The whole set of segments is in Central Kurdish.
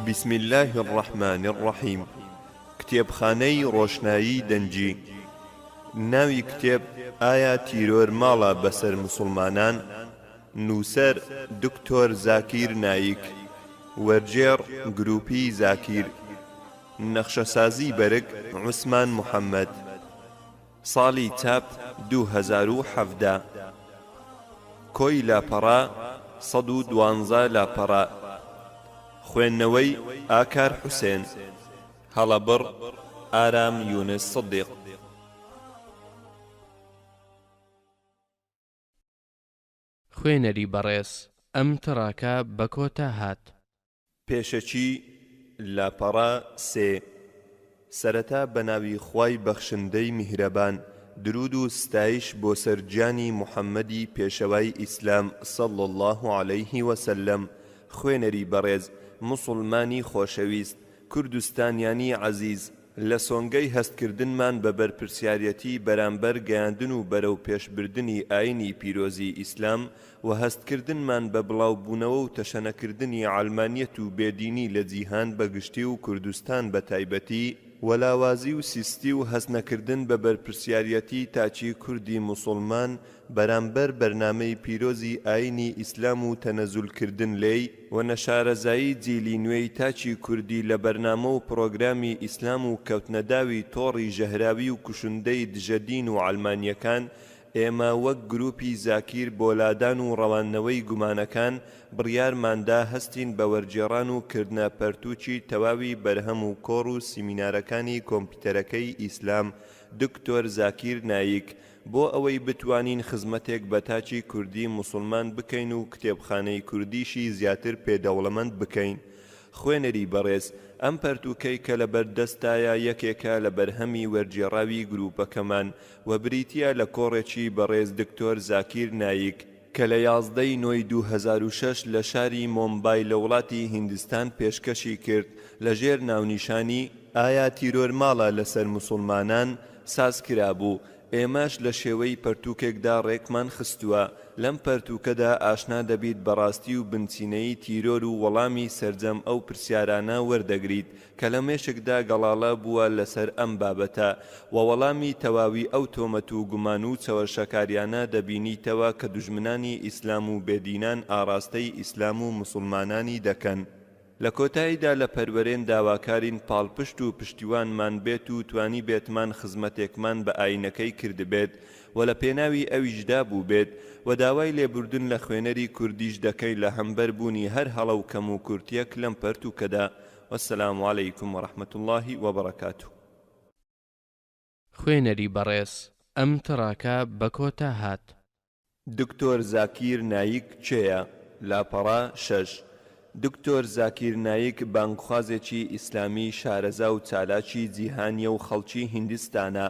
بسم الله الرحمن الرحيم. کتێبخانەی ڕۆشنایی دەنجی. ناوی کتێب ئایا تیرۆر ماڵە بەسەر مسلمانان؟ نووسەر دکتۆر زاکیر نایک، وەرجێڕ گروپی زاکیر، نەخشەسازی بەرگ عوسمان محەممەد، ساڵی چاپ 2017. کۆی لاپەڕا 112 لاپەڕا. خوێندنەوەی ئاکار حوسێن. هەڵەبڕ ئارام یونس سدیق. خوێنەری بەڕێز، ئەم تڕاکە بە کۆتا هات. پێشەچی لاپەڕا 3. سەرەتا بە ناوی خوای بەخشندەی میهرەبان، درود و ستایش بۆ سەرجانی محەممەدی پێشەوای ئیسلام صلی الله عليه وسلم. خوێنەری بەڕێز، مسلمانی خۆشەویست، کوردستانیانی عەزیز، لە سۆنگەی هەستکردنمان بە بەرپرسیارەتی بەرامبەر گەیاندن و بەرەو پێشبردنی ئاینی پیرۆزی ئیسلام و هەستکردنمان بە بڵاوبوونەوە و تەشەنەکردنی عەلمانیەت و بێدینی لە جیهان بەگشتی و کوردستان بە تایبەتی، وەلاوازی و سیستی و هەست نەکردن بە بەرپرسیارەتی تاچی کوردی مسلمان بەرامبەر بەرنامەی پیرۆزی ئاینی ئیسلام و تەنەزولکردن لێی و نەشارەزایی جیلی نوێی تاچی کوردی لە بەرنامە و پرۆگرامی ئیسلام و کەوتنەداوی تۆڕی ژەهراوی و کوشندەی دژەدین و عەلمانیەکان، ئێمە وەک گروپی زاکیر بۆ لادان و ڕەوانەوەی گومانەکان بڕیارماندا هەستین بە وەرجێڕان و کردنە پەرتووکی تەواوی بەرهەم و کۆڕ و سیمینارەکانی کۆمپیوتەرەکەی ئیسلام دکتۆر زاکیر نایک، بۆ ئەوەی بتوانین خزمەتێک بە تاچی کوردی مسلمان بکەین و کتێبخانەی کوردیشی زیاتر پێدەوڵەمەند بکەین. خوێنەری بەڕێز، ئەم پەرتووکەی کە لە بەردەستایە یەکێکە لە بەرهەمی وەرجێڕاوی گروپەکەمان و بریتیە لە کۆڕێکی بەڕێز دکتۆر زاکیر نایک کە لە 11 نۆی 2006 لە شاری مۆمبای لە وڵاتی هیندستان پێشکەشی کرد لەژێر ناونیشانی ئایا تیرۆر ماڵە لەسەر مسلمانان ساز کرابوو. ئێمەش لە شێوەی پەرتووکێکدا ڕێکمان خستووە. لەم پەرتووکەدا ئاشنا دەبیت بەڕاستی و بنچینەی تیرۆر و وەڵامی سەرجەم ئەو پرسیارانە وەردەگریت کە لە مێشکدا گەڵاڵە بووە لەسەر ئەم بابەتە و وەڵامی تەواوی ئەو تۆمەت و گومان و چەوەشەکاریانە دەبینیتەوە کە دوژمنانی ئیسلام و بێدینان ئاراستەی ئیسلام و مسلمانانی دەکەن. لە کۆتاییدا لە پەروەرێن داواکارین پاڵپشت و پشتیوانمان بێت و توانی بێتمان خزمەتێکمان بە ئاینەکەی کردبێت و لە پێناوی ئەویشدا بوو بێت و داوای لێبوردن لە خوێنەری کوردیش دەکەی لە هەمبەر بوونی هەر هەڵە و کەم و کورتیەک لەم پەرتووکەدا. وەسەلام عەلەیکم وەڕەحمەتوو الله وبەڕەکاتوه. خوێنەری بەڕێز، ئەم تڕاکە بە کۆتا هات. دکتۆر زاکیر نایک کێیە؟ لاپەڕا 6. دکتۆر زاکیر نایک بانگخوازێکی ئیسلامی شارەزا و چالاکی جیهانیە و خەڵکی هیندستانە.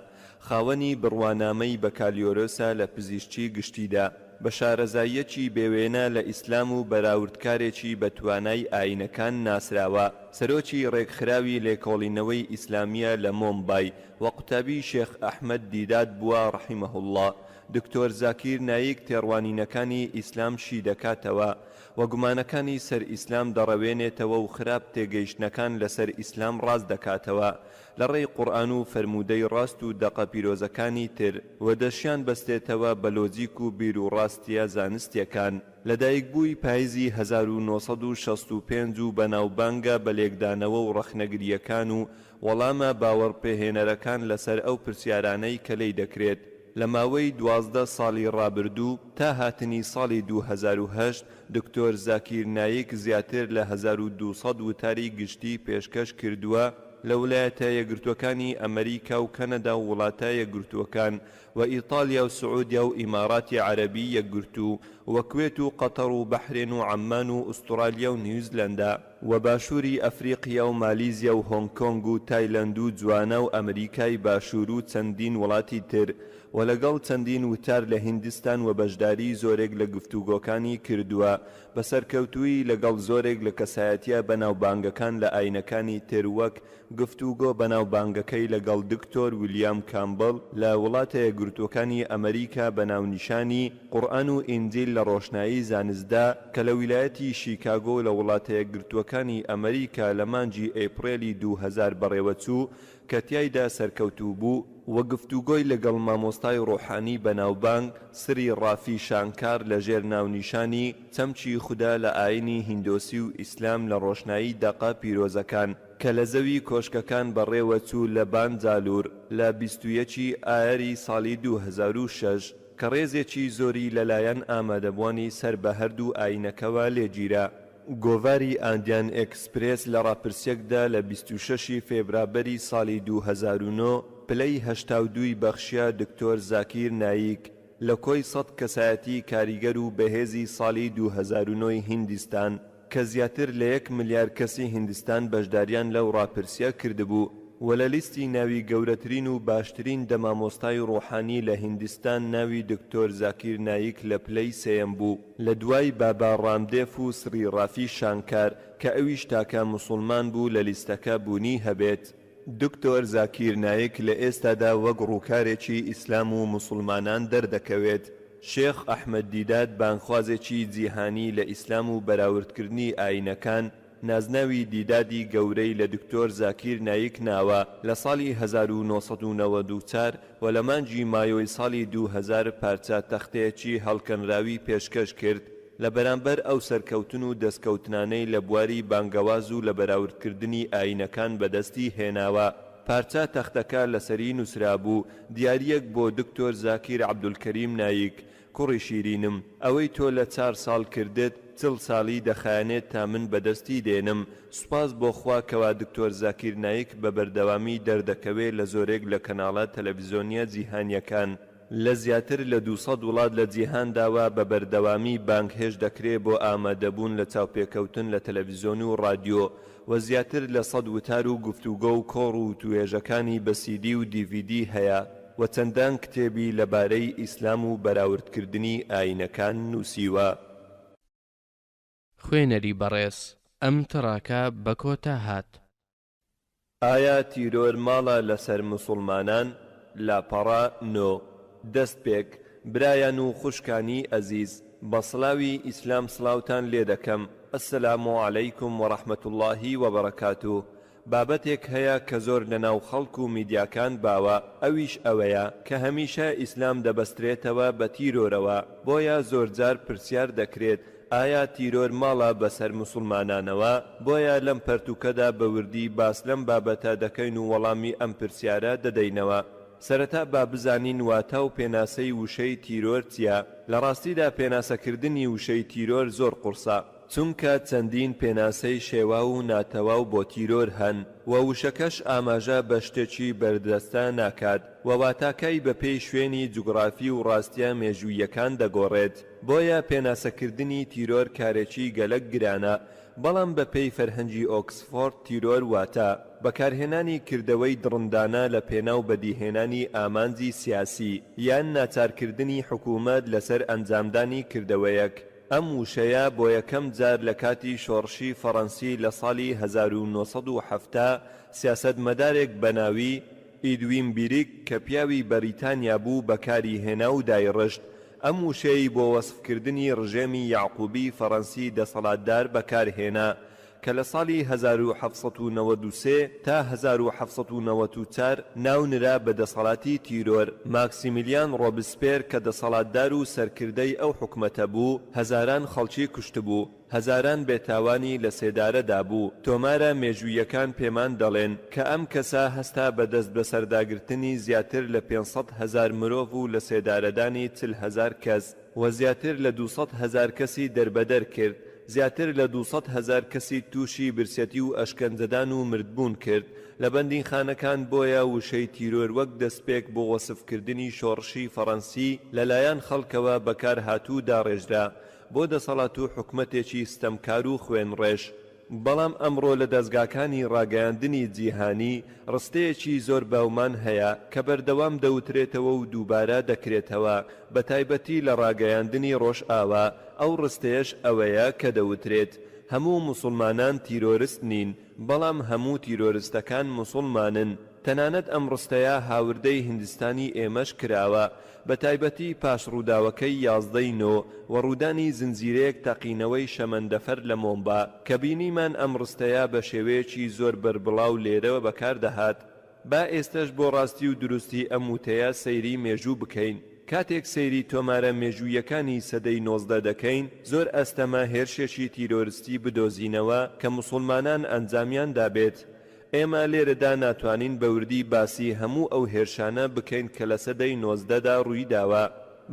خاوەنی بڕوانامەی بەکالیۆرۆسە لە پزیشکی گشتیدا. بە شارەزاییەکی بێوێنە لە ئیسلام و بەراوردکارێکی بە توانای ئاینەکان ناسراوە. سەرۆکی ڕێکخراوی لێکۆڵینەوەی ئیسلامیە لە مۆمبای و قوتابی شێخ ئەحمەد دیدات بووە ڕەحیمەه الله. دکتۆر زاکیر نایک تێڕوانینەکانی ئیسلام شی دەکاتەوە و گومانەکانی سەر ئیسلام دەڕەوێنێتەوە و خراپ تێگەیشتنەکان لەسەر ئیسلام ڕاست دەکاتەوە لە ڕێی قورئان و فەرموودەی ڕاست و دەقە پیرۆزەکانی تر و دەشیان بەستێتەوە بە لۆجیک و بیر و ڕاستیە زانستیەکان. لەدایکبووی پاییزی 1965 و بەناوبانگە بە لێکدانەوە و ڕەخنەگریەکان و وەڵامە باوەڕپێهێنەرەکان لەسەر ئەو پرسیارانەی کە لێی دەکرێت. لە ماوەی 12 ساڵی ڕابردوو تا هاتنی ساڵی 2008 دکتۆر زاکیر نایک زیاتر لە 1200 وتاری گشتی پێشکەش کردووە لە ویلایەتە یەکگرتووەکانی ئەمریکا و کەنەدا و وڵاتە یەکگرتووەکان و ئیتالیا و سعودیا و ئیماراتی عەرەبی یەکگرتوو و کوێت و قەتەر و بەحرێن و عەمان و ئوسترالیا و نیوزیلەندا و باشووری ئەفریقیا و مالیزیا و هۆنگ کۆنگ و تایلەند و جوانە و ئەمریکای باشوور و چەندین وڵاتی تر و لەگەڵ چەندین وتار لە هیندستان و بەشداری زۆرێک لە گفتوگۆکانی کردووە بە سەرکەوتووی لەگەڵ زۆرێک لە کەسایەتیە بەناوبانگەکان لە ئاینەکانی تر وەک گفتوگۆ بەناوبانگەکەی لەگەڵ دکتۆر ویلیام کامبڵ لە وڵاتە یەکگرتووەکانی ئەمریکا بەناونیشانی قورئان و ئینجیل لە ڕۆشنایی زانستدا کە لە ویلایەتی شیکاگۆ لە وڵاتە یەکگرتووەکان کۆچەکانی ئەمریکا لە مانجی ئەیپڕێلی 2000 بەڕێوەچوو کە تیایدا سەرکەوتوو بوو وە گفتوگۆی لەگەڵ مامۆستای ڕۆحانی بەناوبانگ سری ڕافی شانکار لەژێر ناونیشانی چەمچی خودا لە ئاینی هیندۆسی و ئیسلام لە ڕۆشنایی دەقا پیرۆزەکان کە لە زەوی کۆشکەکان بەڕێوەچوو لە بانجالور لە 21 ئایاری ساڵی 2006 کە ڕێزێکی زۆری لەلایەن ئامادەبوانی سەر بە هەردوو ئاینەکەوە لێگیرا. گۆڤاری ئاندیان ئێکسپرێس لە ڕاپرسیەکدا لە 26 فێبرابەری ساڵی 2009 پلەی 82 بەخشیا دکتۆر زاکیر نایک لە کۆی 100 کەسایەتی کاریگەر و بەهێزی ساڵی 2009 هیندستان کە زیاتر لە 1 ملیار کەسی هیندستان بەشداریان لەو ڕاپرسیە کردبوو و لە لیستی ناوی گەورەترین و باشترین دەمامۆستای ڕۆحانی لە هیندستان ناوی دکتۆر زاکیر نایک لە پلەی سێیەم بوو لە دوای بابا ڕامدێف و سری ڕافی شانکار کە ئەویش تاکە موسڵمان بوو لە لیستەکە بوونی هەبێت. دکتۆر زاکیر نایک لە ئێستادا وەک ڕووکارێکی ئیسلام و موسڵمانان دەردەکەوێت. شێخ ئەحمەد دیدات بانخوازێکی جیهانی لە ئیسلام و بەراوردکردنی ئاینەکان نازناوی دیدادی گەورەی لە دکتۆر زاکیر نایک ناوە لە ساڵی 1994 و لە مانجی مایۆی ساڵی 2000 پارچە تەختەیەکی هەڵکەنراوی پێشکەش کرد لە بەرامبەر ئەو سەرکەوتن و دەستکەوتنانەی لە بواری بانگەواز و لە بەراوردکردنی ئاینەکان بەدەستی هێناوە. پارچە تەختەکە لەسەری نووسرا بوو دیاریەک بۆ دکتۆر زاکیر عەبدولکەریم نایک کوڕی شیرینم ئەوەی تۆ لە 4 ساڵ کردت 40 ساڵی دەخایەنێت تا من بەدەستی دێنم. سوپاس بۆ خوا کەوا دکتۆر زاکیر نایک بە بەردەوامی دەردەکەوێت لە زۆرێک لە کەناڵە تەلەڤیزۆنیە جیهانیەکان لە زیاتر لە 200 وڵات لە جیهانداوە بە بەردەوامی بانگهێش دەکرێت بۆ ئامادەبوون لە چاوپێکەوتن لە تەلەڤیزۆن و رادیۆ و زیاتر لە 100 وتار و گفتوگۆ و کۆڕ و توێژەکانی بە CD و DVD هەیە و چەندان کتێبی لەبارەی ئیسلام و بەراوردکردنی ئاینەکان نووسیوە. خوێنەری بەڕێز ئەم تڕاکە بە کۆتا هات. ئایا تیرۆر ماڵە لەسەر موسڵمانان؟ لاپەڕا نۆ. دەست پێک برایان و خوشکانی ئەزیز بە سڵاوی ئیسلام سڵاوتان لێ دەکەم. ئەسسەلامو عەلەیکم وەڕەحمەت اللهی وەبەرەکاتوه. بابەتێک هەیە کە زۆر لەناو خەڵک و میدیاکان باوە ئەویش ئەوەیە کە هەمیشە ئیسلام دەبەسترێتەوە بە تیرۆرەوە بۆیە زۆرجار پرسیار دەکرێت ئایا تیرۆر ماڵە بەسەر موسڵمانانەوە؟ بۆیە لەم پەرتوکەدا بە وردی باس لەم بابەتە دەکەین و وەڵامی ئەم پرسیارە دەدەینەوە. سەرەتا با بزانین واتە و پێناسەی وشەی تیرۆر چییە؟ لە ڕاستیدا پێناسەکردنی وشەی تیرۆر زۆر قورسە چونکە چەندین پێناسەی شێوا و ناتەواو بۆ تیرۆر هەن و وشەکەش ئاماژە بە شتێکی بەردەستە ناکات و واتاکەی بە پێی شوێنی جوگرافی و ڕاستیە مێژوویەکان دەگۆڕێت. بۆیە پێناسەکردنی تیرۆر کارێکی گەلک گرانە بەڵام بە پێی فەرهەنگی ئۆکسفۆرد تیرۆر واتە بەکارهێنانی کردەوەی دڕندانە لە پێناو بەدیهێنانی ئامانجی سیاسی یان ناچارکردنی حکوومەت لەسەر ئەنجامدانی کردەوەیەک. ئەم وشەیە بۆ یەکەم جار لە کاتی شۆڕشی فەڕەنسی لە ساڵی 1970 سیاسەتمەدارێک بەناوی ئیدوین بیریک کە پیاوی بەریتانیا بوو بەکاری هێنا و دایڕشت. ئەم وشەی بۆ وەسفکردنی ڕژێمی یاعقوبی فەڕەنسی دەسەڵاتدار بەکارهێنا کە لە ساڵی 1793 تا 1794 ناونرا بە دەسەڵاتی تیرۆر. ماکسیمیلیان ڕۆبسپێر کە دەسەڵاتدار و سەرکردەی ئەو حکومەتە بوو هەزاران خەڵکی کوشتبوو هەزاران بێتاوانی لە سێدارەدا بوو. تۆمارە مێژوویەکان پێمان دەڵێن کە ئەم کەسە هەستا بەدەست بە سەرداگرتنی زیاتر لە 500,000 مرۆڤ و لە سێدارەدانی 40,000 کەس و زیاتر لە 200,000 کەسی دەربەدەر کرد. زیاتر لە 200,000 کەسی تووشی برسەتی و ئەشکەنجەدان و مردبوون کرد لە بەندیخانەکان. بۆیە وشەی تیرۆر وەک دەستپێک بۆ وەسفکردنی شۆڕشی فەڕەنسی لەلایەن خەڵکەوە بەکار هاتوو داڕێژرا بۆ دەسەڵات و حکومەتێکی ستەمکار و خوێنڕێژ. بەڵام ئەمڕۆ لە دەستگاکانی ڕاگەیاندنی جیهانی ڕستەیەکی زۆر باومان هەیە کە بەردەوام دەوترێتەوە و دووبارە دەکرێتەوە بە تایبەتی لە ڕاگەیاندنی ڕۆژئاوا. ئەو ڕستەیەش ئەوەیە کە دەوترێت هەموو موسڵمانان تیرۆریست نین بەڵام هەموو تیرۆریستەکان موسڵمانن. تەنانەت ئەم ڕستەیە هاوردەی هیندستانی ئێمەش کراوە بە تایبەتی پاش ڕووداوەکەی 11 نۆ و ڕوودانی زنجیرەیەک تەقینەوەی شەمەندەفەر لە مۆمبا کە بینیمان ئەم ڕستەیە بە شێوەیەکی زۆر بربڵاو لێرەوە بەکاردەهات. با ئێستش بۆ ڕاستی و دروستی ئەم وتەیە سەیری مێژوو بکەین. کاتێک سەیری تۆمارە مێژوویەکانی سەدەی 19 دەکەین زۆر ئەستەمە هێرشێکی تیرۆریستی بدۆزینەوە کە موسڵمانان ئەنجامیان دابێت. ئێمە لێرەدا ناتوانین بەوردی باسی هەموو ئەو هێرشانە بکەین کە لە سەدەی 19دا ڕووی داوە،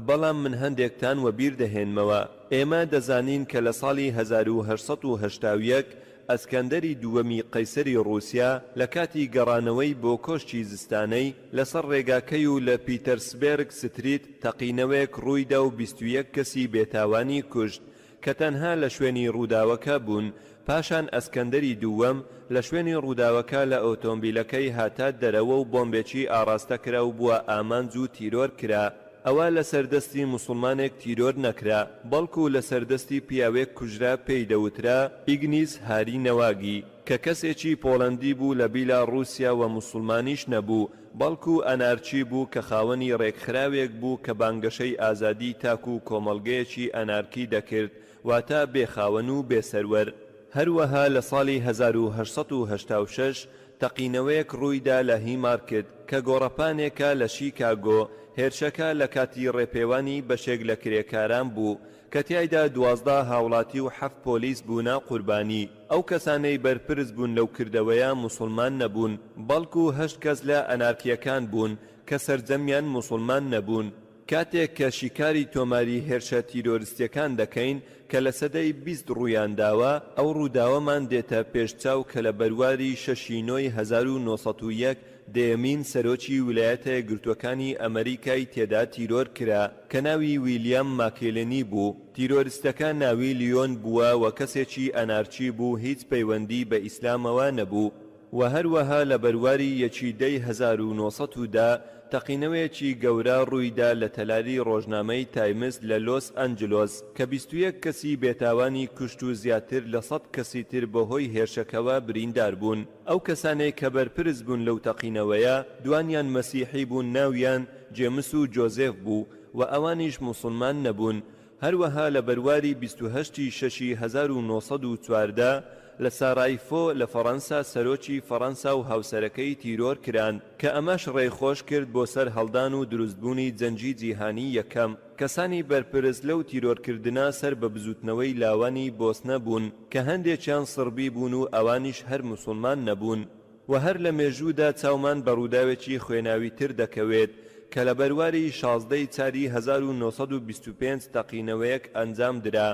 بەڵام من هەندێکتان وەبیر دەهێنمەوە. ئێمە دەزانین کە لە ساڵی 1881 ئەسکەندەری دووەمی قەیسەری ڕووسیا لە کاتی گەڕانەوەی بۆ کۆشتی زستانەی لەسەر ڕێگاکەی و لە پیتەرسبێرگ ستریت تەقینەوەیەک ڕوویدا و 21 کەسی بێتاوانی کوشت کە تەنها لە شوێنی ڕووداوەکە بوون. پاشان ئەسکەندەری دووەم لە شوێنی ڕووداوەکە لە ئۆتۆمبیلەکەی هاتە دەرەوە و بۆمبێکی ئاراستە کرا و بووە ئامانج و تیرۆر کرا. ئەوە لە سەردەستی موسڵمانێک تیرۆر نەکرا، بەڵکو لە سەردەستی پیاوێک کوژرا پێی دەوترا ئیگنیس هاری نەواگی کە کەسێکی پۆڵەندی بوو لە بیلا ڕووسیا و موسڵمانیش نەبوو، بەڵکو ئەنارچی بوو کە خاوەنی ڕێکخراوێک بوو کە بانگەشەی ئازادی تاکو و کۆمەڵگەیەکی ئەنارکی دەکرد، واتە بێخاوەن و بێسەروەر. هەروەها لە ساڵی 1886 تەقینەوەیەک ڕوویدا لە هیمارکت کە گۆڕەپانێکە لە شیکاگۆ. هێرشەکە لە کاتی ڕێپێوانی بەشێک لە کرێکاران بوو کە تیایدا 12 هاوڵاتی و 7 پۆلیس بوونە قوربانی. ئەو کەسانەی بەرپرس بوون لەو کردەوەیە موسڵمان نەبوون، بەڵکو 8 کەس لە ئەنارکیەکان بوون کە سەرجەمیان موسڵمان نەبوون. کاتێک کە شیکاری تۆماری هێرشە تیرۆریستیەکان دەکەین کە لە سەدەی 20 ڕوویان داوە، ئەو ڕووداوەمان دێتە پێشچاو کە لە بەرواری 6 نۆی 1901 دەیەمین سەرۆکی ویلایەتە یەکگرتووەکانی ئەمریکای تێدا تیرۆر کرا کە ناوی ویلیام ماکێلنی بوو. تیرۆریستەکە ناوی لیۆن بووە و کەسێکی ئەنارچی بوو، هیچ پەیوەندی بە ئیسلامەوە نەبوو. و هەروەها لە بەرواری 1910 تەقینەوەیەکی گەورە ڕوویدا لە تەلاری ڕۆژنامەی تایمس لە لۆس ئەنجلۆس کە 21 کەسی بێتاوانی کوشت و زیاتر لە 100 کەسی تر بەهۆی هێرشەکەوە بریندار بوون. ئەو کەسانەی کە بەرپرس بوون لەو تەقینەوەیە دوانیان مەسیحی بوون، ناویان جێمس و جۆزێف بوو و ئەوانیش موسڵمان نەبوون. هەروەها لە بەرواری 28 شەشی 1914 لە سارایفۆ لە فەڕەنسا سەرۆکی فەڕەنسا و هاوسەرەکەی تیرۆر کران کە ئەمەش ڕێخۆش کرد بۆ سەر هەڵدان و دروستبوونی جەنگی جیهانی یەکەم. کەسانی بەرپرس لەو تیرۆرکردنا سەر بە بزوتنەوەی لاوانی بۆسنە بوون کە هەندێکیان سڕبی بوون و ئەوانیش هەر موسڵمان نەبوون. و هەر لە مێژوودا چاومان بە ڕووداوێکی خوێناوی تر دەکەوێت کە لە بەرواری 16 چاری 1925 تەقینەوەیەک ئەنجام درا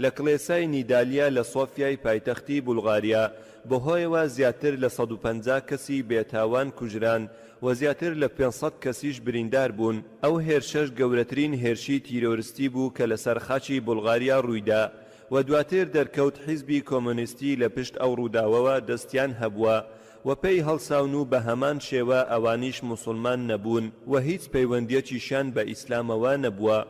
لە کڵێسای نیدالیا لە سۆفیای پایتەختی بولغاریا. بەهۆیەوە زیاتر لە 150 کەسی بێتاوان کوژران و زیاتر لە 500 کەسیش بریندار بوون. ئەو هێرشەش گەورەترین هێرشی تیرۆریستی بوو کە لە سەرخاچی بولغاریا ڕوویدا و دواتر دەرکەوت حیزبی کۆمۆنیستی لە پشت ئەو ڕووداوەوە دەستیان هەبووە و پێی هەڵساون و بە هەمان شێوە ئەوانیش موسڵمان نەبوون و هیچ پەیوەندیەکیشیان بە ئیسلامەوە نەبووە.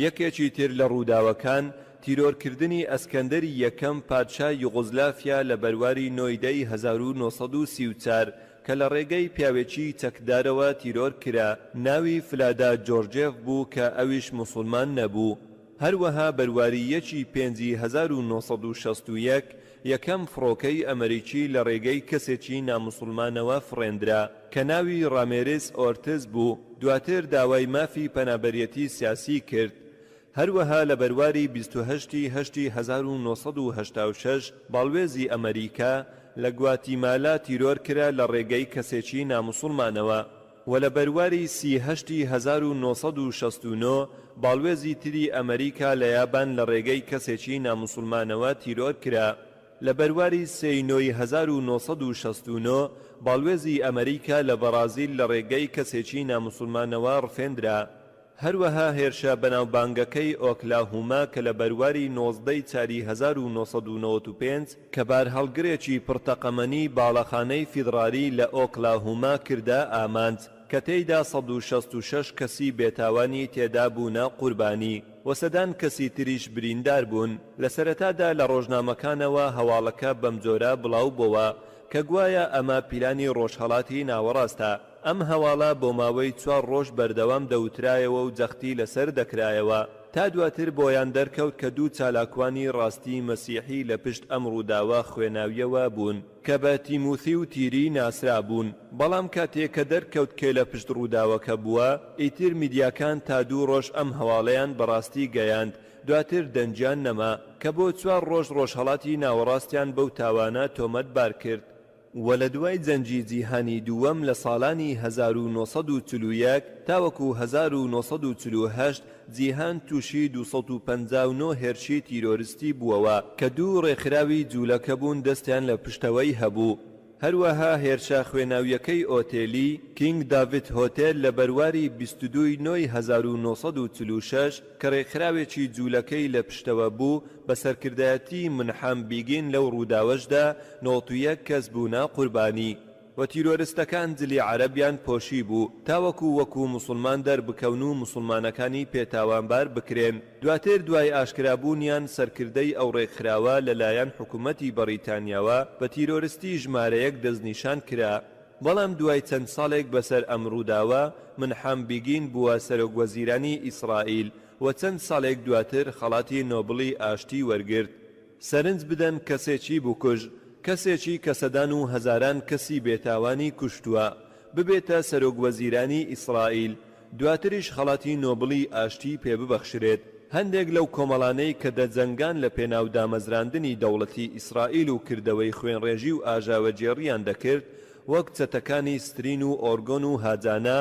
یەکێکی تر لە ڕووداوەکان تیرۆرکردنی ئەسکەندەری یەکەم پادشای یوغۆزلافیا لە بەرواری نۆیدەی 1934 کە لە ڕێگەی پیاوێکی چەکدارەوە تیرۆر کرا. ناوی فلادا جۆرجێف بوو کە ئەویش موسڵمان نەبوو. هەروەها بەرواری 1961 یەکەم فڕۆکەی ئەمریکی لە ڕێگەی کەسێکی ناموسڵمانەوە فڕێندرا کە ناوی ڕامێرس ئۆرتز بوو، دواتر داوای مافی پەنابەریەتی سیاسی کرد. هەروەها لە بەرواری 28 1986 باڵوێزی ئەمریکا لە گواتیمالا تیرۆر کرا لە ڕێگەی کەسێکی ناموسڵمانەوە و لە بەرواری 38 1969 باڵوێزی تری ئەمریکا لە یابان لە ڕێگەی کەسێکی ناموسڵمانەوە تیرۆر کرا. لە بەرواری 3 1969 باڵوێزی ئەمریکا لە بەرازیل لە ڕێگەی کەسێکی ناموسڵمانەوە ڕفێندرا. هەروەها هێرشە بەناوبانگەکەی ئۆکلاهوما کە لە بەرواری 19 چاری 1995 کە بارهەڵگرێکی پڕتەقەمەنی باڵەخانەی فیدرالی لە ئۆکلاهوما کردا ئامانج کە تێیدا 166 کەسی بێتاوانی تێدا بوونە قوربانی و سەدان کەسی تریش بریندار بوون. لە سەرەتادا لە ڕۆژنامەکانەوە هەواڵەکە بەم جۆرە بڵاو بووە کە گوایە ئەمە پیلانی ڕۆژهەڵاتی ناوەڕاستە. ئەم هەواڵە بۆ ماوەی 4 ڕۆژ بەردەوام دەوترایەوە و جەختی لەسەر دەکرایەوە تا دواتر بۆیان دەرکەوت کە دوو چالاکوانی ڕاستی مەسیحی لە پشت ئەم ڕووداوە خوێناویەوە بوون کە بە تیموثی و تیری ناسرا بوون. بەڵام کاتێک کە دەرکەوت کێ لە پشت ڕووداوەکە بووە، ئیتر میدیاکان تا 2 ڕۆژ ئەم هەواڵەیان بەڕاستی گەیاند، دواتر دەنجیان نەما کە بۆ 4 ڕۆژ ڕۆژهەڵاتی ناوەڕاستیان بەو تاوانە تۆمەتبار کرد. و لە دوای جەنجی جیهانی دووەم لە ساڵانی 1940 تاوەکو 1940 جیهان تووشی 259 هێرشی تیرۆریستی بووەوە کە دوو ڕێکخراوی جوولەکە بوون دەستیان لە پشتەوەی هەبوو. هەروەها هێرشە خوێناویەکەی ئۆتێلی کینگ داڤید هۆتێل لە بەرواری 22 نۆی 1946 کە ڕێکخراوێکی جوولەکەی لە پشتەوە بوو بە سەرکردایەتی منحام بیگین لەو ڕووداوەشدا 91 کەس بوونا قوربانی و تیرۆریستەکان جلی عەرەبیان پۆشی بوو تاوەکو وەکو موسڵمان دەربکەون و موسڵمانەکانی پێتاوانبار بکرێن. دواتر دوای ئاشکرابوونیان سەرکردەی ئەو ڕێکخراوە لەلایەن حکوومەتی بەریتانیاوە بە تیرۆریستی ژمارەیەک دەستنیشان کرا. بەڵام دوای چەند ساڵێک بەسەر ئەم ڕووداوە منحام بیگین بووە سەرۆکوەزیرانی ئیسرائیل و چەند ساڵێک دواتر خەڵاتی نۆبڵی ئاشتی وەرگرت. سەرنج بدەن کەسێکی بکوژ، کەسێکی کە سەدان و هەزاران کەسی بێتاوانی کوشتووە ببێتە سەرۆکوەزیرانی ئیسرائیل، دواتریش خەڵاتی نۆبڵی ئاشتی پێ ببەخشرێت. هەندێک لەو کۆمەڵانەی کە دەجەنگان لە پێناو دامەزراندنی دەوڵەتی ئیسرائیل و کردەوەی خوێنڕێژی و ئاژاوەجێڕیان دەکرد، وەک چەتەکانی سترین و ئۆرگۆن و هاجانە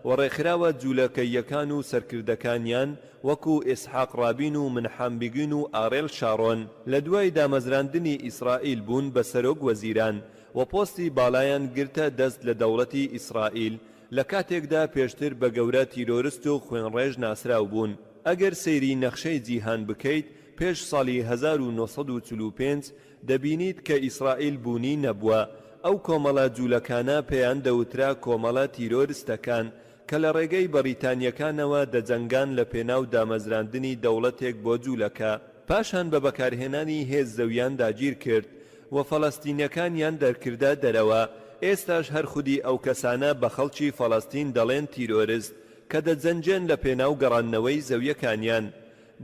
و ڕێکخراوە جوولەکەیەکان و سەرکردەکانیان وەکو ئیسحاق رابین و منحام بیگین و ئارێل شارۆن لە دوای دامەزراندنی ئیسرائیل بوون بە سەرۆک وەزیران و پۆستی باڵایان گرتە دەست لە دەوڵەتی ئیسرائیل لە کاتێکدا پێشتر بە گەورە تیرۆریست و خوێنڕێژ ناسراو بوون. ئەگەر سەیری نەخشەی جیهان بکەیت پێش ساڵی 1945 دەبینیت کە ئیسرائیل بوونی نەبووە. ئەو کۆمەڵە جوولەکانە پێیان دەوترا کۆمەڵە تیرۆریستەکان کە لە ڕێگەی بەریتانیەکانەوە دەجەنگان لە پێناو دامەزراندنی دەوڵەتێک بۆ جوولەکە، پاشان بە بەکارهێنانی هێز زەویان داگیر کرد و فەڵەستینیەکانیان دەرکردە دەرەوە. ئێستاش هەر خودی ئەو کەسانە بە خەڵکی فەڵەستین دەڵێن تیرۆریست کە دەجەنجێن لە پێناو گەڕانەوەی زەویەکانیان.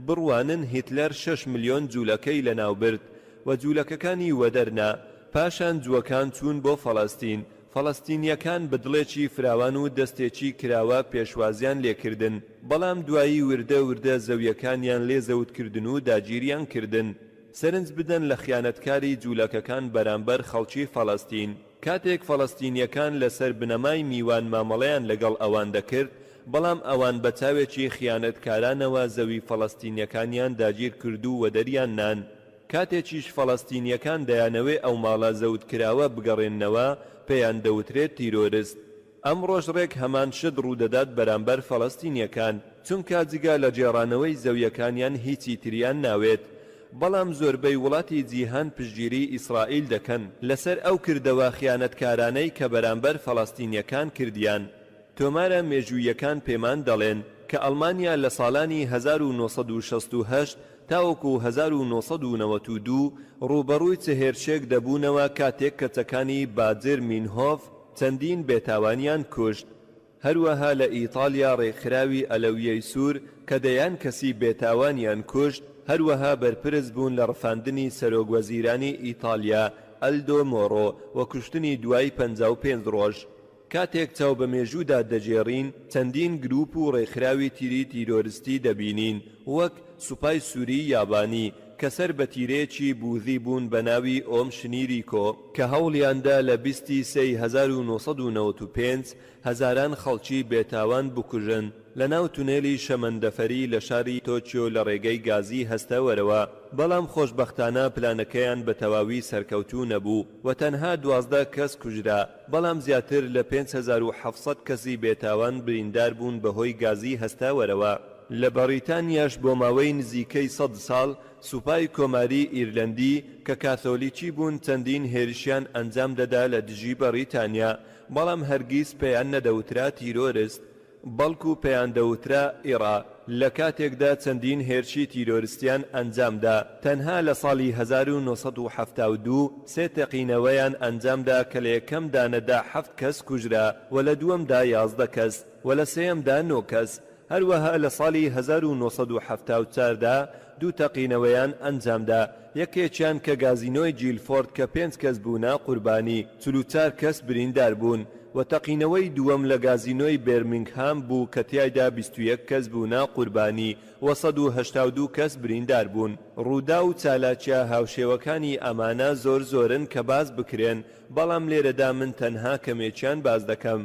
بڕوانن هیتلەر 6 ملیۆن جوولەکەی لەناوبرد و جوولەکەکانی وەدەرنا، پاشان جووەکان چوون بۆ فەڵەستین. فەڵەستینیەکان بدڵێکی فراوان و دەستێکی کراوە پێشوازیان لێکردن، بەڵام دوایی وردە وردە زەویەکانیان لێ زەوتکردن و داگیریان کردن. سەرنج بدەن لە خیانەتکاری جوولەکەکان بەرامبەر خەڵکی فەڵەستین. کاتێک فەڵەستینیەکان لەسەر بنەمای میوان مامەڵەیان لەگەڵ ئەوان دەکرد، بەڵام ئەوان بە چاوێکی خیانەتکارانەوە زەوی فەڵەستینیەکانیان داگیر کرد و وەدەریان نان. کاتێکیش فەڵەستینیەکان دەیانەوێ ئەو ماڵە زەوتکراوە بگەڕێننەوە پێیان دەوترێت تیرۆریست. ئەم ڕۆژڕێک هەمان شت ڕوودەدات بەرامبەر فەڵەستینیەکان، چونکە جگە لە جێڕانەوەی زەویەکانیان هیچی تریان ناوێت. بەڵام زۆربەی وڵاتی جیهان پشتگیری ئیسرائیل دەکەن لەسەر ئەو کردەوە خیانەتکارانەی کە بەرامبەر فەڵەستینیەکان کردیان. تۆمارە مێژوویەکان پێمان دەڵێن کە ئەڵمانیا لە ساڵانی 1968 تاوەکو 1992 ڕوبەڕووی چهێرشێک دەبوونەوە کاتێک کەچەکانی باجر مینهۆف چەندین بێتاوانیان کوشت. هەروەها لە ئیتالیا ڕێکخراوی ئەلەویەی سوور کە دەیان کەسی بێتاوانیان کوشت، هەروەها بەرپرس بوون لە ڕفاندنی سەرۆکوەزیرانی ئیتالیا ئەلدۆ مۆڕۆ و کوشتنی دوای 55 ڕۆژ. کاتێک چاو بە مێژوودا دەجێڕین چەندین گروپ و ڕێکخراوی تیری تیرۆریستی دەبینین، وەک سوپای سووری یابانی کە سەر بە تیرێکی بوذی بوون بە ناوی ئۆم شنیریکۆ کە هەوڵیاندا لە 20 سەی 1995 هەزاران خەڵکی بێتاوان بکوژن لە ناو تونێلی شەمەندەفەری لە شاری تۆکیۆ لە ڕێگەی گازی هەستەوەرەوە. بەڵام خۆشبەختانە پلانەکەیان بە تەواوی سەرکەوتوو نەبوو و تەنها 12 کەس کوژرا، بەڵام زیاتر لە 5700 کەسی بێتاوان بریندار بوون بەهۆی گازی هەستەوەرەوە. لە بەریتانیاش بۆ ماوەی نزیکەی 100 ساڵ سوپای کۆماری ئیرلەندی کە کاتۆلیکی بوون چەندین هێرشیان ئەنجام دەدا لە دژی بەریتانیا، بەڵام هەرگیز پێیان نەدەوترا تیرۆریست. بەڵکو پێیان دەوترا ئێڕا لە کاتێکدا چەندین هێرشی تیرۆریستیان ئەنجامدا. تەنها لە ساڵی 1972 سێ تەقینەوەیان ئەنجامدا کە لە یەکەم دانەدا 7 کەس کوژرا و لە دووەمدا 11 کەس و لە سێیەمدا 9 کەس. هەروەها لە ساڵی 1974دا دوو تەقینەوەیان ئەنجامدا، یەکێکیان کە گازینۆی جیلفۆرد کە 5 کەس بوونا قوربانی، 44 کەس بریندار بوون و تەقینەوەی دووەم لە گازینۆی بێرمینگهام بوو کە تیایدا 21 کەس بوونا قوربانی و 182 کەس بریندار بوون. ڕوودا و چالاکیە هاوشێوەکانی ئەمانە زۆرن کە باز بکرێن، بەڵام لێرەدا من تەنها کەمێکیان باز دەکەم.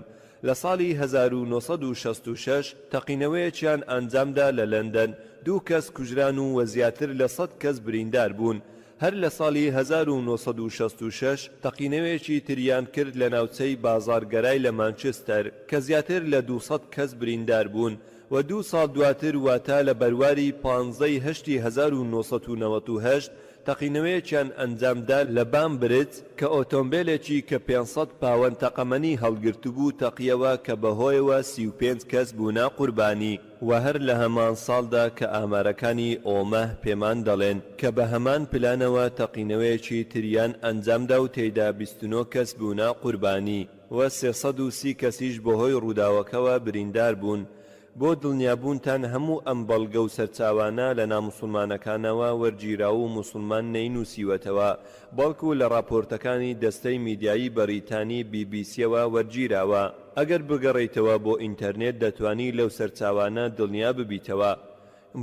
لە ساڵی 1966 تەقینەوەیەکیان ئەنجامدا لە لەندەن، 2 کەس کوژران و زیاتر لە 100 کەس بریندار بوون. هەر لە ساڵی 1966 تەقینەوەیەکی تریان کرد لە ناوچەی بازارگەرای لە مانچستەر کە زیاتر لە 200 کەس بریندار بوون و 2 ساڵ دواتر واتە لە بەرواری 15 هەشتی 1998 تەقینەوەیەکیان ئەنجامدا لە بامبرج کە ئۆتۆمبیلێکی کە 500 پاوەند تەقەمەنی هەڵگرتبوو تەقیەوە کە بەهۆیەوە 35 کەس بوونا قوربانی و هەر لە هەمان ساڵدا کە ئامارەکانی ئۆمە پێمان دەڵێن کە بە هەمان پلانەوە تەقینەوەیەکی تریان ئەنجامدا و تێیدا 29 کەس بوونا قوربانی و 330 کەسیش بەهۆی ڕووداوەکەوە بریندار بوون. بۆ دڵنیابوونتان هەموو ئەم بەڵگە و سەرچاوانە لە ناموسڵمانەکانەوە وەرگیراوە و موسڵمان نەینووسیوەتەوە، بەڵکو لە راپۆرتەکانی دەستەی میدیایی بەریتانی BBC-ەوە وەرگیراوە. ئەگەر بگەڕێیتەوە بۆ ئینتەرنێت دەتوانی لەو سەرچاوانە دڵنیا ببیتەوە.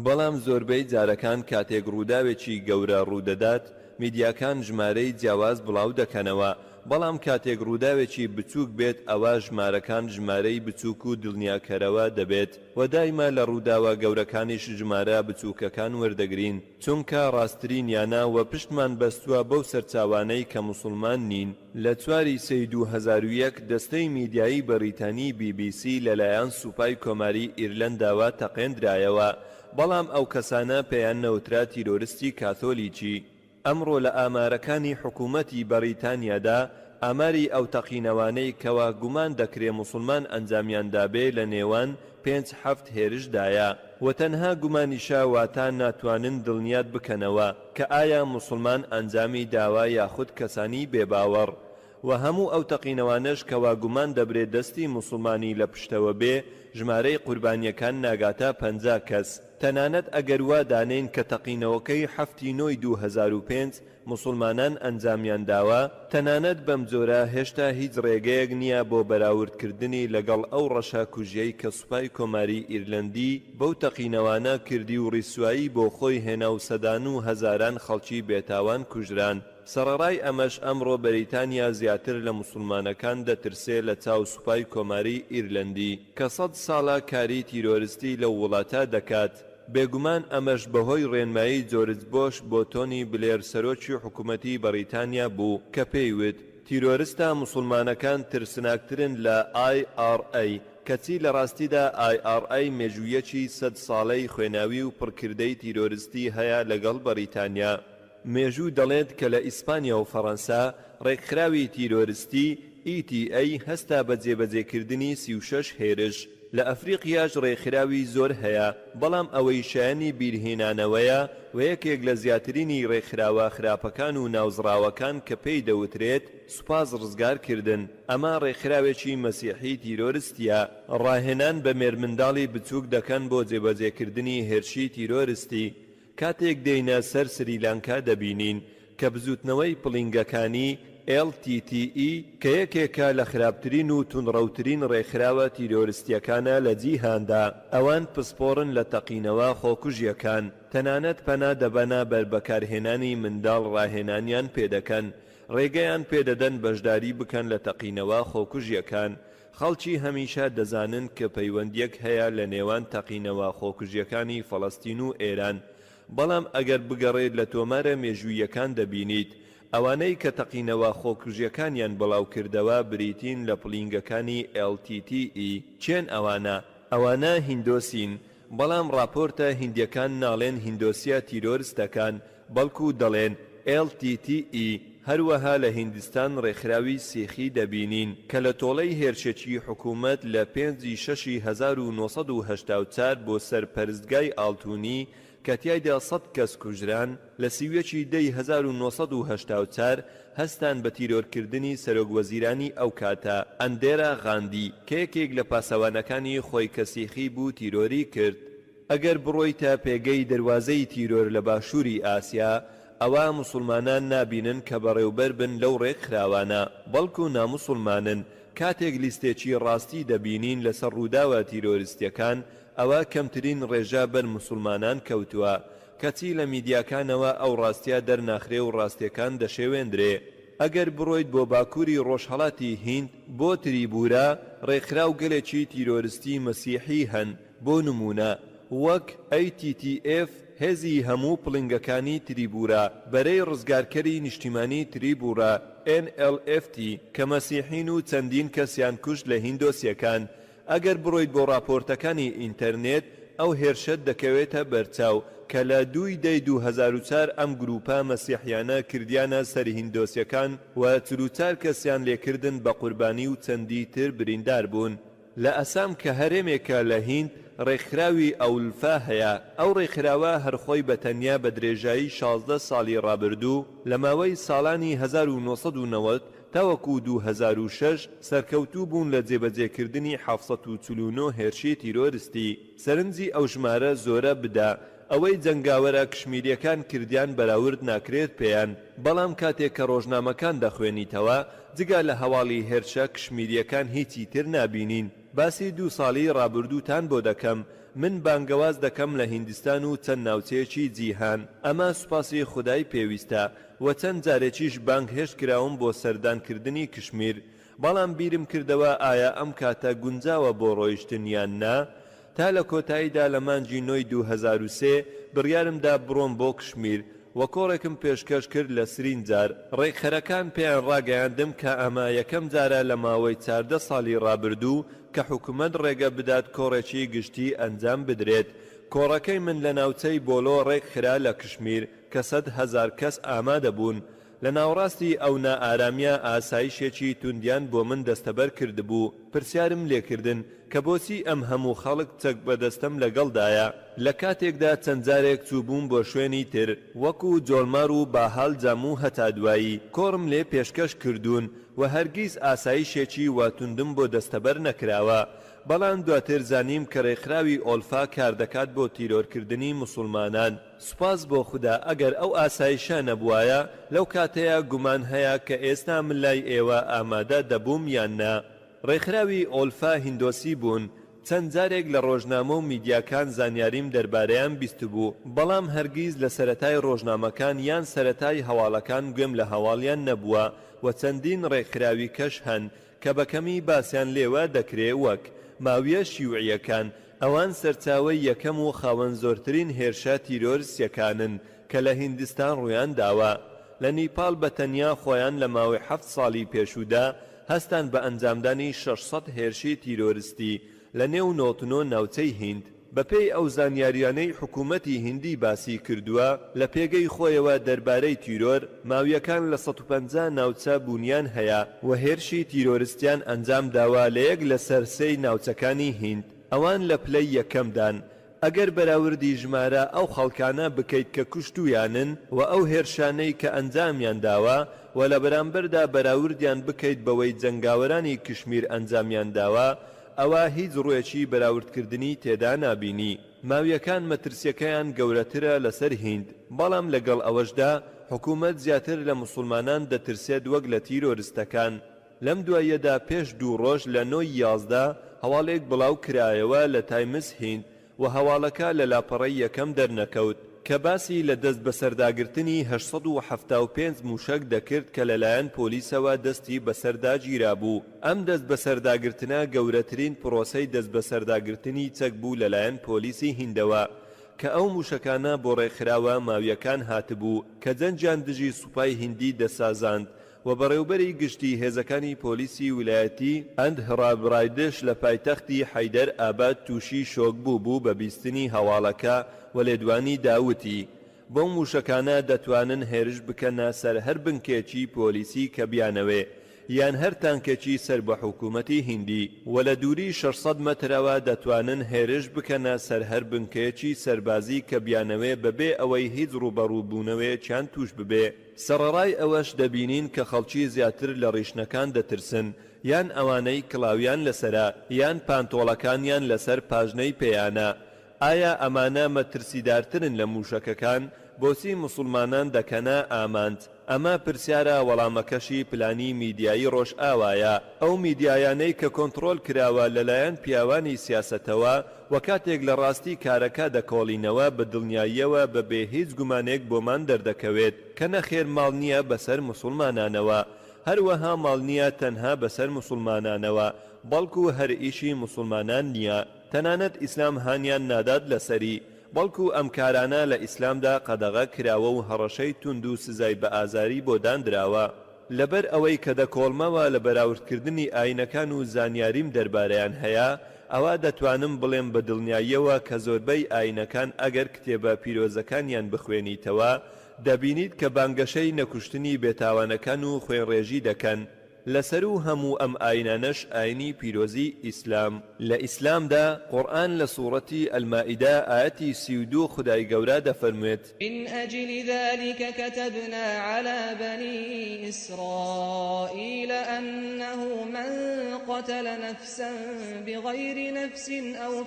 بەڵام زۆربەی جارەکان کاتێک ڕووداوێکی گەورە ڕوودەدات میدیاکان ژمارەی جیاواز بڵاو دەکەنەوە، بەڵام کاتێک ڕووداوێکی بچووک بێت ئەوە ژمارەکان ژمارەی بچووک و دڵنیاکەرەوە دەبێت و دایما لە ڕووداوە گەورەکانیش ژمارە بچووکەکان وەردەگرین، چونکە ڕاستترین یانە و پشتمان بەستووە بەو سەرچاوانەی کە موسڵمان نین. لە 4 سەی 2001 دەستەی میدیایی بەریتانی BBC لەلایەن سوپای کۆماری ئیرلەنداوە تەقێنرایەوە، بەڵام ئەو کەسانە پێیان نەوترا تیرۆریستی کاتۆلیکی. ئەمڕۆ لە ئامارەکانی حکوومەتی بەریتانیادا ئاماری ئەو تەقینەوانەی کەوا گومان دەکرێ موسڵمان ئەنجامیاندابێ لە نێوان 5-7 هێرشدایە و تەنها گومانیشا واتە ناتوانن دڵنیات بکەنەوە کە ئایا موسڵمان ئەنجامی داوا یاخود کەسانی بێباوەڕ و هەموو ئەو تەقینەوانش کەوا گومان دەبرێت دەستی موسڵمانی لە پشتەوە بێ ژمارەی قوربانیەکان ناگاتە 50 کەس. تەنانەت ئەگەر وا دانین کە تەقینەوەکەی 7 نۆی 2005 موسڵمانان ئەنجامیان داوە، تەنانەت بەم جۆرە هێشتا هیچ ڕێگەیەک نییە بۆ بەراوردکردنی لەگەڵ ئەو ڕەشە کوژیەی کە سوپای کۆماری ئیرلەندی بەو تەقینەوانە کردی و ڕیسوایی بۆ خۆی هێنا و سەدان و هەزاران خەڵکی بێتاوان کوژران. سەرەڕای ئەمەش ئەمڕۆ بەریتانیا زیاتر لە موسڵمانەکان دەترسێ لە چاو سوپای کۆماری ئیرلەندی کە 100 ساڵە کاری تیرۆریستی لە وڵاتە دەکات. بێگومان ئەمەش بەهۆی ڕێنمایی جۆرج بۆش بۆ تۆنی بلێر سەرۆکی حکوومەتی بەریتانیا بوو کە پێیوت تیرۆریستە موسڵمانەکان ترسناکترن لە IRA کەچی لە ڕاستیدا IRA مێژوویەکی 100 ساڵەی خوێناوی و پڕکردەی تیرۆریستی هەیە لەگەڵ بەریتانیا. مێژوو دەڵێت کە لە ئیسپانیا و فەڕەنسا ڕێکخراوی تیرۆریستی ETA هەستا بە جێبەجێکردنی 36 هێرش. لە ئەفریقیاش ڕێکخراوی زۆر هەیە، بەڵام ئەوەی شایانی بیرهێنانەوەیە و یەکێک لە زیاترینی ڕێکخراوە خراپەکان و ناوزراوەکان کە پێی دەوترێت سوپاس ڕزگارکردن. ئەمە ڕێکخراوێکی مەسیحی تیرۆریستیە، ڕاهێنان بە مێرمنداڵی بچووک دەکەن بۆ جێبەجێکردنی هێرشی تیرۆریستی. کاتێک دێینە سەر سریلانکا دەبینین کە بزوتنەوەی پڵینگەکانی LTTE کە یەکێکە لە خراپترین و تونڕەوترین ڕێکخراوە تیرۆریستیەکانە لە جیهاندا، ئەوان پسپۆڕن لە تەقینەوە خۆکوژیەکان، تەنانەت پەنا دەبەنە بەربەکارهێنانی منداڵ ڕاهێنانیان پێدەکەن، ڕێگەیان پێدەدەن بەشداری بکەن لە تەقینەوە خۆکوژیەکان. خەڵکی هەمیشە دەزانن کە پەیوەندیەک هەیە لە نێوان تەقینەوە خۆکوژیەکانی فەڵەستین و ئێران، بەڵام ئەگەر بگەڕێت لە تۆمارە مێژوویەکان دەبینیت ئەوانەی کە تەقینەوە خۆکوژیەکانیان بڵاو کردەوە بریتین لە پڵینگەکانی LTTE. چێن ئەوانە هیندۆسین، بەڵام راپۆرتە هیندیەکان ناڵێن هیندۆسیە تیرۆریستەکان، بەڵکو دەڵێن LTTE هەروەها لە هیندستان ڕێکخراوی سیخی دەبینین کە لە تۆڵەی هێرشێکی حکوومەت لە 5/6/1984 بۆ سەرپەرستگای ئاڵتوونی کە تیایدا 100 کەس کوژران لە سیوێکی دەی 1984 هەستان بە تیرۆرکردنی سەرۆکوەزیرانی ئەو کاتە ئەندێرا غاندی کە یەکێک لە پاسەوانەکانی خۆی کە سیخی بوو تیرۆری کرد. ئەگەر بڕۆیتە پێگەی دەواازەی تیرۆر لە باشووری ئاسیا ئەوە موسڵمانان نابینن کە بەڕێوبەر بن لەو ڕێکخراوانە بەڵکو ناموسڵمانن. کاتێک لیستێکی ڕاستی دەبینین لەسەر ڕووداوە تیرۆریستیەکان ئەوە کەمترین ڕێژە بەر موسڵمانان کەوتووە کەچی لە میدیاکانەوە ئەو ڕاستیە دەرناخرێ و ڕاستیەکان دەشێوێندرێ. ئەگەر بڕۆیت بۆ باکووری ڕۆژهەڵاتی هیند بۆ تریبورا ڕێکخراو گەلێکی تیرۆریستی مەسیحی هەن بۆ نمونە وەک ATTF هێزی هەموو پڵنگەکانی تریبورا بەرەی ڕزگارکەری نیشتیمانی تریبورا NLFT کە مەسیحین و چەندین کەسیان کوشت لە هیندۆسیەکان. ئەگەر بڕۆیت بۆ راپۆرتەکانی ئینتەرنێت ئەو هێرشەت دەکەوێتە بەرچاو کە لە 2/2004 ئەم گروپە مەسیحیانە کردیانە سەر هیندۆسیەکان و 44 کەسیان لێکردن بە قوربانی و چەندی تر بریندار بوون. لە ئەسام کە هەرێمێکە لە هیند ڕێکخراوی ئەولفا هەیە. ئەو ڕێکخراوە هەرخۆی بەتەنیا بە درێژایی 16 ساڵی ڕابردوو لە ماوەی ساڵانی 1990 تاوەکو 2006 سەرکەوتوو بوون لە جێبەجێکردنی 749 هێرشی تیرۆریستی. سەرنجی ئەو ژمارە زۆرە بدا ئەوەی جەنگاوەرە کشمیریەکان کردیان بەراورد ناکرێت پێیان، بەڵام کاتێک کە ڕۆژنامەکان دەخوێنیتەوە جگا لە هەواڵی هێرشە کشمیریەکان هیچی تر نابینین. باسی 2 ساڵی ڕابردووتان بۆ دەکەم. من بانگەواز دەکەم لە هیندستان و چەند ناوچەیەکی جیهان. ئەمە سوپاسی خودای پێویستە و چەند جارێکیش بانگ هێشت کراوم بۆ سەردانکردنی کشمیر، بەڵام بیرم کردەوە ئایا ئەم کاتە گونجاوە بۆ ڕۆیشتن یان نا. تا لە کۆتاییدا لە مانجی نۆی 2003 بڕیارمدا بڕۆم بۆ کشمیر و کۆڕێکم پێشکەش کرد لە سرینجار. ڕێکخەرەکان پێیان ڕاگەیاندم کە ئەمە یەکەم جارە لە ماوەی 14 ساڵی ڕابردوو کە حکوومەت ڕێگە بدات کۆڕێکی گشتی ئەنجام بدرێت. کۆڕەکەی من لە ناوچەی بۆلۆ ڕێکخرا لە کشمیر کە 100,000 کەس ئامادە بوون. لە ناوڕاستی ئەو نائارامیە ئاسایشێکی توندیان بۆ من دەستەبەر کردبوو. پرسیارم لێکردن کە بۆچی ئەم هەموو خەڵک چەک بەدەستم لەگەڵدایە. لە کاتێکدا چەند جارێک چووبووم بۆ شوێنی تر وەکو جۆڵمار و باهاڵ جاموو هەتا دوایی کۆڕم لێ پێشکەش کردوون و هەرگیز ئاسایشێکی واتوندم بۆ دەستەبەر نەکراوە. بەڵام دواتر زانیم کە ڕێکخراوی ئۆلفا کار دەکات بۆ تیرۆرکردنی موسڵمانان. سوپاس بۆ خوددا ئەگەر ئەو ئاسایشە نەبوایە لەو کاتەیە گومان هەیە کە ئێستا من لای ئێوە ئامادە دەبووم یان نا. ڕێکخراوی ئۆلفا هیندۆسی بوون. چەند جارێک لە ڕۆژنامە و میدیاکان زانیاریم دەربارەیان بیست بوو، بەڵام هەرگیز لە سەرەتای ڕۆژنامەکان یان سەرەتای هەواڵەکان گوێم لە هەواڵیان نەبووە و چەندین ڕێکخراوی کەش هەن کە بەکەمی باسییان لێوە دەکرێ وەک ماویە شیوعیەکان. ئەوان سەرچاوی یەکەم و خاوەن زۆرترین هێرشە تیرۆریستیەکانن کە لە هیندستان ڕوویان داوە. لە نیپال بەتەنیا خۆیان لە ماوەی 7 ساڵی پێشوودا هەستان بە ئەنجامدانی 600 هێرشی تیرۆریستی لە نێو نۆتنۆ ناوچەی هیند. بەپێی ئەو زانیاریانەی حکوومەتی هیندی باسی کردووە لە پێگەی خۆیەوە دەربارەی تیرۆر ماویەکان لە 150 ناوچە بوونیان هەیە و هێرشی تیرۆریستیان ئەنجام داوە لە یەک لە سەرسەی ناوچەکانی هیند. ئەوان لە پلەی یەکەمدان. ئەگەر بەراوردی ژمارە ئەو خەڵکانە بکەیت کە کوشتویانن و ئەو هێرشانەی کە ئەنجامیان داوە و لە بەرامبەردا بەراوردیان بکەیت بەوەی جەنگاوەرانی کشمیر ئەنجامیان داوە، ئەوە هیچ ڕوێکی بەراوردکردنی تێدا نابینی. ماویەکان مەترسیەکەیان گەورەترە لەسەر هیند، بەڵام لەگەڵ ئەوەشدا حکوومەت زیاتر لە موسڵمانان دەترسێت وەک لە تیرۆریستەکان. لەم دوایەدا پێش 2 ڕۆژ لە 9/11 هەواڵێک بڵاو کرایەوە لە تایمز هیند و هەواڵەکە لە لاپەڕەی یەکەم دەرنەکەوت کە باسی لە دەست بەسەرداگرتنی 875 موشک دەکرد کە لەلایەن پۆلیسەوە دەستی بەسەردا گیرا بوو. ئەم دەست بەسەرداگرتنە گەورەترین پرۆسەی دەست بەسەرداگرتنی چەک بوو لەلایەن پۆلیسی هیندەوە کە ئەو موشکانە بۆ ڕێکخراوە ماویەکان هاتبوو کە جەنجیان دژی سوپای هیندی دەسازاند و بەڕێوبەری گشتی هێزەکانی پۆلیسی ویلایەتی ئەندهڕابڕایدش لە پایتەختی حەیدەر ئاباد تووشی شۆک بوو بە بیستنی هەواڵەکە و لێدوانی داوتی بۆ موشەکانە دەتوانن هێرش بکەنە سەر هەر بنکێکی پۆلیسی کە بیانەوێ یان هەر تانکێکی سەر بە حکوومەتی هیندی و لە دووری 600 مەترەوە دەتوانن هێرش بکەنە سەر هەر بنکەیەکی سەربازی کە بیانەوێ بەبێ ئەوەی هیچ ڕوبەڕووبوونەوەیەکیان توش ببێ. سەرەڕای ئەوەش دەبینین کە خەڵکی زیاتر لە ڕیشنەکان دەترسن یان ئەوانەی کڵاویان لەسرە یان پانتۆڵەکانیان لەسەر پاژنەی پێیانە. ئایا ئەمانە مەترسیدارترن لە موشەکەکان؟ بۆچی مسلمانان دەکەنە ئامانج؟ ئەمە پرسیارە وەڵامەکەشی پلانی میدیایی ڕۆژ ئاوایە، ئەو میدیایانەی کە کۆنتڕۆل کراوە لەلایەن پیاوانی سیاسەتەوە و کاتێک لە ڕاستی کارەکە دەکۆڵینەوە بە دڵنیاییەوە بەبێ هیچ گومانێک بۆمان دەردەکەوێت کە نەخێر ماڵ نییە بەسەر مسلمانانەوە، هەروەها ماڵ نییە تەنها بەسەر مسلمانانەوە، بەڵکو هەر ئیشی مسلمانان نییە. تەنانەت ئیسلام هانیان نادات لەسەری، بەڵکو ئەم کارانە لە ئیسلامدا قەدەغە کراوە و هەڕەشەی تونند و سزای بە ئازاری بۆ دانراوە. لەبەر ئەوەی کە دەکۆڵمەوە لە بەراوردکردنی ئاینەکان و زانیاریم دەربارەیان هەیە، ئەوە دەتوانم بڵێم بە دڵنیاییەوە کە زۆربەی ئاینەکان ئەگەر کتێبە پیرۆزەکانیان بخوێنیتەوە دەبینیت کە بانگەشەی نەکوشتنی بێتاوانەکان و خوێنڕێژی دەکەن. لەسەر و هەموو ئەم ئاینانەش ئاینی پیرۆزی ئیسلام. لە ئیسلامدا قورئان لە سوورەتی ئەلمائیدە ئاەتی 32 خودای گەورە دەفەرموێت: من أجل ذلك كتبنا على بني إسرائيل أنه من قتل نفسا بغير نفس أو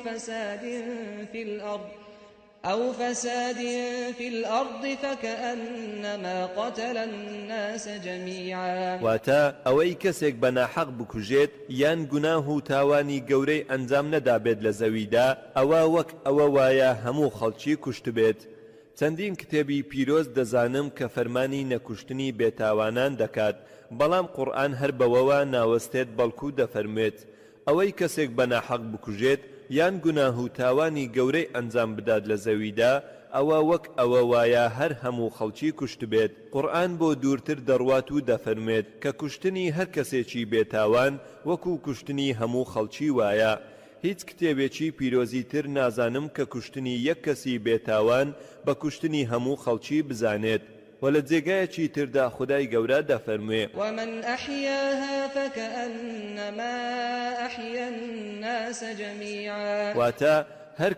فساد في الأرض فكأنما قتل الناس جميعا. واتا ئەوەی کەسێک بەناحەق بکوژێت یان گوناه و تاوانی گەورەی ئەنجام نەدابێت لە زەویدا، ئەوە وەک ئەوە وایە هەموو خەڵکی کوشت بێت. چەندین کتێبی پیرۆز دەزانم کە فەرمانی نەکوشتنی بێتاوانان دەکات، بەڵام قورئان هەر بەوەوە ناوەستێت بەڵکو دەفەرمێت ئەوەی کەسێک بەناحەق بکوژێت یان گوناه و تاوانی گەورەی ئەنجام بدات لە زەویدا، ئەوە وەک ئەوە وایە هەر هەموو خەڵکی کوشت بێت. قورئان بۆ دوورتر دەڕوات و دەفەرمێت کە کوشتنی هەر کەسێکی بێتاوان وەکو کوشتنی هەموو خەڵکی وایە. هیچ کتێبێکی پیرۆزی تر نازانم کە کوشتنی یەک کەسی بێتاوان بە کوشتنی هەموو خەڵکی بزانێت. و لە جێگایەکی تردا خودای گەورە دەفەرموێ: ومن أحياها فكأنما أحيا الناس جميعا. واتە هەر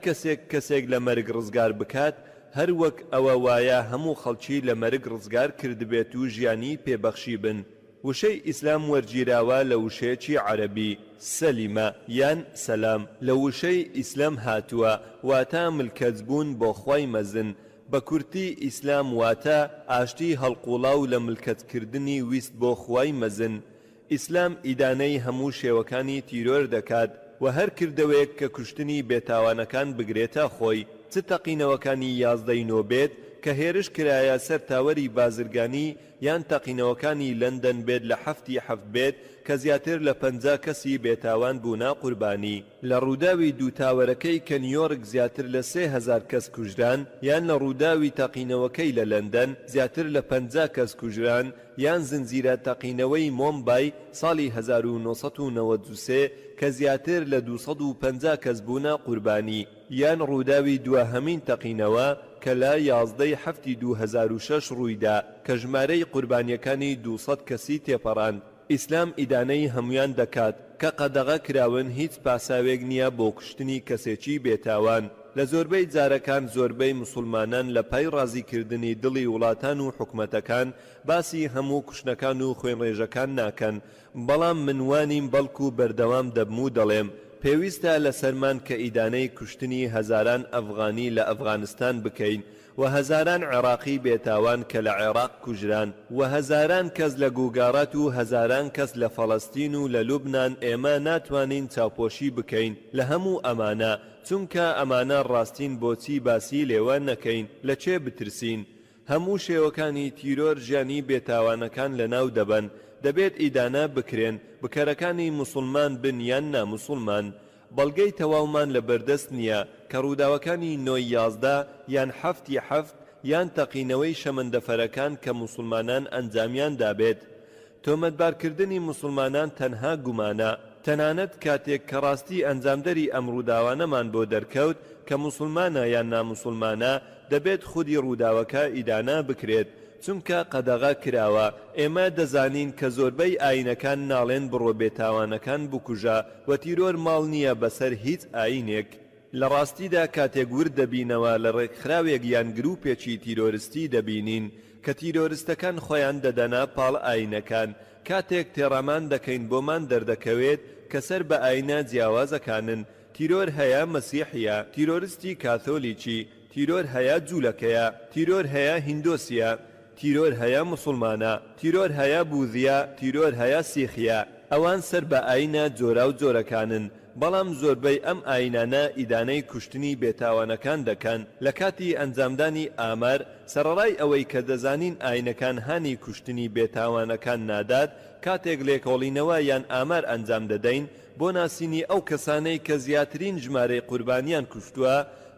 کەسێک لە مەرگ ڕزگار بکات، هەر وەک ئەوە وایە هەموو خەڵکی لە مەرگ ڕزگار کردبێت و ژیانی پێبەخشی بن. وشەی ئیسلام وەرگیراوە لە وشەیەکی عەرەبی سەلیمە یان سەلام، لە وشەی ئیسلام هاتووە، واتە ملکەتبوون بۆ خوای مەزن. بە کورتی ئیسلام واتە ئاشتی هەڵقوڵاو لە ملکەتکردنی ویست بۆ خوای مەزن. ئیسلام ئیدانەی هەموو شێوەکانی تیرۆر دەکات و هەر کردەوەیەک کە کوشتنی بێتاوانەکان بگرێتە خۆی، چ تەقینەوەکانی 11 بێت کە هێرش کرایە سەر تاوەری بازرگانی یان تەقینەوەکانی لەندەن بێت لە 7 بێت کە زیاتر لە 50 کەسی بێتاوان بوونا قوربانی. لە ڕووداوی دوو تاوەرەکەی کە نیویۆرک زیاتر لە 3000 کەس کوژران، یان لە ڕووداوی تەقینەوەکەی لە لەندەن زیاتر لە 50 کەس کوژران، یان زنجیرە تەقینەوەی مۆمبای ساڵی 1993 کە زیاتر لە 250 کەس بوونا قوربانی، یان ڕووداوی دووهەمین تەقینەوە کە لە 11/7/2006 ڕوویدا کە ژمارەی قوربانیەکانی 200 کەسی تێپەڕاند. ئیسلام ئیدانەی هەمویان دەکات کە قەدەغە کراون هیچ پاساوێک نییە بۆ کوشتنی کەسێکی بێتاوان. لە زۆربەی جارەکان زۆربەی مسلمانان لە پای ڕازیکردنی دڵی وڵاتان و حکومەتەکان باسی هەموو کوشتنەکان و خوێنڕێژەکان ناکەن، بەڵام منوانیم بەڵکو بەردەوام دەبم و دەڵێم پێویستە لە سەرمان کە ئیدانەی کوشتنی هەزاران ئەفغانی لە ئەفغانستان بکەین و هەزاران عێراقی بێتاوان کە لە عێراق کوژران و هەزاران کەس لە گوگارات و هەزاران کەس لە فەڵەستین و لە لوبنان. ئێمە ناتوانین چاوپۆشی بکەین لە هەموو ئەمانە، چونکە ئەمانە ڕاستین بۆچی باسی لێوە نەکەین، لە چێ بترسین؟ هەموو شێوەکانی تیرۆر ژیانی بێتاوانەکان لەناو دەبن. دەبێت ئیدانە بکرێن، بکەرەکانی مسلمان بن یان نامسلمان. بەڵگەی تەواومان لە بەردەست نییە کە ڕووداوەکانی 9/11 یان 7/7 یان تەقینەوەی شەمەندەفەرەکان کە مسلمانان ئەنجامیان دابێت. تۆمەتبارکردنی مسلمانان تەنها گومانە، تەنانەت کاتێک کە ڕاستی ئەنجامدەری ئەم ڕووداوانەمان بۆ دەرکەوت کە موسڵمانە یان ناموسڵمانە دەبێت خودی ڕووداوەکە ئیدانا بکرێت چونکە قەدەغا کراوە. ئێمە دەزانین کە زۆربەی ئاینەکان ناڵێن بڕۆ بێتاوانەکان بکوژە و تیرۆر ماڵ نییە بەسەر هیچ ئاینێک. لە ڕاستیدا کاتێک ورد دەبینەوە لە ڕێکخراوێک یان گروپێکی تیرۆریستی دەبینین کە تیرۆریستەکان خۆیان دەدەنا پاڵ ئاینەکان. کاتێک تێڕەمان دەکەین بۆمان دەردەکەوێت کە سەر بە ئاینە جیاوازەکانن. تیرۆر هەیە مەسیحیە، تیرۆریستی کاتۆلیکی، تیرۆر هەیە جوولەکەیە، تیرۆر هەیە هیندۆسیە، تیرۆر هەیە موسڵمانە، تیرۆر هەیە بوذیە، تیرۆر هەیە سیخیە. ئەوان سەر بە ئاینە جۆرا و جۆرەکانن. بەڵام زۆربەی ئەم ئاینانە ئیدانەی کوشتنی بێتاوانەکان دەکەن. لە کاتی ئەنجامدانی ئامار سەرڕای ئەوەی کە دەزانین ئاینەکان هانی کوشتنی بێتاوانەکان نادات، کاتێک لێکۆڵینەوە یان ئامار ئەنجام دەدەین بۆ ناسینی ئەو کەسانەی کە زیاترین ژمارەی قوربانیان کوشتووە،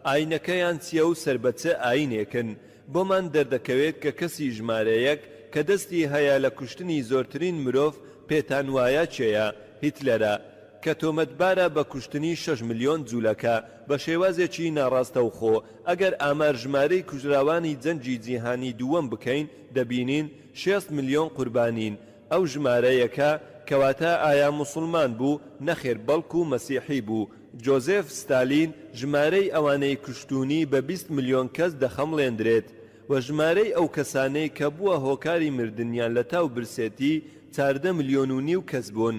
ئاینەکەیان چییە و سربەچە ئاینێکن. بۆمان دەردەکەوێت کە کەسی ژمارەیەک کە دەستی هەیە لە کوشتنی زۆرترین مرۆڤ پێتان وایە چێیە؟ هیتلەرە کە تۆمەتبارە بە کوشتنی 6 ملیۆن جوولەکە بە شێوازێکی ناڕاستەوخۆ. ئەگەر ئامار ژمارەی کوژراوانی جەنگی جیهانی دووەم بکەین دەبینین 6 ملیۆن قوربانین. ئەو ژمارەیەکە کەواتە ئایا موسڵمان بوو نەخێر بەڵکو مەسیحی بوو. جۆزێف ستالین ژمارەی ئەوانەی کوشتونی بە 20 ملیۆن کەس دەخەمڵێندرێت و ژمارەی ئەو کەسانەی کە بووە هۆکاری مردنیان لە تاو برسێتی 14 ملیۆن و نیو کەس بوون.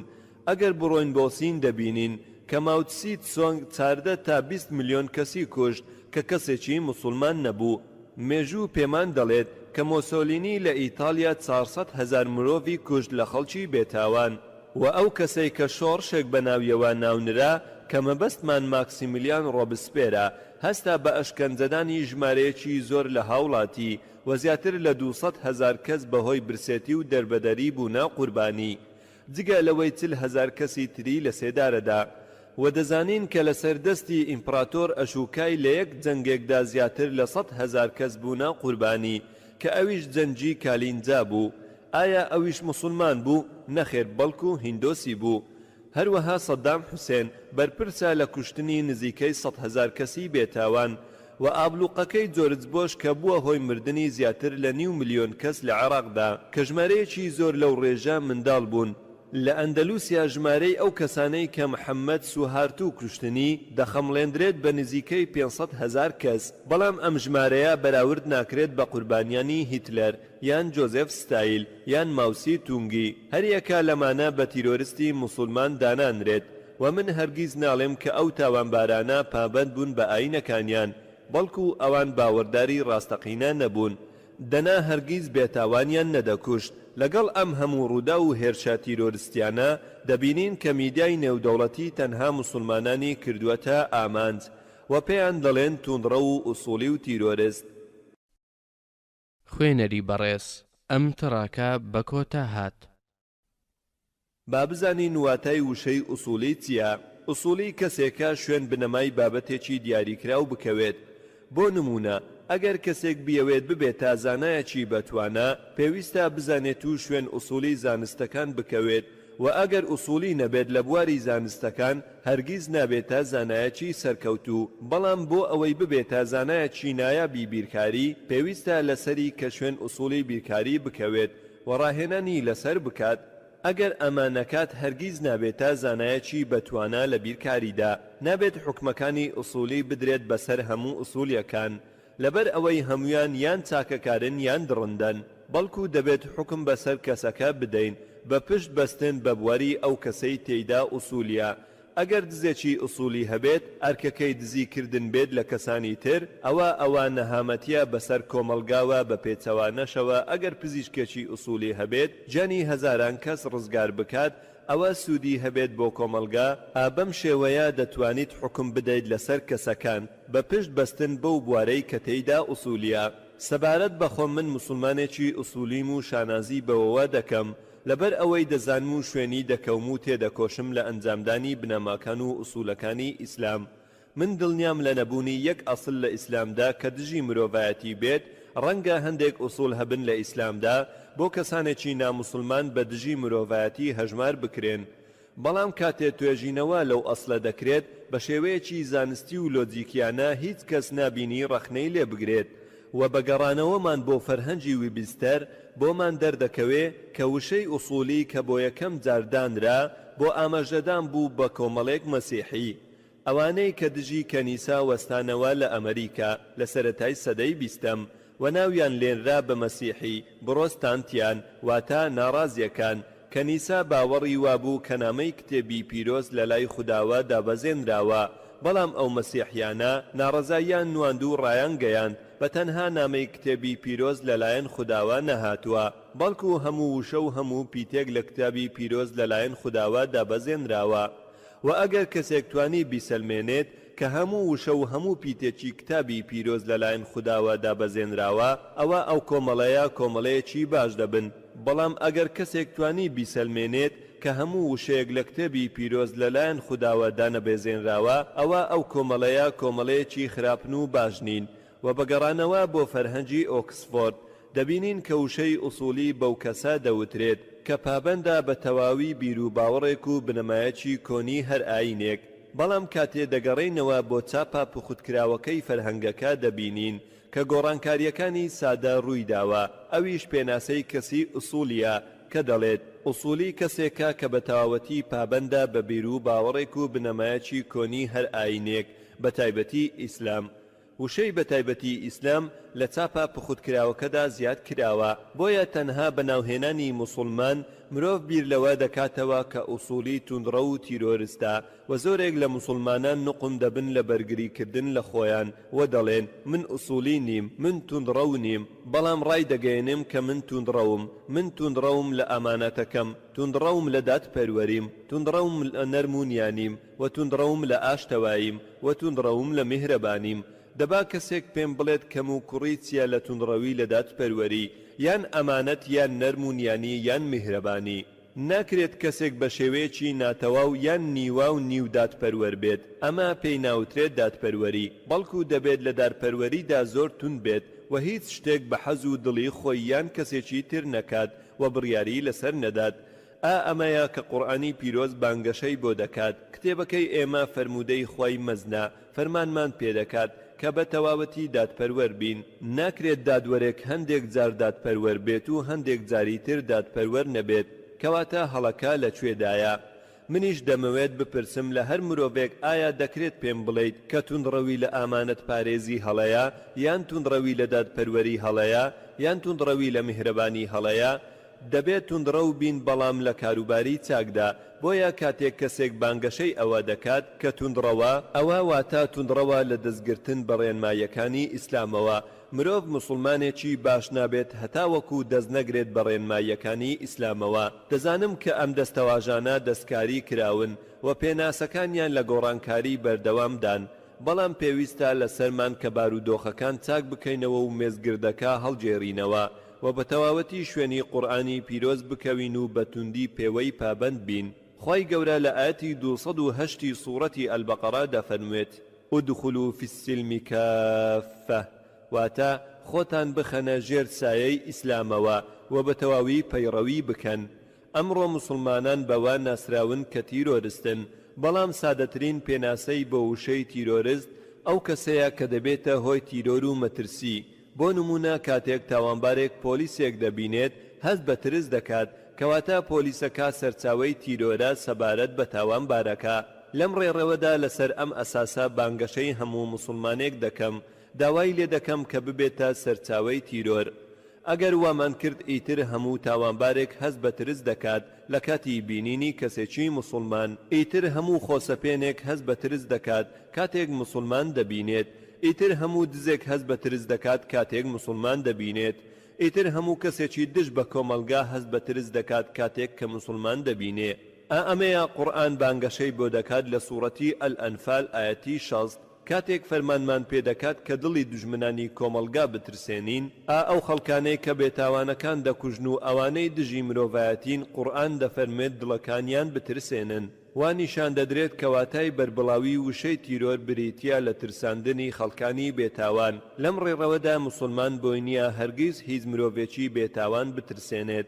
ئەگەر بڕۆین بۆ سین دەبینین کە ماوتسی تسۆنگ 14 تا 20 ملیۆن کەسی کوشت کە کەسێکی موسڵمان نەبوو. مێژوو پێمان دەڵێت کە مۆسۆلینی لە ئیتالیا 400,000 مرۆڤی کوشت لە خەڵکی بێتاوان و ئەو کەسەی کە شۆڕشێک بە ناویەوە ناونرا کە مەبەستمان ماکسیمیلیان ڕۆبسپێرە هەستا بە ئەشکەنجەدانی ژمارەیەکی زۆر لە هاوڵاتی و زیاتر لە 200,000 کەس بەهۆی برسێتی و دەربەدەری بوونا قوربانی، جگە لەوەی 40,000 کەسی تری لە سێدارەدا. و دەزانین کە لە سەردەستی ئیمپراتۆر ئەشوکای لە یەک جەنگێکدا زیاتر لە 100,000 کەس بوونا قوربانی کە ئەویش جەنگی کالینجا بوو. ئایا ئەویش موسڵمان بوو؟ نەخێر بەڵکو هیندۆسی بوو. هەروەها سەدام حوسێن بەرپرسە لە کوشتنی نزیکەی 100,000 کەسی بێتاوان و ئابلوقەکەی جۆرجبۆش کە بووە هۆی مردنی زیاتر لە 9 ملیۆن کەس لە عێراقدا کە ژمارەیەکی زۆر لەو ڕێژە منداڵ بوون. لە ئەندەلوسیا ژمارەی ئەو کەسانەی کە محەممەد سوهارتوو کوشتنی دەخەمڵێندرێت بە نزیکەی 500,000 کەس، بەڵام ئەم ژمارەیە بەراورد ناکرێت بە قوربانیانی هیتلەر یان جۆزێف ستایل یان ماوسی تونگی. هەریەکە لەمانە بە تیرۆریستی موسڵمان دانانرێت و من هەرگیز ناڵێم کە ئەو تاوانبارانە پابەند بوون بە ئاینەکانیان، بەڵکو ئەوان باوەڕداری ڕاستەقینە نەبوون. دەنا هەرگیز بێتاوانیان نەدەکوشت. لەگەڵ ئەم هەموو ڕوودا و هێرشە تیرۆریستیانە دەبینین کە میدیای نێودەوڵەتی تەنها موسڵمانانی کردووەتە ئامانج و پێیان دەڵێن توندڕە و ئوسوڵی و تیرۆریست. خوێنەری بەڕێز ئەم تڕاکە بە کۆتا هات. با بزانین واتای وشەی ئوسوڵی چییە؟ ئوسوڵی کەسێکە شوێن بنەمای بابەتێکی دیاریکراو بکەوێت. بۆ نمونە ئەگەر کەسێک بیەوێت ببێت تا زانایەکی بەتوانە پێویستە بزانێت و شوێن ئوسوڵی زانستەکان بکەوێت و ئەگەر ئوسوڵی نەبێت لە بواری زانستەکان هەرگیز نابێت تا زانایەکی سەرکەوتوو. بەڵام بۆ ئەوەی ببێت تا زانایەکی نایابی بیرکاری پێویستە لەسەری کە شوێن ئوسوڵی بیرکاری بکەوێت و ڕاهێنانی لەسەر بکات. ئەگەر ئەمانەکات هەرگیز نابێت تا زانایەکی بەتوانە لە بیرکاریدا، نابێت حکمەکانی ئوسوڵی بدرێت بەسەر هەموو ئوسوڵیەکان لەبەر ئەوەی هەمویان یان چاکەکارن یان دڕندەن، بەڵکو دەبێت حکم بەسەر کەسەکە بدەین بە پشت بەستن بە بواری ئەو کەسەی تێیدا ئوسولیە. ئەگەر دزێکی ئوسولی هەبێت ئەرکەکەی دزیکردن بێت لە کەسانی تر، ئەوە نەهامەتیە بەسەر کۆمەلگاوە بە پێچەوانەشەوە. ئەگەر پزیشکێکی ئوسولی هەبێت جانی هەزاران کەس ڕزگار بکات، ئەوە سوودی هەبێت بۆ کۆمەلگا. بەم شێوەیە دەتوانیت حکم بدەیت لەسەر کەسەکان بە پشت بەستن بەو بوارەی کە تێیدا ئوسولیە. سەبارەت بەخۆم من موسڵمانێکی ئوسولیم و شانازی بەوەوە دەکەم لەبەر ئەوەی دەزانم و شوێنی دەکەوم و تێدەکۆشم لە ئەنجامدانی بنەماکان و ئوسولەکانی ئیسلام. من دڵنیام لە نەبوونی یەک ئەسڵ لە ئیسلامدا کە دژی مرۆڤایەتی بێت. ڕەنگە هەندێک ئوسول هەبن لە ئیسلامدا بۆ کەسانێکی ناموسڵمان بە دژی مرۆڤایەتی هەژمار بکرێن، بەڵام کاتێ توێژینەوە لەو ئەسڵە دەکرێت بە شێوەیەکی زانستی و لۆجیکیانە هیچ کەس نابینی ڕەخنەی لێ بگرێت و بەگەڕانەوەمان بۆ فەرهەنگی ویبیستەر بۆمان دەردەکەوێ کە وشەی ئوسولی کە بۆ یەکەم جاردانرا بۆ ئاماژەدان بوو بە کۆمەڵێک مەسیحی ئەوانەی کە دژی کەنیسا وەستانەوە لە ئەمریکا لە سەرەتای سەدەی بیستەم و ناویان لێنرا بە مەسیحی بڕۆستانتیان واتە ناڕازیەکان کەنیسا باوەڕی وابوو کە نامەی کتێبی پیرۆز لە لای خوداوە دابەزێنراوە بەڵام ئەو مەسیحیانە ناڕەزاییان نواند و ڕایان گەیاند بە تەنها نامەی کتێبی پیرۆز لەلایەن خوداوە نەهاتووە بەڵکو هەموو وشە و هەموو پیتێک لە کتابی پیرۆز لەلایەن خوداوە دابەزێنراوە و ئەگەر کەسێک توانی بیسەلمێنێت کە هەموو وشە و هەموو پیتێکی کتابی پیرۆز لەلایەن خوداوە دابەزێنراوە ئەوە ئەو کۆمەڵەیە کۆمەڵەیەکی باش دەبن بەڵام ئەگەر کەسێک توانی بیسەلمێنێت کە هەموو وشەیەک لە کتێبی پیرۆز لەلایەن خوداوە دانەبێزێنراوە ئەوە ئەو کۆمەڵەیە کۆمەڵەیەکی خراپن و باش نین و بەگەڕانەوە بۆ فەرهەنگی ئۆکسفۆرد دەبینین کە وشەی ئوسولی بەو کەسە دەوترێت کە پابەندە بە تەواوی بیر و باوەڕێک و بنەمایەکی کۆنی هەر ئاینێک بەڵام کاتێ دەگەڕێینەوە بۆ چاپا پوخوتکراوەکەی فەرهەنگەکە دەبینین کە گۆڕانکاریەکانی سادە ڕوویداوە ئەویش پێناسەی کەسی ئوسولیە کە دەڵێت ئوسولی کەسێکە کە بە تەواوەتی پابەندە بە بیر و باوەڕێک و بنەمایەکی کۆنی هەر ئاینێک بە تایبەتی ئیسلام وشەی بە تایبەتی ئیسلام لە چاپا پخوتکراوەکەدا زیاد کراوە بۆیە تەنها بەناوهێنانی موسڵمان مرۆڤ بیر لەوە دەکاتەوە کە ئوسولی توندڕە و تیرۆریستە و زۆرێک لە موسڵمانان نقم دەبن لە بەرگریکردن لە خۆیان و دەڵێن من ئوسولی نیم من توندڕە و نیم بەڵام ڕای دەگەێنم کە من توندڕەوم لە ئامانەتەکەم توندڕەوم لە دادپەروەریم توندڕەوم لە نەرمونیانیم و توندڕەوم لە ئاشتەواییم و توندڕەوم لە میهرەبانیم دەبا کەسێک پێم بڵێت کەم و کوڕی چیە لە توندڕەوی لە دادپەروەری یان ئەمانەت یان نەرمونیانی یان میهرەبانی ناکرێت کەسێک بە شێوەیەکی ناتەواو یان نیوا و نیو دادپەروەر بێت ئەمە پێی ناوترێت دادپەروەری بەڵکو دەبێت لە دادپەروەریدا زۆر تون بێت و هیچ شتێک بە حەز و دڵی خۆی یان کەسێکی تر نەکات و بڕیاری لەسەر نەدات ئەمەیە کە قورئانی پیرۆز بانگەشەی بۆ دەکات کتێبەکەی ئێمە فەرموودەی خوای مەزنا فەرمانمان پێدەکات کە بە تەواوەتی دادپەروەر بین ناکرێت دادوەرێک هەندێک جار دادپەروەر بێت و هەندێک جاری تر دادپەروەر نەبێت کەواتە هەڵەکە لەکوێدایە منیش دەمەوێت بپرسم لە هەر مرۆڤێک ئایا دەکرێت پێم بڵێیت کە توندڕەوی لە ئامانەت پارێزی هەڵەیە یان توندڕەوی لە دادپەروەری هەڵەیە یان توندڕەوی لە میهرەبانی هەڵەیە دەبێت توندڕە و بین بەڵام لە کاروباری چاکدا بۆیە کاتێک کەسێک بانگەشەی ئەوە دەکات کە توندڕەوە ئەوە واتە توندڕەوە لە دەستگرتن بە ڕێنماییەکانی ئیسلامەوە مرۆڤ موسڵمانێکی باش نابێت هەتاوەکو دەست نەگرێت بە ڕێنماییەکانی ئیسلامەوە دەزانم کە ئەم دەستەواژانە دەستکاری کراون و پێناسەکانیان لە گۆڕانکاری بەردەوامدان بەڵام پێویستە لە سەرمان کە بارودۆخەکان چاک بکەینەوە و مێزگردەکە هەڵجێڕینەوە و بە تەواوەتی شوێنی قورئانی پیرۆز بکەوین و بەتوندی پێوەی پابەند بین خی گەورە لە ئاەتی 208 سوورەتی ئەلبەقەرە دەفەرموێت ادخلوا في السلم كافة واتە خۆتان بخەنە ژێر سایەی ئیسلامەوە و بە تەواوی پەیڕەوی بکەن ئەمڕۆ موسڵمانان بەوە ناسراون کە تیرۆریستن بەڵام سادەترین پێناسەی بۆ وشەی تیرۆریست ئەو کەسەیە کە دەبێتە هۆی تیرۆر و مەترسی بۆ نمونە کاتێک تاوانبارێک پۆلیسێک دەبینێت هەست بە ترس دەکات کەواتە پۆلیسەکە سەرچاوەی تیرۆرە سەبارەت بە تاوانبارەکە لەم ڕێڕەوەدا لەسەر ئەم ئەساسە بانگەشەی هەموو موسڵمانێک دەکەم داوای لێ دەکەم کە ببێتە سەرچاوەی تیرۆر ئەگەر وامان کرد ئیتر هەموو تاوانبارێک هەست بە ترس دەکات لە کاتی بینینی کەسێکی موسڵمان ئیتر هەموو خۆسەپێنێک هەست بە ترس دەکات کاتێک موسڵمان دەبینێت ئیتر هەموو دزێک هەست بە ترس دەکات کاتێک موسڵمان دەبینێت ئیتر هەموو کەسێکی دژ بە کۆمەلگا هەست بە ترس دەکات کاتێک کە موسڵمان دەبینێ ئەمەیە قورئان بانگەشەی بۆ دەکات لە سوورەتی ئەلئەنفال ئاەتی 60 کاتێک فەرمانمان پێدەکات کە دڵی دوژمنانی کۆمەلگا بترسێنین ئەو خەڵکانەی کە بێتاوانەکان دەکوژن و ئەوانەی دژی مرۆڤایەتین قورئان دەفەرمێت دڵەکانیان بترسێنن وانیشان دەدرێت کەواتای بەربڵاوی وشەی تیرۆر بریتیا لە ترساندنی خەڵکانی بێتاوان لەم ڕێڕەوەدا موسڵمان بۆی نییە هەرگیز هیچ مرۆڤێکی بێتاوان بترسێنێت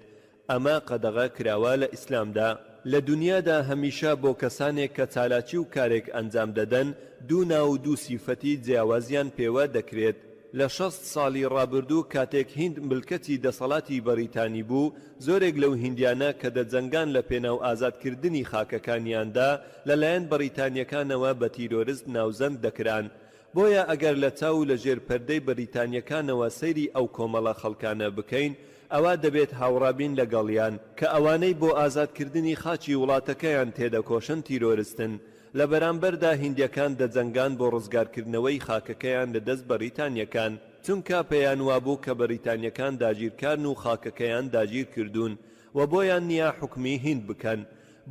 ئەمە قەدەغە کراوە لە ئیسلامدا لە دنیادا هەمیشە بۆ کەسانێک کە چالاکی و کارێک ئەنجام دەدەن دوو ناو و دوو سیفەتی جیاوازیان پێوە دەکرێت. لە 60 ساڵی ڕابردوو کاتێک هیند ملکەتی دەسەڵاتی بەریتانی بوو، زۆرێک لەو هیندیانە کە دەجەنگان لە پێناو ئازادکردنی خاکەکانیاندا لەلایەن بەریتانیەکانەوە بە تیرۆریست ناوزەند دەکران. بۆیە ئەگەر لە چاو لە ژێر پەردەی بەریتانیەکانەوە سەیری ئەو کۆمەڵە خەڵکانە بکەین، ئەوە دەبێت هاوڕابین لەگەڵیان کە ئەوانەی بۆ ئازادکردنی خاچی وڵاتەکەیان تێدەکۆشن تیرۆریستن. لە بەرامبەردا هیندیەکان دەجەنگان بۆ ڕزگارکردنەوەی خاکەکەیان لە دەست بەریتانیەکان، چونکە پێیان وابوو کە بەریتانیەکان داگیرکارن و خاکەکەیان داگیر کردوون و بۆیان نییە حکمی هیند بکەن.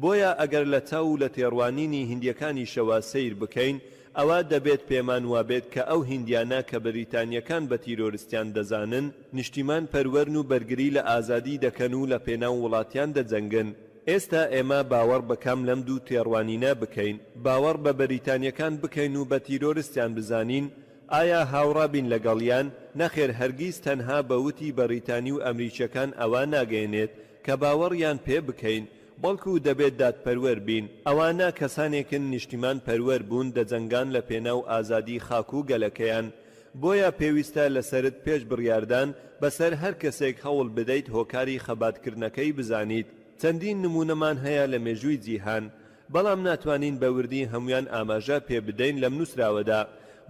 بۆیە ئەگەر لە چاو لە تێڕوانینی هیندیەکانی شەوە سیر بکەین، ئەوە دەبێت پێمان وابێت کە ئەو هیندیانە کە بەریتانیەکان بە تیرۆریستیان دەزانن نیشتیمان پەروەرن و بەرگری لە ئازادی دەکەن و لە پێناو وڵاتیان دەجەنگن. ئێستا ئێمە باوەڕ بەکەم لەم دوو تێڕوانینە بکەین، باوەڕ بە بەریتانیەکان بکەین و بە تیرۆریستیان بزانین. ئایا هاوڕابین لەگەڵیان؟ نەخێر، هەرگیز تەنها بەوتی بەریتانی و ئەمریکیەکان ئەوە ناگەێنێت کە باوەڕیان پێ بکەین، بەڵکو دەبێت دادپەروەر بین. ئەوانە کەسانێکن نیشتیمان پەروەر بوون دەجەنگان لە پێناو ئازادی خاک و گەلەکەیان. بۆیە پێویستە لەسرت پێش بڕیاردان بەسەر هەر کەسێک هەوڵ بدەیت هۆکاری خەباتکردنەکەی بزانیت. چەندین نمونەمان هەیە لە مێژووی جیهان، بەڵام ناتوانین بە وردی هەمویان ئاماژە پێ بدەین لەم نووسراوەدا.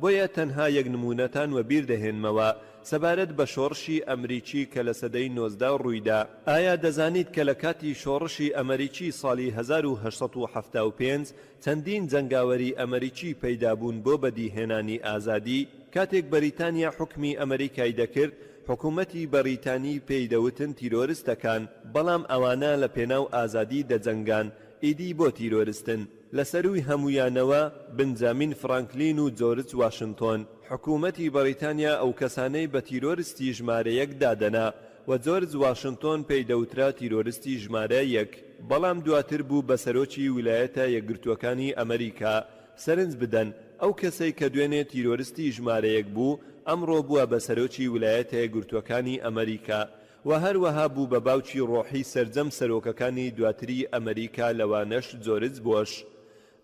بۆیە تەنها یەک نمونەتان وە بیر دەهێنمەوە سەبارەت بە شۆڕشی ئەمریکی کە لە سەدەی 19 ڕوویدا. ئایا دەزانیت کە لە کاتی شۆڕشی ئەمریکی ساڵی 1875 چەندین جەنگاوەری ئەمریکی پەیدابوون بۆ بەدیهێنانی ئازادی؟ کاتێک بەریتانیا حکمی ئەمریکای دەکرد، حکوومەتی بەریتانی پێیدەوتن تیرۆریستەکان، بەڵام ئەوانە لە پێناو ئازادی دەجەنگان، ئیدی بۆ تیرۆریستن. لە سەروی هەمویانەوە بنجامین فرانکلین و جۆرج واشنتۆن. حکوومەتی بەریتانیا ئەو کەسانەی بە تیرۆریستی ژمارە یەک دادەنا و جۆرج واشنتۆن پێیدەوترا تیرۆریستی ژمارە یەک، بەڵام دواتر بوو بە سەرۆکی ویلایەتە یەکگرتووەکانی ئەمریکا. سەرنج بدەن ئەو کەسەی کە دوێنێ تیرۆریستی ژمارە یەک بوو ئەمڕۆ بووە بە سەرۆکی ویلایەتە یەکگرتووەکانی ئەمریکا و هەروەها بوو بە باوکی ڕۆحی سەرجەم سەرۆکەکانی دواتری ئەمریکا، لەوانەش جۆرج بۆش.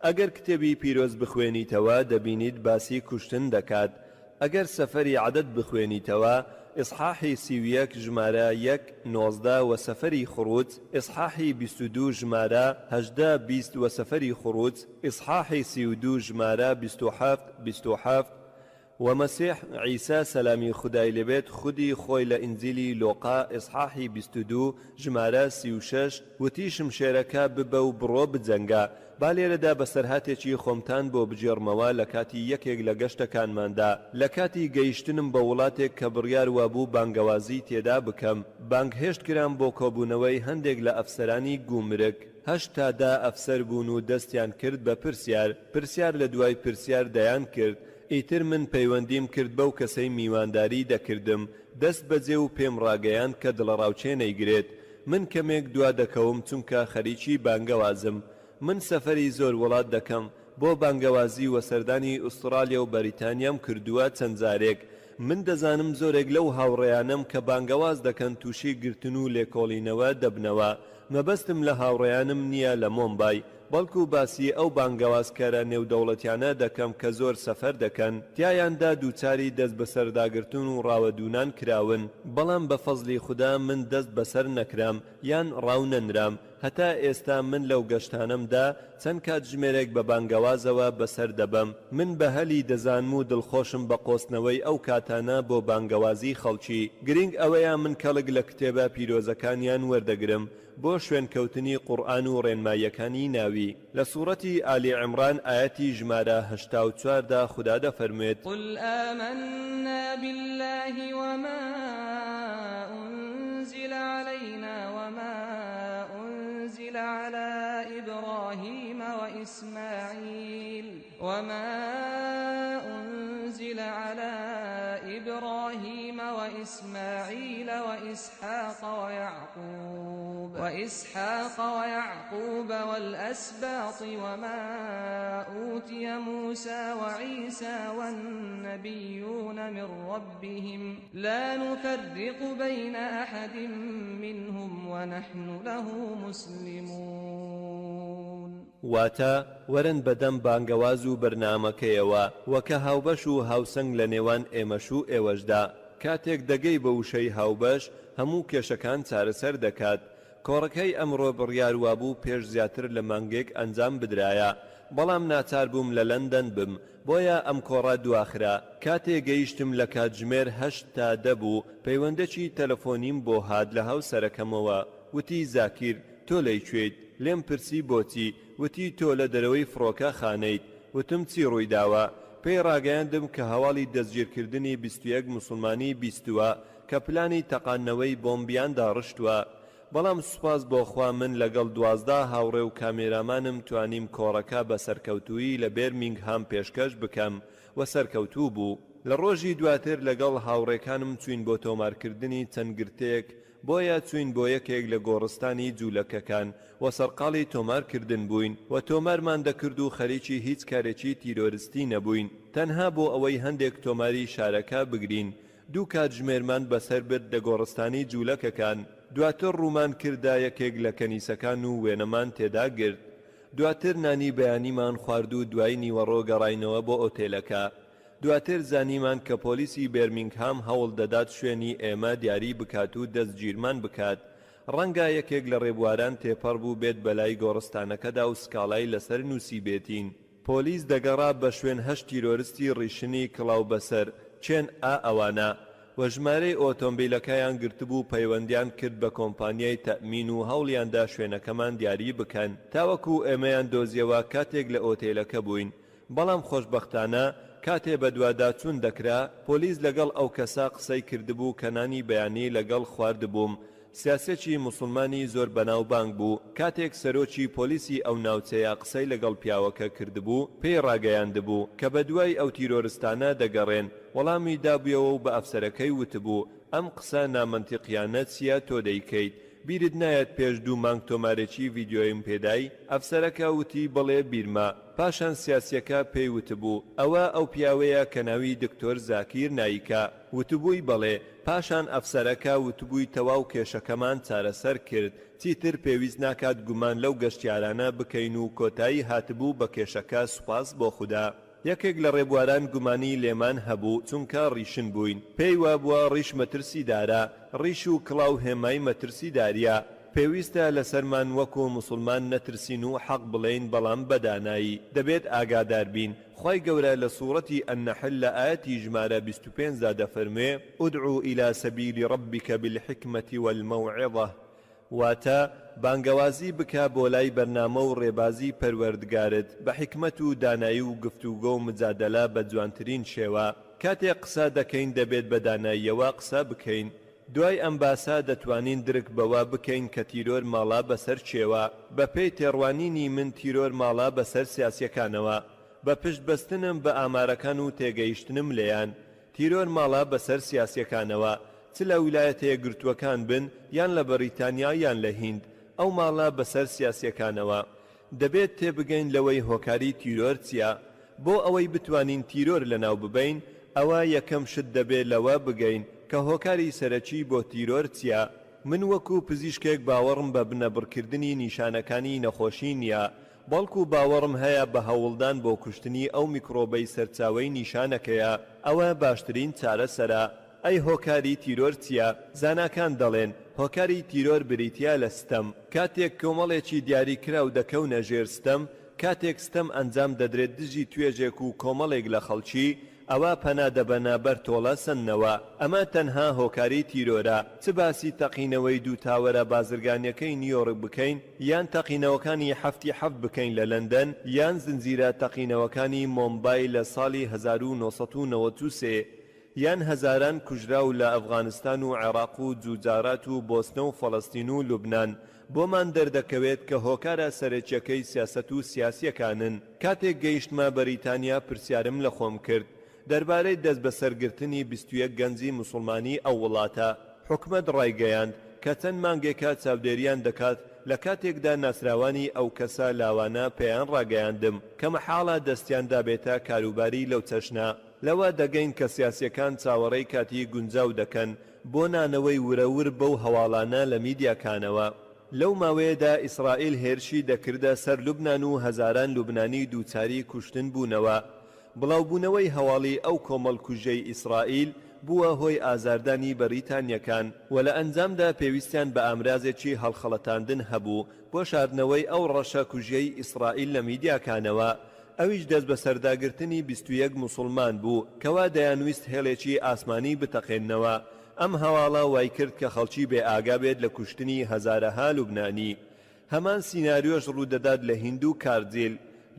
ئەگەر کتێبی پیرۆز بخوێنیتەوە دەبینیت باسی کوشتن دەکات. ئەگەر سەفەری عەدەد بخوێنیتەوە ئیصحاحی 31 ژمارە 1:19 و سەفەری خروج ئیصحاحی 22 ژمارە 18-20 و سەفەری خروج ئیصحاحی 32 ژمارە 27-27 و مەسیح عیسا سەلامی خودای لەبێت خودی خۆی لە ئینجیلی لۆقا ئیصحاحی 22 ژمارە 36 وتی شمشێرەکە ببە و بڕۆ بجەنگە. با لێرەدا بەسەرهاتێکی خۆمتان بۆ بجێڕمەوە لە کاتی یەکێک لە گەشتەکانماندا، لە کاتی گەیشتنم بە وڵاتێک کە بڕیار وابوو بانگەوازی تێدا بکەم. بانگ هێشت کرام بۆ کۆبوونەوەی هەندێک لە ئەفسەرانی گومرک. 80 ئەفسەر بوون و دەستیان کرد بە پرسیار لە دوای پرسیار دەیان کرد. ئیتر من پەیوەندیم کرد بەو کەسەی میوانداری دەکردم، دەست بەجێ و پێم ڕاگەیان کە دڵەڕاوچێ نەیگرێت. من کەمێک دوا دەکەوم چونکە خەریکی بانگەوازم. من سەفەری زۆر وڵات دەکەم، بۆ بانگەوازی و سەردانی ئوسترالیا و بەریتانیام کردووە چەند جارێک. من دەزانم زۆرێک لەو هاوڕێیانم کە بانگەواز دەکەن تووشی گرتن و لێکۆڵینەوە دەبنەوە. مەبەستم لە هاوڕێیانم نییە لە مۆمبای، بەڵکو باسی ئەو بانگەوازکارە نێودەوڵەتیانە دەکەم کە زۆر سەفەر دەکەن، تیایاندا دووچاری دەست بەسەرداگرتن و ڕاوەدونان کراون، بەڵام بە فەزلی خوددا من دەست بەسەر نەکرام یان ڕاونەنرام. هەتا ئێستا من لەو گەشتانمدا چەند کات ژمێرێک بە بانگەوازەوە بەسەر دەبەم. من بە هەلی دەزانم و دڵخۆشم بە قۆستنەوەی ئەو کاتانە بۆ بانگەوازی خەڵکی. گرنگ ئەوەیە من کەڵک لە کتێبە پیرۆزەکانیان وەردەگرم بۆ شوێنکەوتنی قورئان و ڕێنماییەکانی ناوی. لە سوورەتی ئالی عیمران ئایەتی ژمارە 84 دا خوددا دەفەرموێت: قل آمنا بالله وما أنزل علينا وما أنزل على إبراهيم وإسماعيل وإسحاق وإسحاق ويعقوب والأسباط وما أوتي موسى وعيسى والنبيون من ربهم لا نفرق بين أحد منهم ونحن له مسلمون. واتا ورن بدەم بانگەواز و بەرنامەکەیەوە وەکە هاوبەش و هاوسەنگ لە نێوان ئێمەش و ئێوەشدا. کاتێک دەگەی بە وشەی هاوبەش هەموو کێشەکان چارەسەر دەکات. کۆڕەکەی ئەمڕۆ بڕیاروا بوو پێش زیاتر لە مانگێک ئەنجام بدرایە، بەڵام ناچار بووم لە لەندەن بم، بۆیە ئەم کۆڕە دواخرا. کاتێک گەیشتم لە کاتژمێر 8 تا 10 بوو، پەیوەندەکی تەلەفۆنیم بۆ هات لە هاوسەرەکەمەوە. وتی زاکیر تۆ لەیکوێیت؟ لێم پرسی بۆچی؟ وتی تۆ لە دەرەوەی فڕۆکە خانەیت. وتم چی ڕووی داوە؟ پێی ڕاگەیاندم کە هەواڵی دەستگیرکردنی 21 موسڵمانی بیستووە کە پلانی تەقانەوەی بۆمبیان داڕشتووە. بەڵام سوپاس بۆخوا من لەگەڵ 12 هاوڕێ و کامێرامانم توانیم کۆڕەکە بە سەرکەوتووی لە بێرمینگهام پێشکەش بکەم و سەرکەوتوو بوو. لە ڕۆژی دواتر لەگەڵ هاوڕێکانم چوین بۆ تۆمارکردنی چەند گرتەیەک، بۆیە چوین بۆ یەکێک لە گۆڕستانی جوولەکەکان و سەرقاڵی تۆمارکردن بووین و تۆمارمان دەکرد و خەریکی هیچ کارێکی تیرۆریستی نەبووین، تەنها بۆ ئەوەی هەندێک تۆماری شارەکە بگرین. 2 کاتژمێرمان بەسەر برد لە گۆڕستانی جوولەکەکان. دواتر ڕوومان کردا یەکێک لە کەنیسەکان و وێنەمان تێدا گرت. دواتر نانی بەیانیمان خوارد و دوای نیوەڕۆ گەڕاینەوە بۆ ئۆتێلەکە. دواتر زانیمان کە پۆلیسی بێرمینگهام هەوڵ دەدات شوێنی ئێمە دیاری بکات و دەستگیرمان بکات. ڕەنگە یەکێک لە ڕێبواران تێپەڕ بوو بێت بەلای گۆڕستانەکەدا و سکاڵای لەسەر نووسی بێتین. پۆلیس دەگەڕا بە شوێن 8 تیرۆریستی ڕیشنی کڵاو بەسەر چێن ئەوانە و ژمارەی ئۆتۆمبیلەکەیان گرتبوو پەیوەندیان کرد بە کۆمپانیای تەمین و هەوڵیاندا شوێنەکەمان دیاری بکەن تاوەکو ئێمەیان دۆزیەوە کاتێک لە ئۆتێلەکە بووین. بەڵام خۆشبەختانە کاتێ بە دوواداچوون دەکرا پۆلیس لەگەڵ ئەو کەسا قسەی کردبوو کە نانی بەیانی لەگەڵ خواردبووم. سیاسەتی موسڵمانی زۆر بەناوبانگ بوو. کاتێک سەرۆکی پۆلیسی ئەو ناوچەیە قسەی لەگەڵ پیاوەکە کردبوو پێی ڕاگەیاندبوو کە بە دوای ئەو تیرۆریستانە دەگەڕێن. وەڵامی دابوویەوە و بە ئەفسەرەکەی وتبوو ئەم قسە نامەنتیقیانە چییە تۆ دەیکەیت؟ بیرت نایەت پێش 2 مانگ تۆمارێکی ڤیدیۆیم پێدای؟ ئەفسەرەکە وتی بڵێ بیرمە. پاشان سیاسیەکە پێی وتبوو ئەوە ئەو پیاوەیە کە ناوی دکتۆر زاکیر نایکە. وتبووی بەڵێ. پاشان ئەفسەرەکە وتبووی تەواو کێشەکەمان چارەسەر کرد. چیتر پێویست ناکات گومان لەو گەشتیارانە بکەین و کۆتایی هاتبوو بە کێشەکە سوپاس بۆ خوددا. یەکێک لە ڕێبواران گومانی لێمان هەبوو چونکە ڕیشن بووین. پێی وابووە ڕیش مەترسیدارە، ڕیش و کڵاو هێمای مەترسیداریە. پێویستە لەسەرمان وەکو موسڵمان نەترسین و حەق بڵێین بەڵام بەدانایی. دەبێت ئاگادار بین. خی گەورە لە سوورەتی ئەنەحل لە ئاەتی ژمارە 25 دا دەفەرمێ ئودعوا إلى سبيل ربك بالحكمة والموعظة، واتە بانگەوازی بکە بۆ لای بەرنامە و ڕێبازی پەروەردگارت بە حکمت و دانایی و گفتوگۆ و مجادەلا بە جوانترین شێوە. کاتێک قسە دەکەین دەبێت بە داناییەوە قسە بکەین. دوای ئەم باسا دەتوانین درک بەوە بکەین کە تیرۆر ماڵا بەسەر چێوە. بە پێی تێڕوانینی من تیرۆر ماڵا بەسەر سیاسیەکانەوە. بە پشت بەستنم بە ئامارەکان و تێگەیشتنم لێیان. تیرۆر ماڵا بەسەر سیاسیەکانەوە، چ لە ویلایەتەیە گرتووەکان بن یان لە بەریتانیا یان لە هیند، ئەو ماڵا بەسەر سیاسیەکانەوە. دەبێت تێبگەین لەوەی هۆکاری تیرۆر چییە. بۆ ئەوەی بتوانین تیرۆر لەناو ببین ئەوە یەکەم شت دەبێت لەوە بگەین کە هۆکاری سەرەکی بۆ تیرۆر چییە. من وەکو پزیشکێک باوەڕم بە بنەبڕکردنی نیشانەکانی نەخۆشی نییە، بەڵکو باوەڕم هەیە بە هەوڵدان بۆ کوشتنی ئەو میکرۆبەی سەرچاوەی نیشانەکەیە. ئەوە باشترین چارەسەرە. ئەی هۆکاری تیرۆر چییە؟ زاناکان دەڵێن هۆکاری تیرۆر بریتیا لە ستەم. کاتێک کۆمەڵێکی دیاریکراو دەکەونە ژێر ستەم، کاتێک ستەم ئەنجام دەدرێت دژی توێژێک و کۆمەڵێک لە خەڵکی، ئەوە پەنادەبەنە بەر تۆڵە سنەوە. ئەمە تەنها هۆکاری تیرۆرە. چ باسی تەقینەوەی دوو تاوەرە بازرگانیەکەی نیویۆرک بکەین، یان تەقینەوەکانی هەفتی حەفت بکەین لە لەندەن، یان زنجیرە تەقینەوەکانی مۆمبای لە ساڵی 1993، یان هەزاران کوژرا و لە ئەفغانستان و عێراق و جوجارات و بۆسنە و فەڵەستین و لوبنان. بۆمان دەردەکەوێت کە هۆکارە سەرەکیەکەی سیاسەت و سیاسیەکانن. کاتێک گەیشتمە بەریتانیا پرسیارم لە خۆم کرد دەربارەی دەست بە سەرگرتنی 21 گەنجی موسڵمانی ئەو وڵاتە. حکومەت ڕایگەیاند کە چەند مانگێکە چاودێریان دەکات لە کاتێکدا ناسراوانی ئەو کەسە لاوانە پێیان ڕاگەیاندم کە مەحاڵە دەستیان دابێتە کاروباری لەو چەشنە. لەوە دەگەین کە سیاسیەکان چاوەڕێی کاتی گونجاو دەکەن بۆ نانەوەی ورەور بەو هەواڵانە لە میدیاکانەوە. لەو ماوەیەدا ئیسرائیل هێرشی دەکردە سەر لوبنان و هەزاران لوبنانی دووچاری کوشتن بوونەوە. بڵاوبوونەوەی هەواڵی ئەو کۆمەڵکوژەی ئیسرائیل بووە هۆی ئازاردانی بەریتانیەکان و لە ئەنجامدا پێویستیان بە ئامرازێکی هەڵخەڵەتاندن هەبوو بۆ شاردنەوەی ئەو ڕەشە کوژەی ئیسرائیل لە میدیاکانەوە. ئەویش دەست بە سەرداگرتنی 21 موسڵمان بوو کەوا دەیانویست هێڵێکی ئاسمانی بتەقێننەوە. ئەم هەواڵە وای کرد کە خەڵکی بێ ئاگا بێت لە کوشتنی هەزارەها لوبنانی. هەمان سیناریۆش ڕوودەدات لە هیند و کارجیل.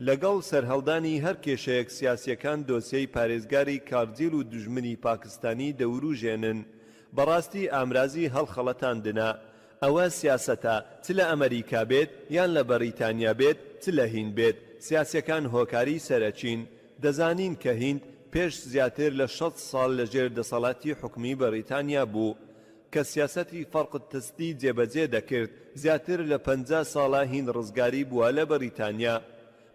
لەگەڵ سەرهەڵدانی هەر کێشەیەک سیاسیەکان دۆسیەی پارێزگاری کارجیل و دوژمنی پاکستانی دەوروژێنن. بەڕاستی ئامرازی هەڵخەڵەتاندنە. ئەوە سیاسەتە، چ لە ئەمریکا بێت یان لە بەریتانیا بێت چ لە هیند بێت. سیاسیەکان هۆکاری سەرەچین. دەزانین کە هیند پێش زیاتر لە 600 ساڵ لە ژێر دەسەڵاتی حکومی بەریتانیا بوو کە سیاسەتی فەرقت تستی جێبەجێ دەکرد. زیاتر لە 50 ساڵە هیند ڕزگاری بووە لە بەریتانیا.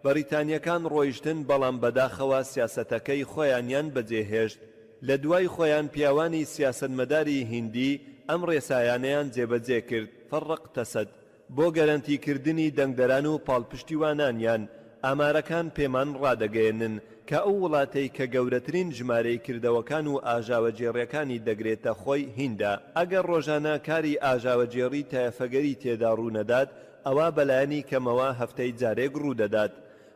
بەریتانیەکان ڕۆیشتن بەڵام بەداخەوە سیاسەتەکەی خۆیانیان بەجێهێشت. لە دوای خۆیان پیاوانی سیاسەتمەداری هیندی ئەم ڕێسایانەیان جێبەجێ کرد. فەرق تەسەد بۆ گەرانتیکردنی دەنگدەران و پاڵپشتیوانانیان. ئامارەکان پێمان ڕادەگەێنن کە ئەو وڵاتەی کە گەورەترین ژمارەی کردەوەکان و ئاژاوەجێڕیەکانی دەگرێتە خۆی هیندا. ئەگەر ڕۆژانە کاری ئاژاوەجێڕی تایەفەگەری تێدا ڕوونەدات ئەوە بەلایەنی کەمەوە هەفتەی جارێک ڕوودەدات.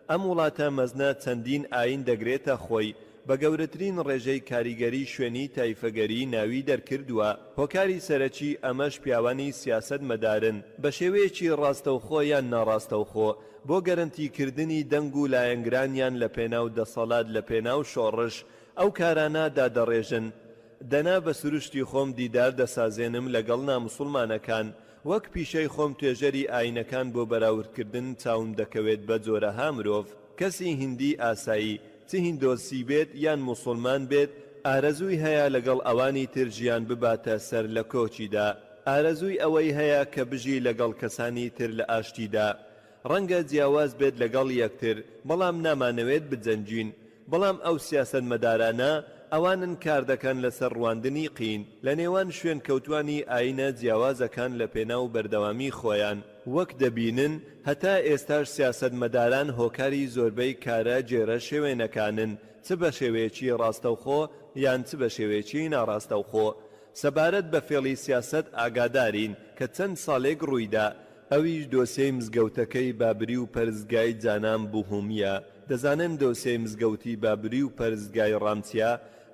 ئەم وڵاتە مەزنە چەندین ئاین دەگرێتە خۆی. بە گەورەترین ڕێژەی کاریگەری شوێنی تایفەگەری ناوی دەرکردووە. هۆکاری سەرەکی ئەمەش پیاوانی سیاسەت مەدارن بە شێوەیەکی ڕاستەوخۆ یان ناڕاستەوخۆ بۆ گەرانتیکردنی دەنگ و لایەنگرانیان لە پێناو دەسەڵات لە پێناو شۆڕش ئەو کارانە دادەڕێژن. دەنا بە سروشتی خۆم دیدار دەسازێنم لەگەڵ ناموسڵمانەکان. وەک پیشەی خۆم توێژەری ئاینەکان بۆ بەراوردکردن چاوم دەکەوێت بە جۆرەها مرۆڤ. کەسی هیندی ئاسایی چ هیندۆسی بێت یان موسڵمان بێت ئارەزووی هەیە لەگەڵ ئەوانی تر ژیان بباتە سەر لە کۆچیدا. ئارەزووی ئەوەی هەیە کە بژی لەگەڵ کەسانی تر لە ئاشتیدا. ڕەنگە جیاواز بێت لەگەڵ یەکتر بەڵام نامانەوێت بجەنجین. بەڵام ئەو سیاسەتمەدارانە ئەوانن کار دەکەن لەسەر ڕواندنی قین لە نێوان شوێن کەوتوانی ئاینە جیاوازەکان لە پێناو بەردەوامی خۆیان. وەک دەبینن هەتا ئێستاش سیاسەتمەداران هۆکاری زۆربەی کارە جێرە شێوێنەکانن، چ بە شێوەیەکی ڕاستەوخۆ یان چ بە شێوەیەکی ناڕاستەوخۆ. سەبارەت بە فێڵی سیاسەت ئاگادارین کە چەند ساڵێک ڕوویدا. ئەویش دۆسیەی مزگەوتەکەی بابری و پەرزگای جانان بوهومیە. دەزانن دۆسیەی مزگەوتی بابری و پەرزگای ڕامچیا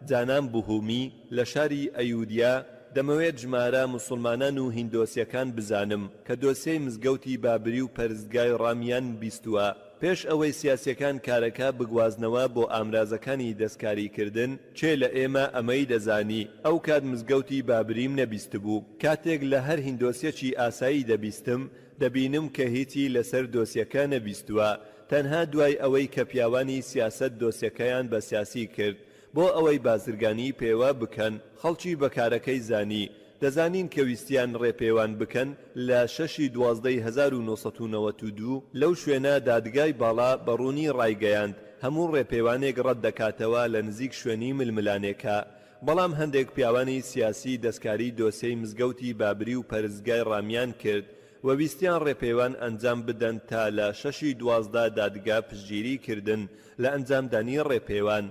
جانان بوهومی لە شاری ئەیودیا. دەمەوێت ژمارە موسڵمانان و هیندۆسیەکان بزانم کە دۆسیەی مزگەوتی بابری و پەرزگای ڕامیان بیستووە پێش ئەوەی سیاسیەکان کارەکە بگوازنەوە بۆ ئامرازەکانی دەستکاریکردن. چێ لە ئێمە ئەمەی دەزانی ئەو کات مزگەوتی بابریم نەبیست بوو. کاتێک لە هەر هیندۆسیەکی ئاسایی دەبیستم دەبینم کە هیچی لەسەر دۆسیەکە نەبیستووە. تەنها دوای ئەوەی کە پیاوانی سیاسەت دۆسیەکەیان بە سیاسی کرد بۆ ئەوەی بازرگانی پێوە بکەن. خەڵکی بەکارەکەی زانی. دەزانین کە ویستیان ڕێپێوان بکەن لە 6/12/1992 لەو شوێنە دادگای باڵا بەڕوونی ڕایگەیاند هەموو ڕێپێوانێک ڕەت دەکاتەوە لە نزیک شوێنی ململانێکە. بەڵام هەندێک پیاوانی سیاسی دەستکاری دۆسیەی مزگەوتی بابری و پەرزگای ڕامیان کرد و ویستیان ڕێپێوان ئەنجام بدەن تا لە 6/12 دادگا پشتگیری کردن لە ئەنجامدانی ڕێپێوان.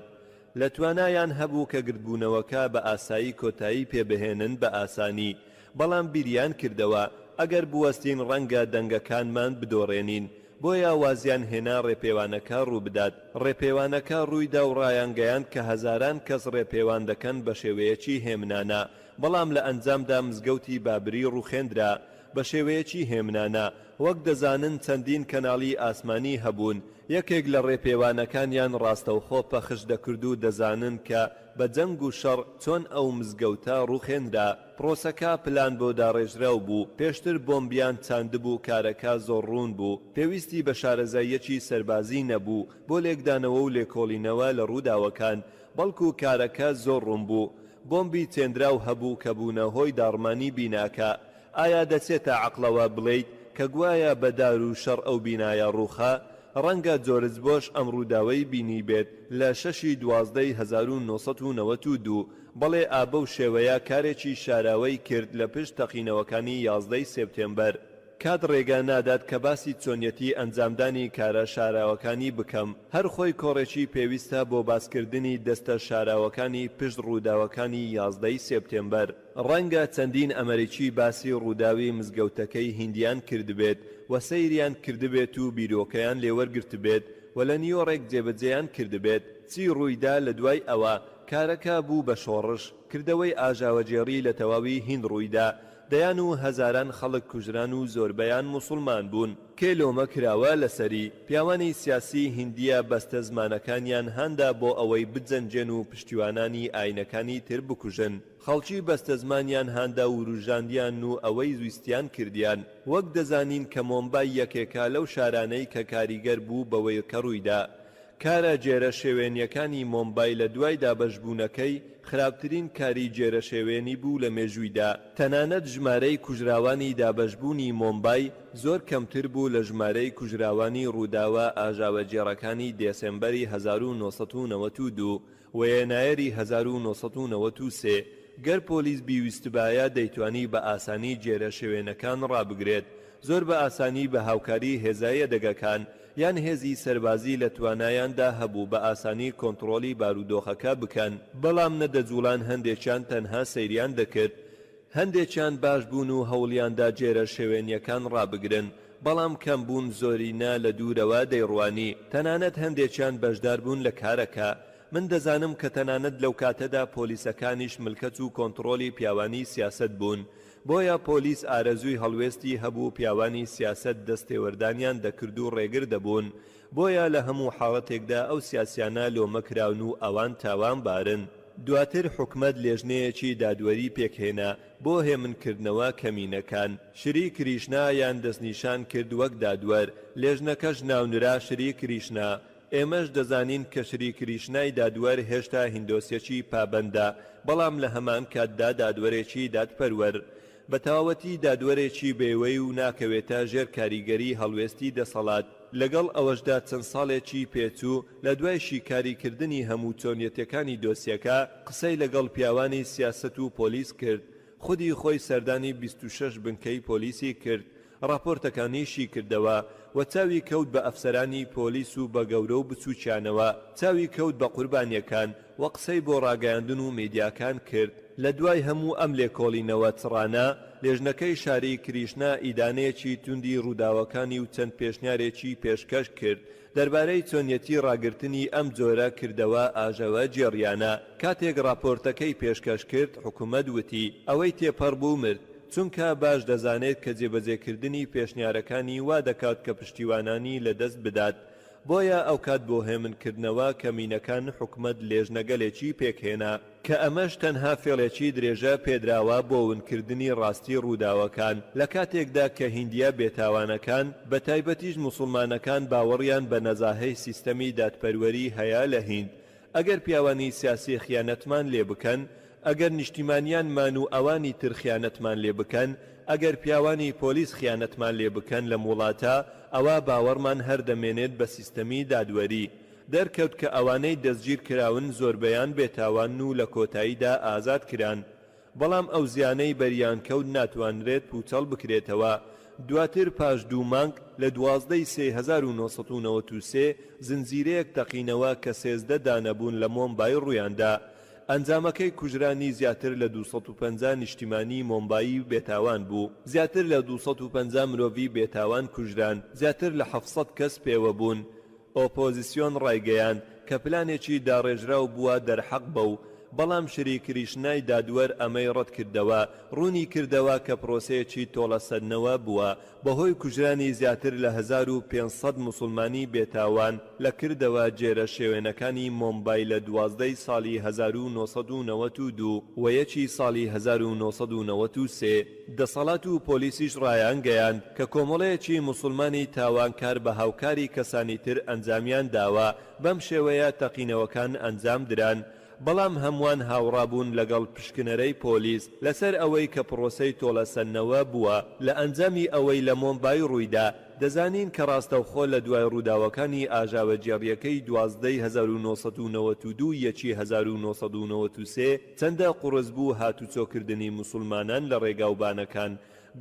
لە توانایان هەبوو کە گرتبوونەوەکە بە ئاسایی کۆتایی پێبهێنن بە ئاسانی. بەڵام بیریان کردەوە ئەگەر بوەستین ڕەنگە دەنگەکانمان بدۆڕێنین. بۆیە وازیان هێنا ڕێپێوانەکە ڕووبدات. ڕێپێوانەکە ڕوویدا و ڕایانگەیاند کە هەزاران کەس ڕێپێوان دەکەن بە شێوەیەکی هێمنانە. بەڵام لە ئەنجامدا مزگەوتی بابری ڕووخێندرا بە شێوەیەکی هێمنانە. وەک دەزانن چەندین کەناڵی ئاسمانی هەبوون. یەکێک لە ڕێپێوانەکانیان ڕاستەوخۆ پەخش دەکرد و دەزانن کە بە جەنگ و شەڕ چۆن ئەو مزگەوتە ڕووخێنرا. پرۆسەکە پلان بۆ داڕێژراو بوو. پێشتر بۆمبیان چاندبوو کارەکە زۆر ڕوون بوو. پێویستی بە شارەزاییەکی سەربازی نەبوو بۆ لێکدانەوە و لێکۆڵینەوە لە ڕووداوەکان. بەڵکو کارەکە زۆر ڕوون بوو. بۆمبی چێندراو هەبوو کە بوونە هۆی داڕمانی بیناکە. ئایا دەچێتە عەقڵەوە بڵێیت کە گوایە بەدار و شەڕ ئەو بینایە ڕووخا؟ ڕەنگە جۆرج بۆش ئەم ڕووداوەی بینی بێت لە 6/12/1992 بەڵێ ئابە و شێوەیە کارێکی شاراوەی کرد لە پشت تەقینەوەکانی 11 سێپتێمبەر. کات ڕێگا نادات کە باسی چۆنیەتی ئەنجامدانی کارە شاراوەکانی بکەم، هەر خۆی کۆڕێکی پێویستە بۆ باسکردنی دەستە شاراوەکانی پشت ڕووداوەکانی 11 سێپتێمبەر. ڕەنگە چەندین ئەمریکی باسی ڕووداوی مزگەوتەکەی هیندیان کردبێت و سەیریان کردبێت و بیرۆکەیان لێوەرگرت بێت و لە نیویۆرک جێبەجێیان کردبێت. چی ڕوویدا لە دوای ئەوە؟ کارەکە بوو بە شۆڕش، کردەوەی ئاژاوەجێڕی لە تەواوی هیند ڕوویدا، دەیان و هەزاران خەڵک کوژران و زۆربەیان موسڵمان بوون. کێلۆمە کراوە لەسەری. پیاوانی سیاسی هیندیە بەستە زمانەکانیان هەندا بۆ ئەوەی بجەنجێن و پشتیوانانی ئاینەکانی تر بکوژن. خەڵکی بەستە زمانیان هەندا و ڕوژاندیان و ئەوەی زویستیان کردیان. وەک دەزانین کە مۆمبای یەکێکە لەو شارانەی کە کاریگەر بوو بەوەی کە ڕوویدا. کارە جێرە شێوێنیەکانی مۆمبای لە دوای دابەشبوونەکەی خراپترین کاری جێرە شێوێنی بوو لە مێژوویدا. تەنانەت ژمارەی کوژراوانی دابەشبوونی مۆمبای زۆر کەمتر بوو لە ژمارەی کوژراوانی ڕووداوە ئاژاوەجێڕەکانی دێسێمبەری 1992 و یەنایەری 1993. گەر پۆلیس بیویستبایە دەیتوانی بە ئاسانی جێرە شێوێنەکان ڕابگرێت. زۆر بە ئاسانی بە هاوکاری هێزایە دەگەکان یان هێزی سەربازی لە توانایاندا هەبوو بە ئاسانی کۆنتڕۆلی بارودۆخەکە بکەن. بەڵام نەدەجوڵان هەندێکیان تەنها سەیریان دەکرد. هەندێکیان باش بوون و هەوڵیاندا جێرە شێوێنیەکان ڕابگرن، بەڵام کەمبوون زۆرینە لە دوورەوە دەیڕوانی. تەنانەت هەندێکیان بەشدار بوون لە کارەکە. من دەزانم کە تەنانەت لەو کاتەدا پۆلیسەکانیش ملکەت و کۆنتڕۆلی پیاوانی سیاست بوون. بۆیە پۆلیس ئارەزووی هەڵوێستی هەبوو پیاوانی سیاست دەستێوەردانیان دەکرد و ڕێگر دەبوون. بۆیە لە هەموو حاڵەتێکدا ئەو سیاسیانە لۆمەکراون و ئەوان تاوان بارن. دواتر حکومەت لێژنەیەکی دادوەری پێکهێنا بۆ هێمنکردنەوە کەمینەکان. شری کریشنا یان دەستنیشان کرد وەک دادوەر، لێژنەکەش ناونرا شری کریشنا. ئێمەش دەزانین کە شری کریشنای دادوەر هێشتا هیندۆسیەکی پابەندە، بەڵام لە هەمان کاتدا دادوەرێکی دادپەروەر. بە تەواوەتی دادوەرێکی بێوەی و ناکەوێتە ژێر کاریگەری هەڵوێستی دەسەڵات. لەگەڵ ئەوەشدا چەند ساڵێکی پێچوو لە دوای شیکاریکردنی هەموو چۆنیەتەکانی دۆسیەکە قسەی لەگەڵ پیاوانی سیاست و پۆلیس کرد. خودی خۆی سەردانی 26 بنکەی پۆلیسی کرد. راپۆرتەکانیشی کردەوە و چاوی کەوت بە ئەفسەرانی پۆلیس و بە گەورە و بچووکیانەوە، چاوی کەوت بە قوربانیەکان و قسەی بۆ ڕاگەیاندن و میدیاکان کرد. لە دوای هەموو ئەم لێکۆڵینەوە چڕانە، لێژنەکەی شاری کریشنا ئیدانەیەکی توندی ڕووداوەکانی و چەند پێشنیارێکی پێشکەش کرد دەربارەی چۆنیەتی ڕاگررتنی ئەم جۆرە کردەوە ئاژەوە جێڕیانە. کاتێک راپۆرتەکەی پێشکەش کرد، حکوومەت وتی ئەوەی تێپەڕ بوو مرد، چونکە باش دەزانێت کە جێبەجێکردنی پێشنیارەکانی وا دەکات کە پشتیوانانی لەدەست بدات. بۆیە ئەو کات بۆ هێمنکردنەوە کەمینەکان حکومەت لێژنەگەلێکی پێکهێنا کە ئەمەش تەنها فێڵێکی درێژە پێدراوە بۆ ونکردنی ڕاستی ڕووداوەکان لە کاتێکدا کە هیندیا بێتاوانەکان بە تایبەتیش موسڵمانەکان باوەڕیان بە نەزاهەی سیستەمی دادپەروەری هەیە لە هیند. ئەگەر پیاوانی سیاسی خیانەتمان لێ بکەن، ئەگەر نیشتیمانیانمان و ئەوانی تر خیانەتمان لێ بکەن، ئەگەر پیاوانی پۆلیس خیانەتمان لێ بکەن لە وڵاتە، ئەوە باوەڕمان هەردەمێنێت بە سیستەمی دادوەری. دەرکەوت کە ئەوانەی دەستگیر کراون زۆربەیان بێتاوان و لە کۆتاییدا ئازاد کران، بەڵام ئەو زیانەی بەریان کەوت ناتوانرێت پوچەڵ بکرێتەوە. دواتر پاش 2 مانگ لە 12 سێ 1993 زنجیرەیەک تەقینەوە کە 13 دانەبوون لە مۆمبای ڕوویاندا. ئەنجامەکەی کوژرانی زیاتر لە 250 نیشتیمانی مۆمبایی بێتاوان بوو. زیاتر لە 250 مرۆڤی بێتاوان کوژران، زیاتر لە 700 کەس پێوە بوون. ئۆپۆزیسیۆن ڕایگەیان کە پلانێکی داڕێژراو بووە دەرحەق بەو، بەڵام شری کریشنای دادوەر ئەمەی ڕەت کردەوە، ڕوونی کردەوە کە پرۆسەیەکی تۆڵەسەدنەوە بووە بەهۆی کوژرانی زیاتر لە 1500 موسڵمانی بێتاوان لە کردەوە جێرە شێوێنەکانی مۆمبای لە 12 ساڵی 1992 و 1 ساڵی 1993. دەسەڵات و پۆلیسیش ڕایانگەیاند کە کۆمەڵەیەکی موسڵمانی تاوانکار بە هاوکاری کەسانی تر ئەنجامیان داوە، بەم شێوەیە تەقینەوەکان ئەنجام دران. بەڵام هەمووان هاوڕابوون لەگەڵ پشکنەرەی پۆلیس لەسەر ئەوەی کە پرۆسەی تۆڵەسەنەوە بووە. لە ئەنجامی ئەوەی لە مۆمبای ڕوویدا دەزانین کە ڕاستەوخۆ لە دوای ڕووداوەکانی ئاژاوە جێڕیەکەی 12/1992 یەکی 1993 چەندە قوڕس بوو هاتوچۆکردنی موسڵمانان لە ڕێگاوبانەکان،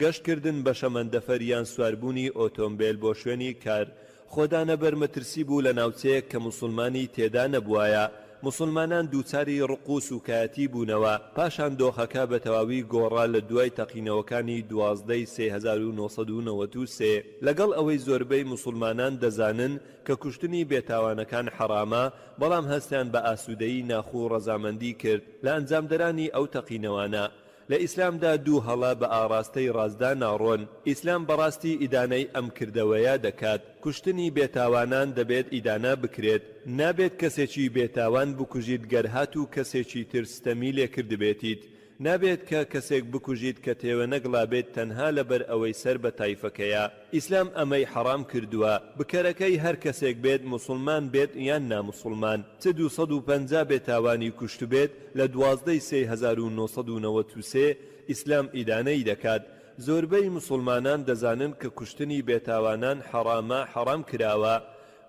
گەشتکردن بە شەمەندەفەریان، سواربوونی ئۆتۆمبیل بۆ شوێنی کار. خۆدانە بەرمەترسی بوو لە ناوچەیەک کە موسڵمانی تێدا نەبوایە. موسڵمانان دووچاری ڕقوس و کایەتی بوونەوە، پاشان دۆخەکە بە تەواوی گۆڕا لە دوای تەقینەوەکانی 12/1993. لەگەڵ ئەوەی زۆربەی موسڵمانان دەزانن کە کوشتنی بێتاوانەکان حەرامە، بەڵام هەستیان بە ئاسوودەیی ناخوو ڕەزامەندی کرد لە ئەنجامدەرانی ئەو تەقینەوانە. لە ئیسلامدا دوو هەڵە بە ئاراستەی ڕازدا ناڕۆن. ئیسلام بەڕاستی ئیدانەی ئەم کردەوەیە دەکات. کوشتنی بێتاوانان دەبێت ئیدانە بکرێت. نابێت کەسێکی بێتاوان بکوژیت گەر هات و کەسێکی ترستەمی لێ کردبێتیت. نابێت کە کەسێک بکوژیت کە تێوە نەگڵابێت تەنها لەبەر ئەوەی سەر بە تایفەکەیە. ئیسلام ئەمەی حەرام کردووە. بکەرەکەی هەر کەسێک بێت، موسڵمان بێت یان ناموسڵمان، چ 250 بێتاوانی کوشت بێت لە 12/1993 ئیسلام ئیدانەی دەکات. زۆربەی موسڵمانان دەزانن کە کوشتنی بێتاوانان حەرامە، حەرام کراوە،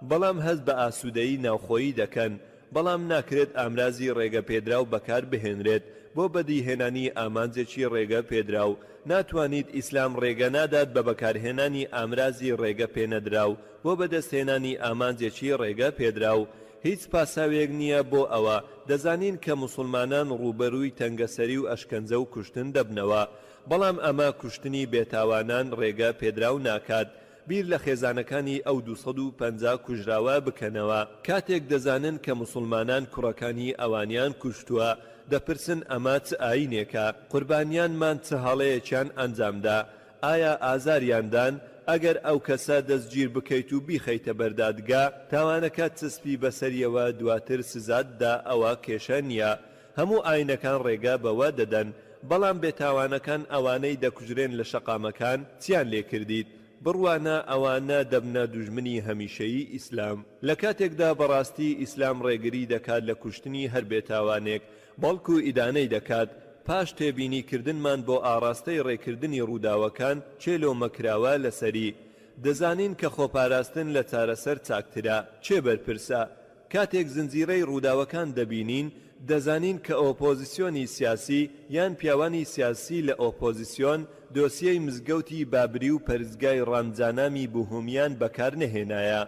بەڵام هەست بە ئاسوودەیی ناوخۆیی دەکەن. بەڵام ناکرێت ئامرازی ڕێگە پێدراو بەکار بهێنرێت بۆ بەدیهێنانی ئامانجێکی ڕێگە پێدراو. ناتوانیت ئیسلام ڕێگە نادات بە بەکارهێنانی ئامرازی ڕێگە پێنەدراو بۆ بەدەستهێنانی ئامانجێکی ڕێگە پێدراو. هیچ پاساوێک نییە بۆ ئەوە. دەزانین کە موسڵمانان ڕوبەرووی تەنگەسەری و ئەشکەنجە و کوشتن دەبنەوە، بەڵام ئەمە کوشتنی بێتاوانان ڕێگە پێدراو ناکات. بیر لە خێزانەکانی ئەو 250 کوژراوە بکەنەوە. کاتێک دەزانن کە موسڵمانان کوڕەکانی ئەوانیان کوشتووە، دەپرسن ئەمە چ ئاینێکە؟ قوربانیانمان چه هەڵەیەکیان ئەنجامدا؟ ئایا ئازاریاندان؟ ئەگەر ئەو کەسە دەستگیر بکەیت و بیخەیتە بەردادگا، تاوانەکە چسپی بەسەریەوە دواتر سزاددا، ئەوە کێشە نییە. هەموو ئاینەکان ڕێگا بەوە دەدەن، بەڵام بێتاوانەکان ئەوانەی دەکوژرێن لە شەقامەکان چیان لێ کردیت؟ بڕوانە ئەوانە دەبنە دوژمنی هەمیشەیی ئیسلام. لە کاتێکدا بەڕاستی ئیسلام ڕێگری دەکات لە کوشتنی هەر بێتاوانێک، بەڵکو ئیدانەی دەکات. پاش تێبینیکردنمان بۆ ئاراستەی ڕێکردنی ڕووداوەکان چێلۆمەکراوە لەسەری. دەزانین کە خۆپاراستن لە چارەسەر چاکترە. چێ بەرپرسە؟ کاتێک زنجیرەی ڕووداوەکان دەبینین، دەزانین کە ئۆپۆزیسیۆنی سیاسی یان پیاوانی سیاسی لە ئۆپۆزیسیۆن دۆسیەی مزگەوتی بابری و پەرزگای ڕامجانامی بوهومیان بەکار نەهێنایە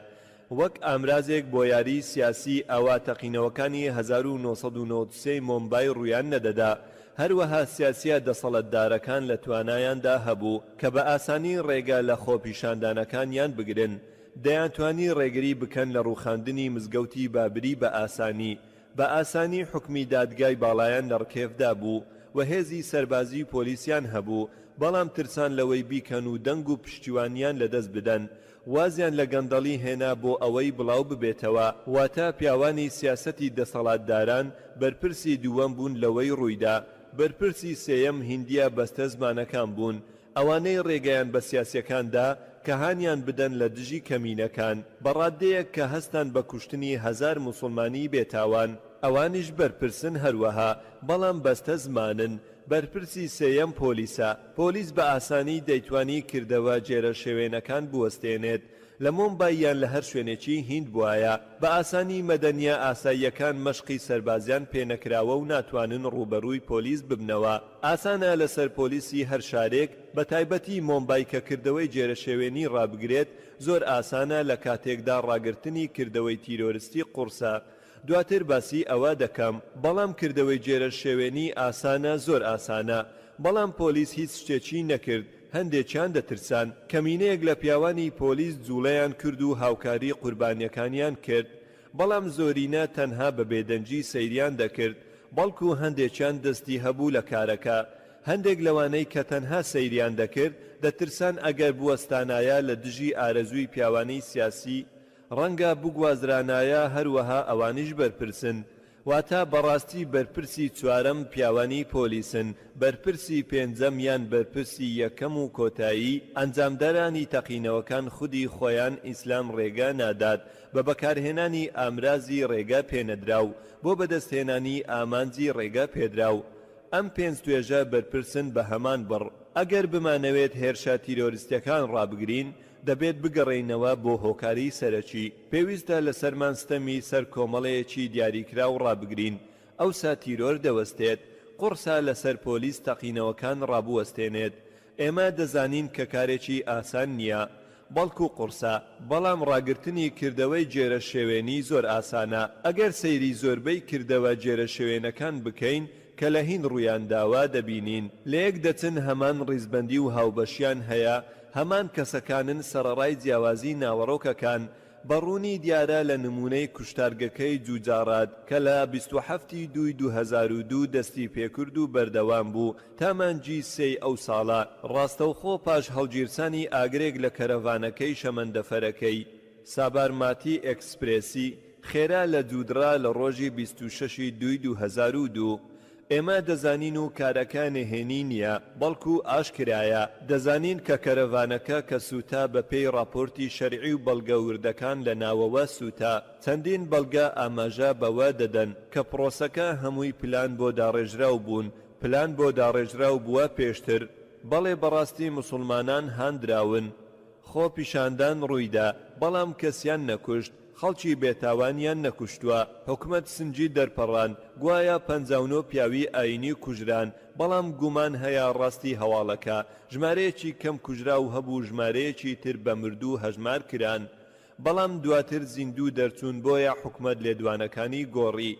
وەک ئامرازێک بۆ یاری سیاسی. ئەوە تەقینەوەکانی 1993 مۆمبای ڕوویان نەدەدا. هەروەها سیاسیە دەسەڵەتدارەکان لە توانایاندا هەبوو کە بە ئاسانی ڕێگا لە خۆپیشاندانەکانیان بگرن. دەیانتوانی ڕێگری بکەن لە ڕووخاندنی مزگەوتی بابری بە ئاسانی. بە ئاسانی حکمی دادگای باڵایان لە ڕکێفدا بوو و هێزی سەربازی و پۆلیسیان هەبوو، بەڵام ترسان لەوەی بیکەن و دەنگ و پشتیوانیان لەدەست بدەن. وازیان لە گەندەڵی هێنا بۆ ئەوەی بڵاو ببێتەوە، واتە پیاوانی سیاسەتی دەسەڵاتداران بەرپرسی دووەم بوون لەوەی ڕوویدا. بەرپرسی سێیەم هیندیە بەستە زمانەکان بوون، ئەوانەی ڕێگەیان بە سیاسیەکاندا کە هانیان بدەن لە دژی کەمینەکان، بەڕادەیەک کە هەستان بە کوشتنی 1000 موسڵمانی بێتاوان. ئەوانیش بەرپرسن هەروەها، بەڵام بەستە زمانن. بەرپرسی سێیەم پۆلیسە. پۆلیس بە ئاسانی دەیتوانی کردەوە جێرە شێوێنەکان بوەستێنێت. لە مۆمبای یان لە هەر شوێنێکی هیند بواە، بە ئاسانی مەدەنیە ئاساییەکان مەشقی سەربازیان پێنەکراوە و ناتوانن ڕوبەڕووی پۆلیس ببنەوە. ئاسانە لەسەر پۆلیسی هەر شارێک، بە تایبەتی مۆمبای کە کردەوەی جێرە شێوێنی ڕابگرێت، زۆر ئاسانە لە کاتێکدا ڕاگررتنی کردەوەی تیرۆریستی قورسە. دواتر باسی ئەوە دەکەم، بەڵام کردەوەی جێرە شێوێنی ئاسانە، زۆر ئاسانە، بەڵام پۆلیس هیچ شتێکی نەکرد. هەندێکیان دەترسان. کەمینەیەک لە پیاوانی پۆلیس جوڵەیان کرد و هاوکاری قوربانیەکانیان کرد، بەڵام زۆرینە تەنها بە بێدەنجی سەیریان دەکرد، بەڵکو هەندێکیان دەستی هەبوو لە کارەکە. هەندێک لەوانەی کە تەنها سەیریان دەکرد دەترسان ئەگەر بوەستانایە لە دژی ئارەزووی پیاوانەی سیاسی ڕەنگە بگوازرانایە، هەروەها ئەوانیش بەرپرسن. واتە بەڕاستی بەرپرسی چوارەم پیاوانی پۆلیسن، بەرپرسی پێنجەم یان بەرپرسی یەکەم و کۆتایی ئەنجامدارانی تەقینەوەکان خودی خۆیان ئیسلام ڕێگە نادات بە بەکارهێنانی ئامرازی ڕێگە پێنەدراو بۆ بەدەستهێنانی ئامانجی ڕێگە پێدراو. ئەم پێنج توێژە بەرپرسن بە هەمان بڕ. ئەگەر بمانەوێت هێرشە تیرۆریستەکان ڕابگرین دەبێت بگەڕێینەوە بۆ هۆکاری سەرەکی. پێویستە لە سەرمانستەمی سەر کۆمەڵەیەکی دیاریکرا و ڕابگرین. ئەوسا تیرۆر دەوەستێت، قورسا لەسەر پۆلیس تەقینەوەکان ڕابوەستێنێت. ئێمە دەزانین کە کارێکی ئاسان نییە، بەڵکو قورسە، بەڵام ڕاگررتنی کردەوەی جێرە شێوێنی زۆر ئاسانە. ئەگەر سەیری زۆربەی کردەوە جێرە شێوێنەکان بکەین کە لە هین ڕوویانداوا دەبینین، لە یەک دەچن هەمان ڕیزبەندی و هاوبەشیان هەیە، هەمان کەسەکانن سەرەڕای جیاوازی ناوەڕۆکەکان. بەڕوونی دیارە لە نمونەی کوشتارگەکەی جوجارات کە لە 27 دوای 2002 دەستی پێکرد و بەردەوام بوو تا مانگی 3 ئەو ساڵە. ڕاستەوخۆ پاش هەڵگیرسانی ئاگرێک لە کەرەڤانەکەی شەمەندەفەرەکەی سابارماتی ئێکسپرێسی خێرا لە جوودرا لە ڕۆژی 26 دوای 2002. ئێمە دەزانین و کارەکە نهێنی نییە، بەڵکو ئاشکرایە. دەزانین کە کەرەڤانەکە کە سووتا بە پێی راپۆرتی شەرعی و بەڵگە وردەکان لە ناوەوە سووتا. چەندین بەڵگە ئاماژە بەوە دەدەن کە پرۆسەکە هەمووی پلان بۆ داڕێژراو بوون، پلان بۆ داڕێژراو بووە پێشتر. بەڵێ بەڕاستی موسڵمانان هاندراون، خۆ پیشاندان ڕوویدا، بەڵام کەسیان نەکوشت، خەڵکی بێتاوانیان نەکوشتووە. حکومەت سنجی دەرپەڕان، گوایە 59 پیاوی ئاینی کوژران، بەڵام گومان هەیە ڕاستی هەواڵەکە ژمارەیەکی کەم کوژرا و هەبوو ژمارەیەکی تر بە مردوو هەژمار کران. بەڵام دواتر زیندوو دەرچوون بۆیە حکومەت لێدوانەکانی گۆڕی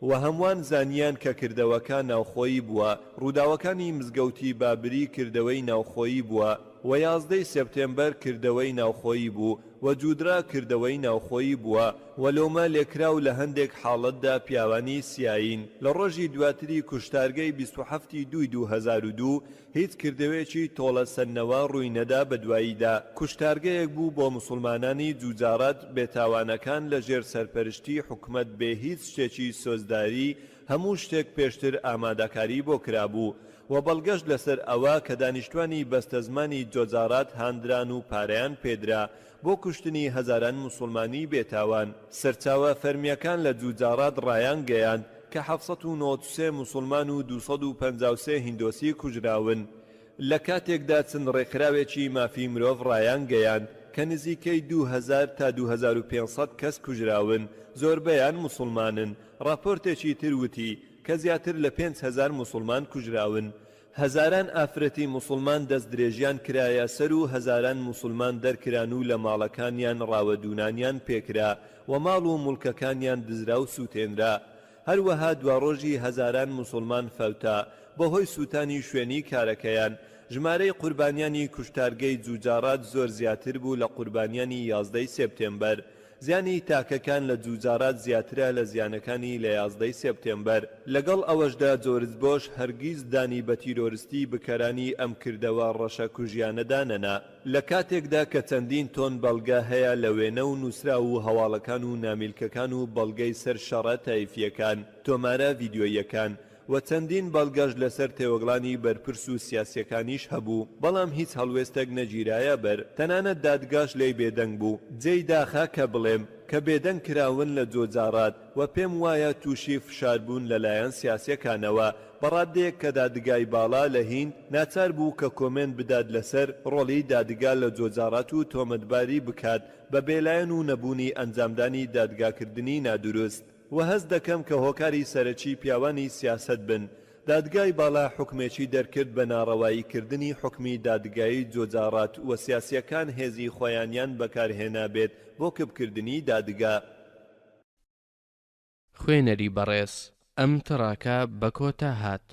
و هەمووان زانیان کە کردەوەکە ناوخۆیی بووە. ڕووداوەکانی مزگەوتی بابری کردەوەی ناوخۆیی بووە و 11 سپتێمبەر کردەوەی ناوخۆیی بوو و جوودرا کردەوەی ناوخۆیی بووە و لۆمە لێکراو لە هەندێک حاڵەتدا پیاوانی سیاین. لە ڕۆژی دواتری کوشتارگەی 27 دوای 2002 هیچ کردەوەیەکی تۆڵە سەرنەوە ڕووی نەدا بە دواییدا. کوشتارگەیەک بوو بۆ موسڵمانانی جوجارات بێتاوانەکان لە ژێر سەرپەرشتی حکومەت بێ هیچ شتێکی سۆزداری، هەموو شتێک پێشتر ئامادەکاری بۆ کرابوو و بەڵگەشت لەسەر ئەوە کە دانیشتوانی بەستەزمانی جۆجارات هاندران و پارەیان پێدرا بۆ کوشتنی هەزاران موسڵمانی بێتاوان. سەرچاوە فەرمیەکان لە جوجارات ڕایان گەیاند کە 793 موسڵمان و 253 هیندۆسی کوژراون. لە کاتێکدا چەند ڕێکخراوێکی مافی مرۆڤ ڕایان گەیاند کە نزیکەی 2000 تا 2500 کەس کوژراون، زۆربەیان موسڵمانن. راپۆرتێکی تروتی کە زیاتر لە 5000 موسڵمان کوژراون. هەزاران ئافرەتی موسڵمان دەست درێژیان کرایە سەر و هەزاران موسڵمان دەرکران و لە ماڵەکانیان ڕاوەدونانیان پێکرا و ماڵ و مولکەکانیان دزرا و سووتێنرا. هەروەها دواڕۆژی هەزاران موسڵمان فەوتا بەهۆی سووتانی شوێنی کارەکەیان. ژمارەی قوربانیانی کوشتارگەی جوجارات زۆر زیاتر بوو لە قوربانیانی 11 سپتێمبەر. زیانی تاکەکان لە جوجارات زیاترە لە زیانەکانی لە 11 سپتێمبەر. لەگەڵ ئەوەشدا جۆرج بۆش هەرگیز دانی بە تیرۆریستی بکەرانی ئەم کردەوە ڕەشە کوژیانەدا نەنا. لە کاتێکدا کە چەندین تۆن بەڵگە هەیە لە وێنە و نووسرا و هەواڵەکان و نامیلکەکان و بەڵگەی سەر شەڕە تایفیەکان، تۆمارە ڤیدیۆیەکان و چەندین بەڵگەش لەسەر تێوەگڵانی بەرپرس و سیاسیەکانیش هەبوو، بەڵام هیچ هەڵوێستێک نەگیرایە بەر. تەنانەت دادگاش لێی بێدەنگ بوو. جێی داخا کە بڵێم کە بێدەنگ کراون لە جۆجارات و پێم وایە تووشی فشاربوون لەلایەن سیاسیەکانەوە. بەڕادەیەک کە دادگای باڵا لە هین ناچار بوو کە کۆمنت بدات لەسەر ڕۆڵی دادگا لە جۆجارات و تۆمەتباری بکات بە بێلایەن و نەبوونی ئەنجامدانی دادگاکردنی نادروست. و هەست دەکەم کە هۆکاری سەرەکی پیاوانی سیاست بن. دادگای باڵا حکمێکی دەرکرد بە ناڕەواییکردنی حکمی دادگایی جۆجارات و سیاسیەکان هێزی خۆیانیان بەکارهێنا بێت بۆ کەبکردنی دادگا. خوێنەری بەڕێز، ئەم تڕاکە بە کۆتا هات.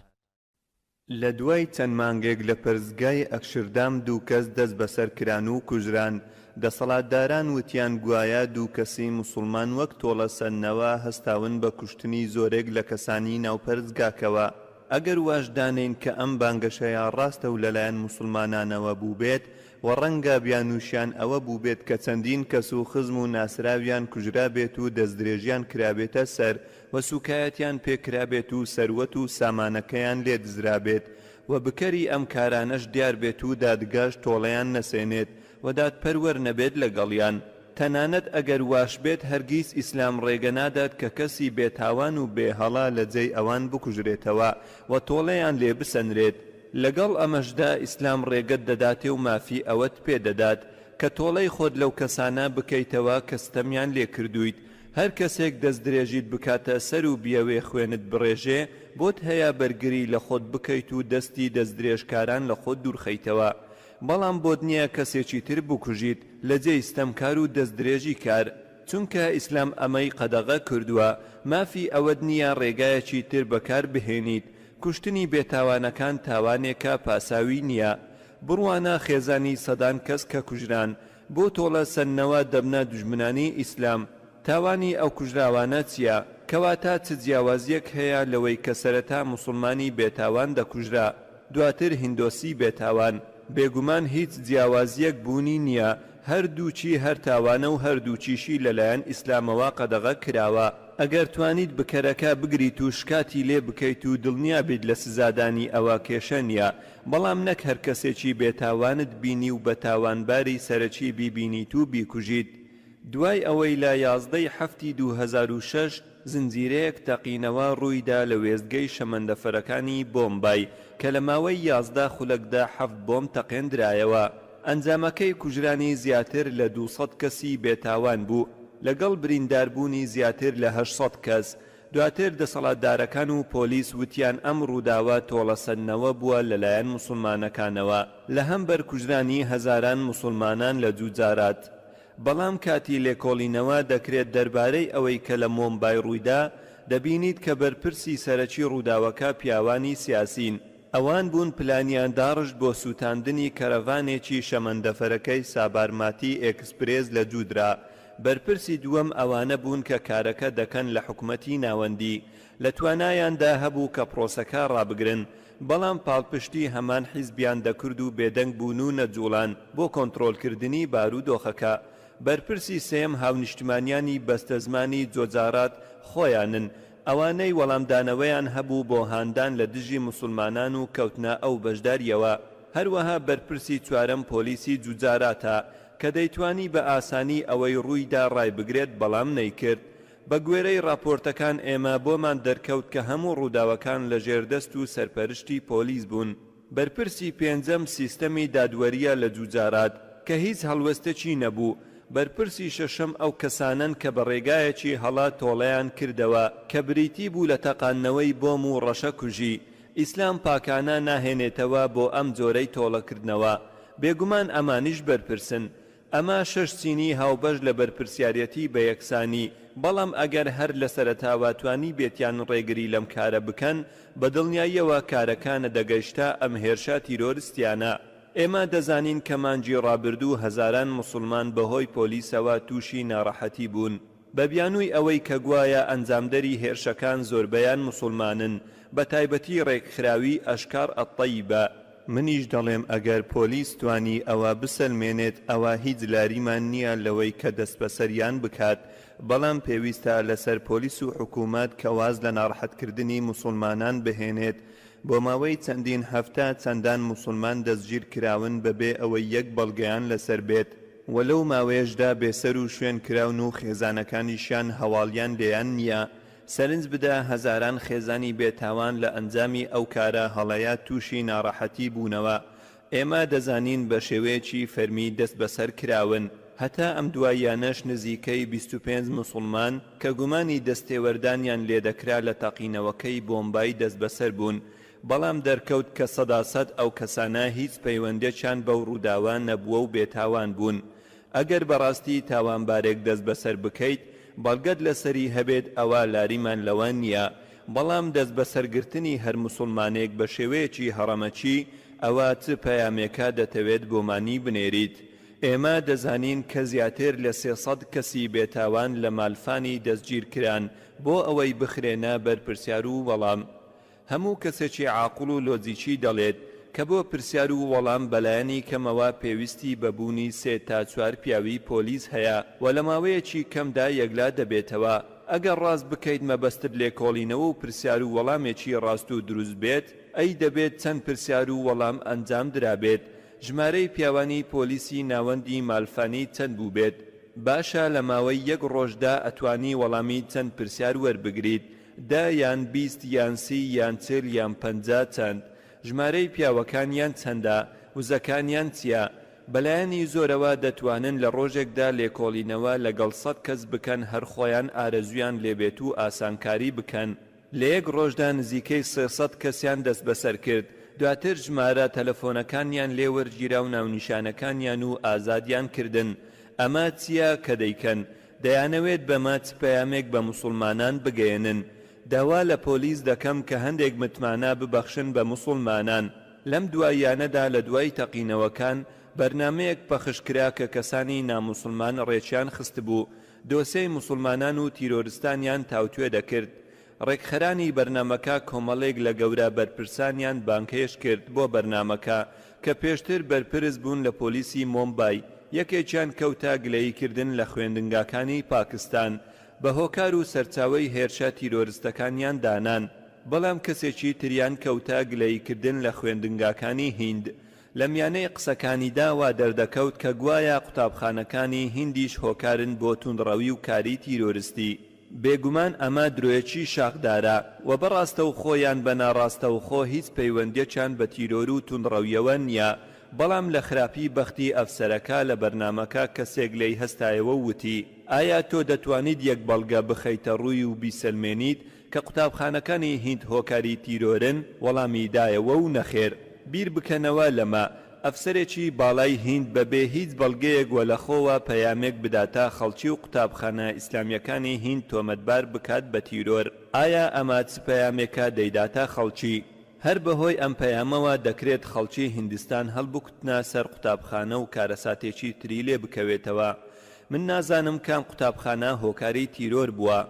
لە دوای چەند مانگێک لە پەرزگای ئەکشردام دوو کەس دەست بەسەر کران و کوژران. دەسەڵاتداران وتیان گوایە دوو کەسی موسڵمان وەک تۆڵە سەرنەوە هەستاون بە کوشتنی زۆرێک لە کەسانی ناوپەرزگاکەوە. ئەگەر واش دانین کە ئەم بانگەشەیە ڕاستە و لەلایەن موسڵمانانەوە بوو بێت، و ڕەنگە بیانوشیان ئەوە بوو بێت کە چەندین کەس و خزم و ناسراویان کوژرا بێت و دەستدرێژیان کرابێتە سەر و سوکایەتیان پێکرابێت و سەروەت و سامانەکەیان لێ دزرابێت و بکەری ئەم کارانەش دیار بێت و دادگاش تۆڵەیان نەسێنێت و دادپەروەر نەبێت لەگەڵیان. تەنانەت ئەگەر واش بێت هەرگیز ئیسلام ڕێگە نادات کە کەسی بێتاوان و بێهەڵا لە جێی ئەوان بکوژرێتەوە و تۆڵەیان لێ بسەنرێت. لەگەڵ ئەمەشدا ئیسلام ڕێگەت دەداتێ و مافی ئەوەت پێدەدات کە تۆڵەی خۆت لەو کەسانە بکەیتەوە کە ستەمیان لێ کردویت. هەر کەسێک دەست درێژیت بکاتە سەر و بیەوێ خوێنت بڕێژێ بۆت هەیە بەرگری لە خۆت بکەیت و دەستی دەست درێژکاران لە خۆت دوورخەیتەوە. بەڵام بۆت نییە کەسێکی تر بکوژیت لە جێی ستەمکار و دەست درێژی کار، چونکە ئیسلام ئەمەی قەدەغە کردووە. مافی ئەوەت نییە ڕێگایەکی تر بەکار بهێنیت. کوشتنی بێتاوانەکان تاوانێکە پاساوی نییە. بڕوانە خێزانی سەدان کەس کە کوژران بۆ تۆڵە سەرنەوە دەبنە دوژمنانی ئیسلام. تاوانی ئەو کوژراوانە چییە؟ کەواتە چ جیاوازیەک هەیە لەوەی کە سەرەتا موسڵمانی بێتاوان دەکوژرا دواتر هیندۆسی بێتاوان؟ بێگومان هیچ جیاوازیەک بوونی نییە. هەردووچی هەر تاوانە و هەردووچیشی لەلایەن ئیسلامەوە قەدەغە کراوە. ئەگەر توانیت بکەرەکە بگریت و شکاتی لێ بکەیت و دڵنیا بیت لە سزادانی ئەوە کێشە نییە، بەڵام نەک هەر کەسێکی بێتاوانت بینی و بە تاوانباری سەرەکی بیبینیت و بیکوژیت. دوای ئەوەی لە 11 هەفتی 2006 زنجیرەیەک تەقینەوە ڕوویدا لە وێستگەی شەمەندەفەرەکانی بۆمبای کە لە ماوەی 11 خولەکدا 7 بۆم تەقێنرایەوە. ئەنجامەکەی کوژرانی زیاتر لە 200 کەسی بێتاوان بوو لەگەڵ برینداربوونی زیاتر لە 800 کەس. دواتر دەسەڵاتدارەکان و پۆلیس وتیان ئەم ڕووداوە تۆڵەسەدنەوە بووە لەلایەن موسڵمانەکانەوە لە هەمبەر کوژرانی هەزاران موسڵمانان لە جوجارات. بەڵام کاتی لێکۆڵینەوە دەکرێت دەربارەی ئەوەی کە لە مۆمبای ڕوویدا دەبینیت کە بەرپرسی سەرەکی ڕووداوەکە پیاوانی سیاسین. ئەوان بوون پلانیان داڕشت بۆ سووتاندنی کەرەڤانێکی شەمەندەفەرەکەی سابارماتی ئێکسپرێز لە جوودرا. بەرپرسی دووەم ئەوانە بوون کە کارەکە دەکەن لە حکومەتی ناوەندی. لە توانایاندا هەبوو کە پرۆسەکە ڕابگرن، بەڵام پاڵپشتی هەمان حیزبیان دەکرد و بێدەنگ بوون و نەجوڵان بۆ کۆنتڕۆلکردنی بارودۆخەکە. بەرپرسی سێم هاونیشتمانیانی بەستەزمانی جۆجارات خۆیانن. ئەوانەی وەڵامدانەوەیان هەبوو بۆ هاندان لە دژی موسڵمانان و کەوتنە ئەو بەشداریەوە. هەروەها بەرپرسی چوارەم پۆلیسی جوجاراتە کە دەیتوانی بە ئاسانی ئەوەی ڕوویدا ڕای بگرێت بەڵام نەیکرد. بە گوێرەی راپۆرتەکان ئێمە بۆمان دەرکەوت کە هەموو ڕووداوەکان لە ژێردەست و سەرپەرشتی پۆلیس بوون. بەرپرسی پێنجەم سیستەمی دادوەریە لە جوجارات کە هیچ هەڵوەستێکی نەبوو. بەرپرسی شەشەم ئەو کەسانن کە بە ڕێگایەکی هەڵا تۆڵەیان کردەوە کە بریتی بوو لە تەقانەوەی بۆم و ڕەشە کوژی. ئیسلام پاکانە ناهێنێتەوە بۆ ئەم جۆرەی تۆڵەکردنەوە. بێگومان ئەمانیش بەرپرسن. ئەمە شەش چینی هاوبەش لە بەرپرسیارەتی بە یەکسانی، بەڵام ئەگەر هەر لە سەرەتاواتوانی بێتیان ڕێگری لەم کارە بکەن بە دڵنیاییەوە کارەکانە دەگەیشتا ئەم هێرشە تیرۆریستیانە. ئێمە دەزانین کە مانجی ڕابردوو هەزاران موسڵمان بەهۆی پۆلیسەوە تووشی ناڕەحەتی بوون. بە بیانووی ئەوەی کە گوایە ئەنجامدەری هێرشەکان زۆربەیان موسڵمانن، بە تایبەتی ڕێکخراوی ئەشکار ئەتەیبە. منیش دەڵێم ئەگەر پۆلیس توانی ئەوە بسەلمێنێت ئەوە هیچ لاریمان نییە لەوەی کە دەست بەسەریان بکات، بەڵام پێویستە لەسەر پۆلیس و حکوومەت کە واز لە ناڕەحەتکردنی موسڵمانان بهێنێت. بۆ ماوەی چەندین هەفتە چەندان موسڵمان دەستگیر کراون بەبێ ئەوەی یەک بەڵگەیان لەسەر بێت، وەلەو ماوەیەشدا بێسەر و شوێن کراون و خێزانەکانیشیان هەواڵیان لێیان نییە. سەرنج بدە هەزاران خێزانی بێتاوان لە ئەنجامی ئەو کارە هەڵەیە تووشی ناڕەحەتی بوونەوە. ئێمە دەزانین بە شێوەیەکی فەرمی دەست بەسەر کراون. هەتا ئەم دواییانەش نزیکەی 25 موسڵمان کە گومانی دەستێوەردانیان لێدەکرا لە تەقینەوەکەی بۆمبای دەست بەسەر بوون، بەڵام دەرکەوت کە 100% ئەو کەسانە هیچ پەیوەندێکیان بەو ڕووداوە نەبووە و بێتاوان بوون. ئەگەر بەڕاستی تاوانبارێک دەست بەسەر بکەیت بەڵگەت لەسەری هەبێت ئەوە لاریمان لەوە نییە، بەڵام دەست بەسەرگرتنی هەر موسڵمانێک بە شێوەیەکی هەڕەمەچی ئەوە چ پەیامێکە دەتەوێت بۆمانی بنێریت. ئێمە دەزانین کە زیاتر لە 300 کەسی بێتاوان لە مالفانی دەستگیر کران بۆ ئەوەی بخرێنە بەرپرسیار و وەڵام. هەموو کەسێکی عاقڵ و لۆجیکی دەڵێت کە بۆ پرسیار و وەڵام بەلایەنی کەمەوە پێویستی بەبوونی 3 تا 4 پیاوی پۆلیس هەیە و لە ماوەیەکی کەمدا یەکلا دەبێتەوە. ئەگەر ڕاست بکەیت مەبەستت لێکۆڵینەوە و پرسیار و وەڵامێکی ڕاست و دروست بێت، ئەی دەبێت چەند پرسیار و وەڵام ئەنجام درابێت. ژمارەی پیاوانی پۆلیسی ناوەندی مالفانی چەند بوو بێت؟ باشە لە ماوەی 1 ڕۆژدا ئەتوانی وەڵامی چەند پرسیار وەربگریت، 10 یان 20 یان 30 یان 40 یان 50 چەند؟ ژمارەی پیاوەکانیان چەندە؟ وزەکانیان چییە؟ بەلایەنی زۆرەوە دەتوانن لە ڕۆژێکدا لێکۆڵینەوە لەگەڵ 100 کەس بکەن، هەر خۆیان ئارەزویان لێبێت و ئاسانکاری بکەن. لە 1 ڕۆژدا نزیکەی 300 کەسیان دەست بەسەر کرد. دواتر ژمارە تەلەفۆنەکانیان لێوەرگیرا و ناونیشانەکانیان و ئازادیان کردن. ئەمە چییە کە دەیکەن؟ دەیانەوێت بەمە چ پەیامێک بە موسڵمانان بگەێنن. داوا لە پۆلیس دەکەم کە هەندێک متمانە ببەخشن بە موسڵمانان. لەم دواییانەدا لە دوای تەقینەوەکان بەرنامەیەک پەخشکرا کە کەسانی ناموسڵمان ڕێچیان خست بوو، دۆسەی موسڵمانان و تیرۆریستانیان تاوتوێ دەکرد. ڕێکخەرانی بەرنامەکە کۆمەڵێک لە گەورە بەرپرسانیان بانکێش کرد بۆ بەرنامەکە کە پێشتر بەرپرس بوون لە پۆلیسی مۆمبای. یەکێکیان کەوتە گلەییکردن لە خوێندنگاکانی پاکستان بە هۆکار و سەرچاوەی هێرشە تیرۆریستەکانیان دانان، بەڵام کەسێکی تریان کەوتە گلەییکردن لە خوێندنگاکانی هیند. لە میانەی قسەکانیدا وا دەردەکەوت کە گوایە قوتابخانەکانی هیندیش هۆکارن بۆ توندڕەوی و کاری تیرۆریستی. بێگومان ئەمە درۆیەکی شاخدارە و بەڕاستە و خۆیان بە ناڕاستە و خۆ هیچ پەیوەندێکیان بە تیرۆر و توندڕەویەوە نییە. بەڵام لە خراپی بەختی ئەفسەرەکە لە بەرنامەکە کەسێک لێی هەستایەوە وتی: ئایا تۆ دەتوانیت یەک بەڵگە بخەیتە ڕووی و بیسەلمێنیت کە قوتابخانەکانی هیند هۆکاری تیرۆرن؟ وەڵامی دایەوە و نەخێر. بیر بکەنەوە لەمە ئەفسەرێکی باڵای هیند بەبێ هیچ بەڵگەیەک وە لە خۆوە پەیامێک بداتە خەڵکی و قوتابخانە ئیسلامیەکانی هیند تۆمەتبار بکات بە تیرۆر. ئایا ئەمە چ پەیامێکە دەیداتە خەڵکی؟ هەر بەهۆی ئەم پەیامەوە دەکرێت خەڵکی هیندستان هەڵبکوتنە سەر قوتابخانە و کارەساتێکی تری لێ بکەوێتەوە. من نازانم کام قوتابخانە هۆکاری تیرۆر بووە.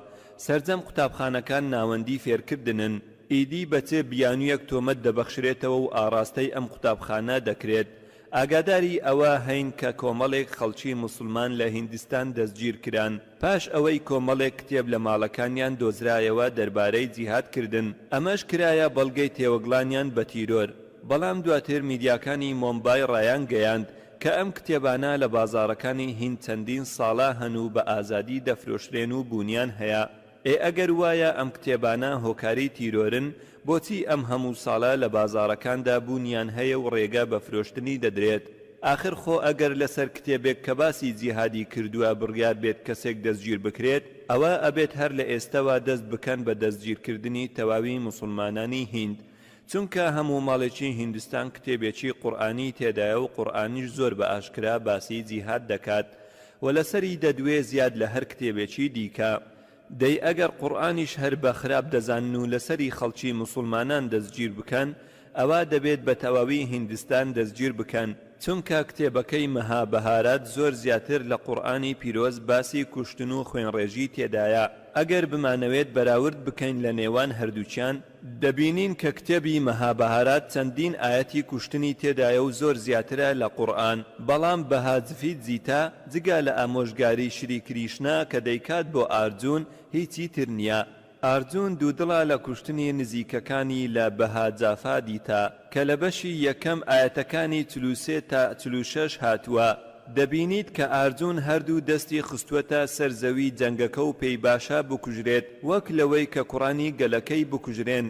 سەرجەم قوتابخانەکان ناوەندی فێرکردنن. ئیدی بەچێ بیانویەک تۆمەت دەبەخشرێتەوە و ئاراستەی ئەم قوتابخانە دەکرێت. ئاگاداری ئەوە هەین کە کۆمەڵێک خەڵکی موسڵمان لە هیندستان دەستگیر کران پاش ئەوەی کۆمەڵێک کتێب لە ماڵەکانیان دۆزرایەوە دەربارەی جیهادکردن. ئەمەش کرایە بەڵگەی تێوەگڵانیان بە تیرۆر. بەڵام دواتر میدیاکانی مۆمبای ڕایان گەیاند کە ئەم کتێبانە لە بازاڕەکانی هیند چەندین ساڵە هەن و بە ئازادی دەفرۆشرێن و بوونیان هەیە. ئەگەر وایە ئەم کتێبانە هۆکاری تیرۆرن، بۆچی ئەم هەموو ساڵە لە بازاڕەکاندا بوونیان هەیە و ڕێگە بە فرۆشتنی دەدرێت؟ آخر خۆ ئەگەر لەسەر کتێبێک کە باسی جیهادی کردووە بڕیار بێت کەسێک دەستگیر بکرێت، ئەوە ئەبێت هەر لە ئێستاوە دەست بکەن بە دەستگیرکردنی تەواوی موسڵمانانی هیند، چونکە هەموو ماڵێکی هیندستان کتێبێکی قورئانی تێدایە و قورئانیش زۆر بە ئاشکرا باسی جیهاد دەکات و لەسەری دەدوێ زیاد لە هەر کتێبێکی دیکە. دەی ئەگەر قورئانیش هەر بە خراپ دەزانن و لەسەری خەڵکی موسڵمانان دەستگیر بکەن، ئەوە دەبێت بە تەواوی هیندستان دەستگیر بکەن، چونکە کتێبەکەی مەها بەهارات زۆر زیاتر لە قورئانی پیرۆز باسی کوشتن و خوێنڕێژی تێدایە. ئەگەر بمانەوێت بەراورد بکەین لە نێوان هەردووچیان، دەبینین کە کتێبی مەها بەهارات چەندین ئاەتی کوشتنی تێدایە و زۆر زیاترە لە قورئان. بەڵام بەهاجفی جیتا جگا لە ئامۆژگاری شری کریشنا کە دەیکات بۆ ئارجون هیچی تر نییە. ئارجون دوودڵە لە کوشتنی نزیکەکانی لە بەهاجافا دیتا کە لە بەشی یەکەم ئاەتەکانی 43 تا 46 هاتووە. دەبینیت کە ئارجون هەردوو دەستی خستووەتە سەرزەوی جەنگەکە و پێی باشە بکوژرێت وەک لەوەی کە کوڕانی گەلەکەی بکوژرێن.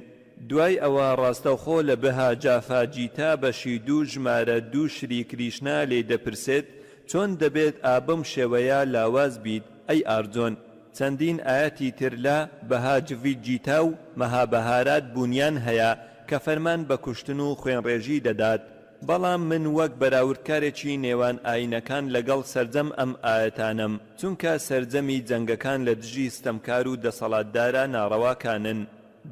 دوای ئەوە ڕاستەوخۆ لە بەهاجافا جیتا بەشی 2 ژمارە 2 شری کریشنا لێ دەپرسێت چۆن دەبێت ئابم شێوەیە لاواز بیت ئەی ئارجۆن. چەندین ئاەتی تر لە بەهاجفی جیتا و مەهابەهارات بوونیان هەیە کە فەرمان بە کوشتن و خوێنڕێژی دەدات. بەڵام من وەک بەراوردکارێکی نێوان ئاینەکان لەگەڵ سەرجەم ئەم ئاەتانم، چونکە سەرجەمی جەنگەکان لە دژی ستەمکار و دەسەڵاتدارە ناڕەواکانن.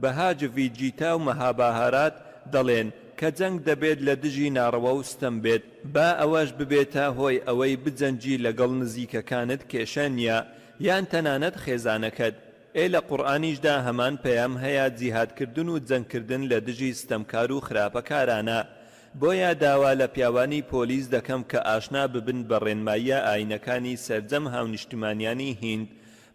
بەهاجفی جیتا و مەهابەهارات دەڵێن کە جەنگ دەبێت لە دژی ناڕەوا و ستەم بێت، با ئەوەش ببێتە هۆی ئەوەی بجەنجی لەگەڵ نزیکەکانت کێشە نییە یان تەنانەت خێزانەکەت. لە قورئانیشدا هەمان پەیام هەیە جیهادکردن و جەنگکردن لە دژی ستەمکار و خراپەکارانە. بۆیە داوا لە پیاوانی پۆلیس دەکەم کە ئاشنا ببن بە ڕێنماییە ئاینەکانی سەرجەم هاونیشتمانیانی هیند.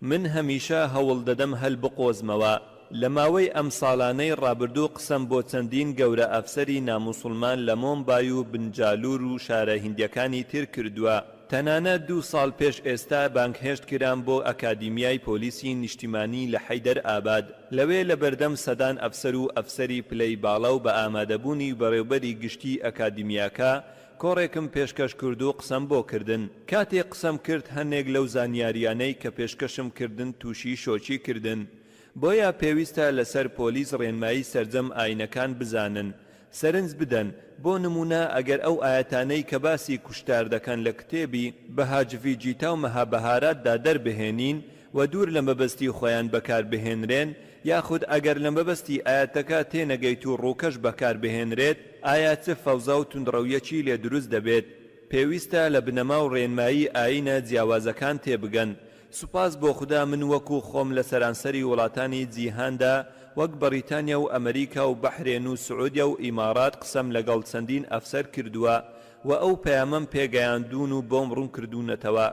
من هەمیشە هەوڵ دەدەم هەل بقۆزمەوە. لە ماوەی ئەم ساڵانەی ڕابردوو قسەم بۆ چەندین گەورە ئەفسەری ناموسڵمان لە مۆمبای و بنجالور و شارە هیندیەکانی تر کردووە. تەنانەت 2 ساڵ پێش ئێستا بانگهێشت کران بۆ ئەکادیمیای پۆلیسی نیشتیمانی لە حەیدەر ئاباد. لەوێ لە بەردەم سەدان ئەفسەر و ئەفسەری پلەی باڵا و بە ئامادەبوونی بەڕێوەبەری گشتی ئەکادیمیاکە کۆڕێکم پێشکەش کرد و قسەم بۆ کردن. کاتێک قسەم کرد هەندێک لەو زانیاریانەی کە پێشکەشم کردن تووشی شۆچی کردن. بۆیە پێویستە لەسەر پۆلیس ڕێنمایی سەرجەم ئاینەکان بزانن، سەرنج بدەن. بۆ نمونە ئەگەر ئەو ئاەتانەی کە باسی کوشتار دەکەن لە کتێبی بەهاجڤی جیتا و مەهابەهاراتدا دەربهێنین و دوور لە مەبەستی خۆیان بەکاربهێنرێن، یاخود ئەگەر لە مەبەستی ئاەتەکە تێنەگەیت و ڕووکەش بەکاربهێنرێت، ئایا چ فەوزا و توندڕەویەکی لێ دروست دەبێت. پێویستە لە بنەما و ڕێنمایی ئاینە جیاوازەکان تێبگەن. سوپاس بۆ خوددا من وەکو خۆم لە سەرانسەری وڵاتانی جیهاندا وەک بەریتانیا و ئەمریکا و بەحرێن و سعودیا و ئیمارات قسەم لەگەڵ چەندین ئەفسەر کردووە و ئەو پەیامەم پێگەیاندون و بۆم ڕوون کردوونەتەوە،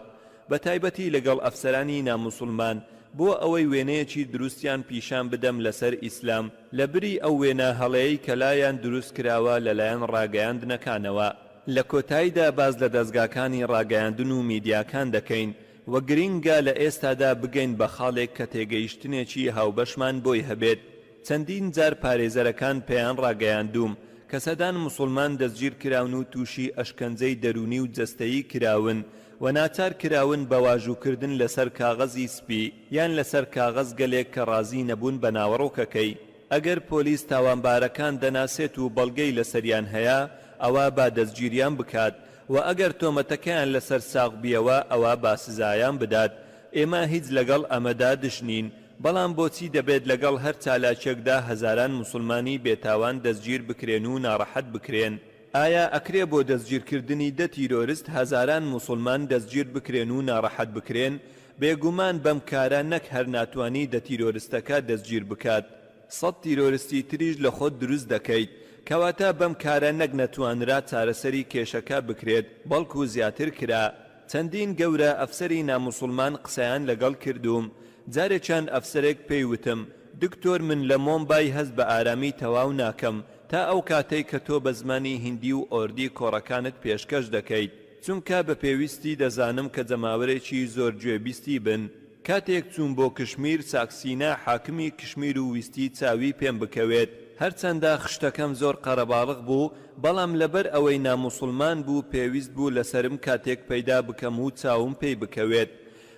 بە تایبەتی لەگەڵ ئەفسەرانی ناموسڵمان، بۆ ئەوەی وێنەیەکی دروستیان پیشان بدەم لەسەر ئیسلام لە بری ئەو وێنە هەڵەیەی کە لایەن دروست کراوە لەلایەن ڕاگەیاندنەکانەوە. لە کۆتاییدا باز لە دەستگاکانی ڕاگەیاندن و میدیاکان دەکەین و گرینگە لە ئێستادا بگەین بە خاڵێک کە تێگەیشتنێکی هاوبەشمان بۆی هەبێت. چەندین جار پارێزەرەکان پێیان ڕاگەیاندوم کە سەدان موسڵمان دەستگیر کراون و تووشی ئەشکەنجەی دەرونی و جەستەیی کراون و ناچار کراون بە واژووکردن لەسەر کاغەزی سپی یان لەسەر کاغەز گەلێک کە ڕازی نەبوون بە ناوەڕۆکەکەی. ئەگەر پۆلیس تاوانبارەکان دەناسێت و بەڵگەی لەسەریان هەیە، ئەوە با دەستگیریان بکات و ئەگەر تۆمەتەکەیان لەسەر ساغ بیەوە ئەوە با سزایان بدات. ئێمە هیچ لەگەڵ ئەمەدا دشنین، بەڵام بۆچی دەبێت لەگەڵ هەر چالاکێکدا هەزاران موسڵمانی بێتاوان دەستگیر بکرێن و ناڕەحەت بکرێن؟ ئایا ئەکرێ بۆ دەستگیرکردنی 10 تیرۆریست هەزاران موسڵمان دەستگیر بکرێن و ناڕەحەت بکرێن؟ بێگومان بەم کارە نەک هەر ناتوانی 10 تیرۆریستەکە دەستگیر بکات، 100 تیرۆریستی تریش لە خۆت دروست دەکەیت. کەواتە بەم کارە نەک نەتوانرا چارەسەری کێشەکە بکرێت، بەڵکو زیاتر کرا. چەندین گەورە ئەفسەری ناموسڵمان قسەیان لەگەڵ کردوم. جارێکیان ئەفسەرێک پێیوتم دکتۆر، من لە مۆمبای هەست بە ئارامی تەواو ناکەم تا ئەو کاتەی کە تۆ بە زمانی هیندی و ئۆردی کۆڕەکانت پێشکەش دەکەیت، چونکە بە پێویستی دەزانم کە جەماوەرێکی زۆر گوێبیستی بن. کاتێک چوون بۆ کشمیر، ساکسینە حاکمی کشمیر و ویستی چاوی پێم بکەوێت. هەرچەندە خشتەکەم زۆر قەرەباڵغ بوو، بەڵام لەبەر ئەوەی ناموسڵمان بوو پێویست بوو لەسرم کاتێک پەیدا بکەم و چاوم پێی بکەوێت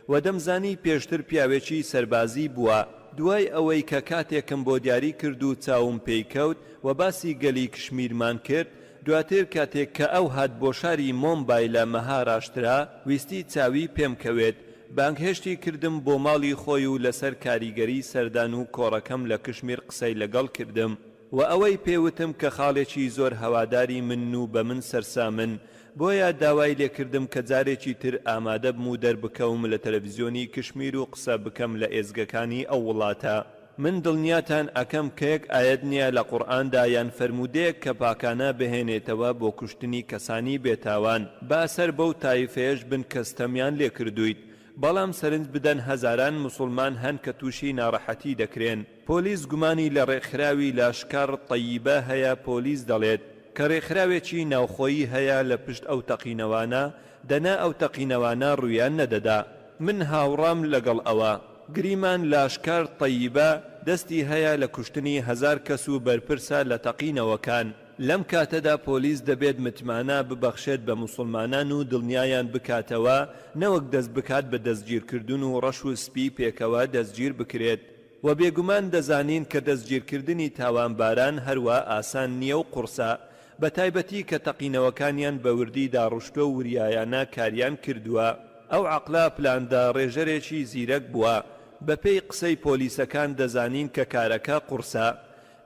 و دەمزانی پێشتر پیاوێکی سەربازی بووە. دوای ئەوەی کە کاتێکم بۆ دیاری کرد و چاوم پێی کەوت و باسی گەلی کشمیرمان کرد، دواتر کاتێک کە ئەو هات بۆ شاری مۆمبای لە مەهاراشترا ویستی چاوی پێم کەوێت. بانگهێشتی کردم بۆ ماڵی خۆی و لەسەر کاریگەری سەردان و کۆڕەکەم لە کشمیر قسەی لەگەڵ کردم و ئەوەی پێوتم کە خاڵێکی زۆر هەواداری من و بە من سەرسامن، بۆیە داوای لێکردم کە جارێکی تر ئامادە بم و دەربکەوم لە تەلەڤیزیۆنی کشمیر و قسە بکەم لە ئێزگەکانی ئەو وڵاتە. من دڵنیاتان ئەکەم کە یەک ئاەت نییە لە قورئاندا یان فەرموودەیەک کە پاکانە بهێنێتەوە بۆ کوشتنی کەسانی بێتاوان با سەر بەو تایفەیەش بن کەستەمیان لێ کردویت. بەڵام سەرنج بدەن هەزاران موسڵمان هەن کە تووشی ناڕەحەتی دەکرێن. پۆلیس گومانی لە ڕێکخراوی لاشکار طەیبە هەیە. پۆلیس دەڵێت کە ڕێکخراوێکی ناوخۆیی هەیە لە پشت ئەو تەقینەوانە، دەنا ئەو تەقینەوانە ڕوویان نەدەدا. من هاوڕام لەگەڵ ئەوە. گریمان لاشکار طەیبە دەستی هەیە لە کوشتنی 1000 کەس و بەرپرسە لە تەقینەوەکان. لەم کاتەدا پۆلیس دەبێت متمانە ببەخشێت بە موسڵمانان و دڵنیایان بکاتەوە، نەوەک دەست بکات بە دەستگیرکردن و ڕەش و سپی پێکەوە دەستگیر بکرێت. و بێگومان دەزانین کە دەستگیرکردنی تاوانباران هەروە ئاسان نییە و قورسە، بە تایبەتی کە تەقینەوەکانیان بە وردی داڕشتۆ و وریایانە کاریان کردووە. ئەو عەقلا پلاندا ڕێژەرێکی زیرەک بووە. بەپێی قسەی پۆلیسەکان دەزانین کە کارەکە قورسە.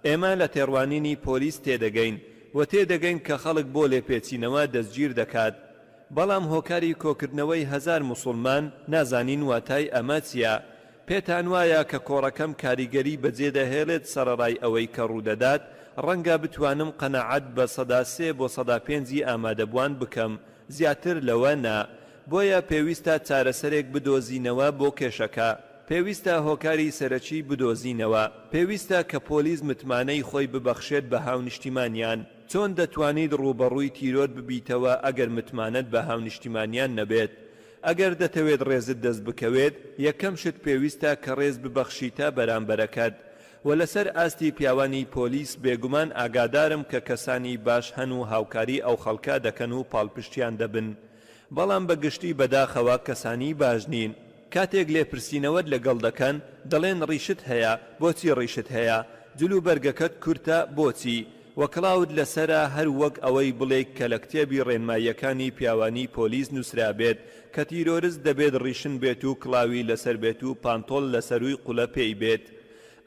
ئێمە لە تێڕوانینی پۆلیس تێدەگەین و تێدەگەین کە خەڵک بۆ لێپێچینەوە دەستگیر دەکات. بەڵام هۆکاری کۆکردنەوەی 1000 موسڵمان نازانین واتای ئەمە چییە. پێتان وایە کە کۆڕەکەم کاریگەری بەجێدەهێڵێت سەرەڕای ئەوەی کە ڕوودەدات ڕەنگە بتوانم قەنەعەت بە 3 بۆ 5 ئامادەبوان بکەم، زیاتر لەوە نا. بۆیە پێویستە چارەسەرێک بدۆزینەوە بۆ کێشەکە، پێویستە هۆکاری سەرەکی بدۆزینەوە، پێویستە کە پۆلیس متمانەی خۆی ببەخشێت بە هاونیشتیمانیان. چۆن دەتوانیت ڕوبەڕووی تیرۆر ببیتەوە ئەگەر متمانەت بە هاونیشتیمانیان نەبێت؟ ئەگەر دەتەوێت ڕێزت دەست بکەوێت، یەکەم شت پێویستە کە ڕێز ببەخشیتە بەرامبەرەکەت. و لەسەر ئاستی پیاوانی پۆلیس بێگومان ئاگادارم کە کەسانی باش هەن و هاوکاری ئەو خەڵکە دەکەن و پاڵپشتیان دەبن، بەڵام بەگشتی بەداخەوە کەسانی باش نین. کاتێک لێپرسینەوەت لەگەڵ دەکەن دەڵێن ڕیشت هەیە، بۆچی ڕیشت هەیە؟ جلو بەرگەکەت کورتە، بۆچی؟ وەکڵاوت لەسرە هەر وەک ئەوەی بڵێ کە لە کتێبی ڕێنماییەکانی پیاوانی پۆلیس نووسرا بێت کە تیرۆرز دەبێت ڕیشن بێت و کڵاوی لەسەر بێت و پانتۆڵ لەسەروی قوڵە پێی بێت.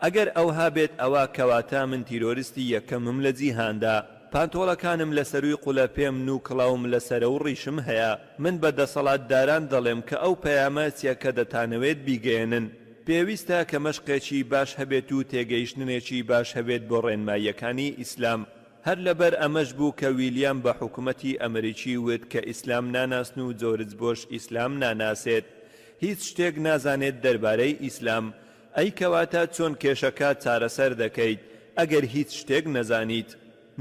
ئەگەر ئەوها بێت ئەوە کەواتە من تیرۆریستی یەکەمم لە جیهاندا، پانتۆڵەکانم لەسەروی قوڵە پێم و کڵاوم لەسەرە و ڕیشم هەیە. من بە دەسەڵاتداران دەڵێم کە ئەو پەیامە چیەکە دەتانەوێت بیگەێنن. پێویستە کە مەشقێکی باش هەبێت و تێگەیشتنێکی باش هەبێت بۆ ڕێنماییەکانی ئیسلام. هەر لەبەر ئەمەش بوو کە ویلیام بە حکوومەتی ئەمریکی وت کە ئیسلام ناناسن و جۆرج بۆش ئیسلام ناناسێت، هیچ شتێک نازانێت دەربارەی ئیسلام. ئەی کەواتە چۆن کێشەکە چارەسەر دەکەیت ئەگەر هیچ شتێک نەزانیت؟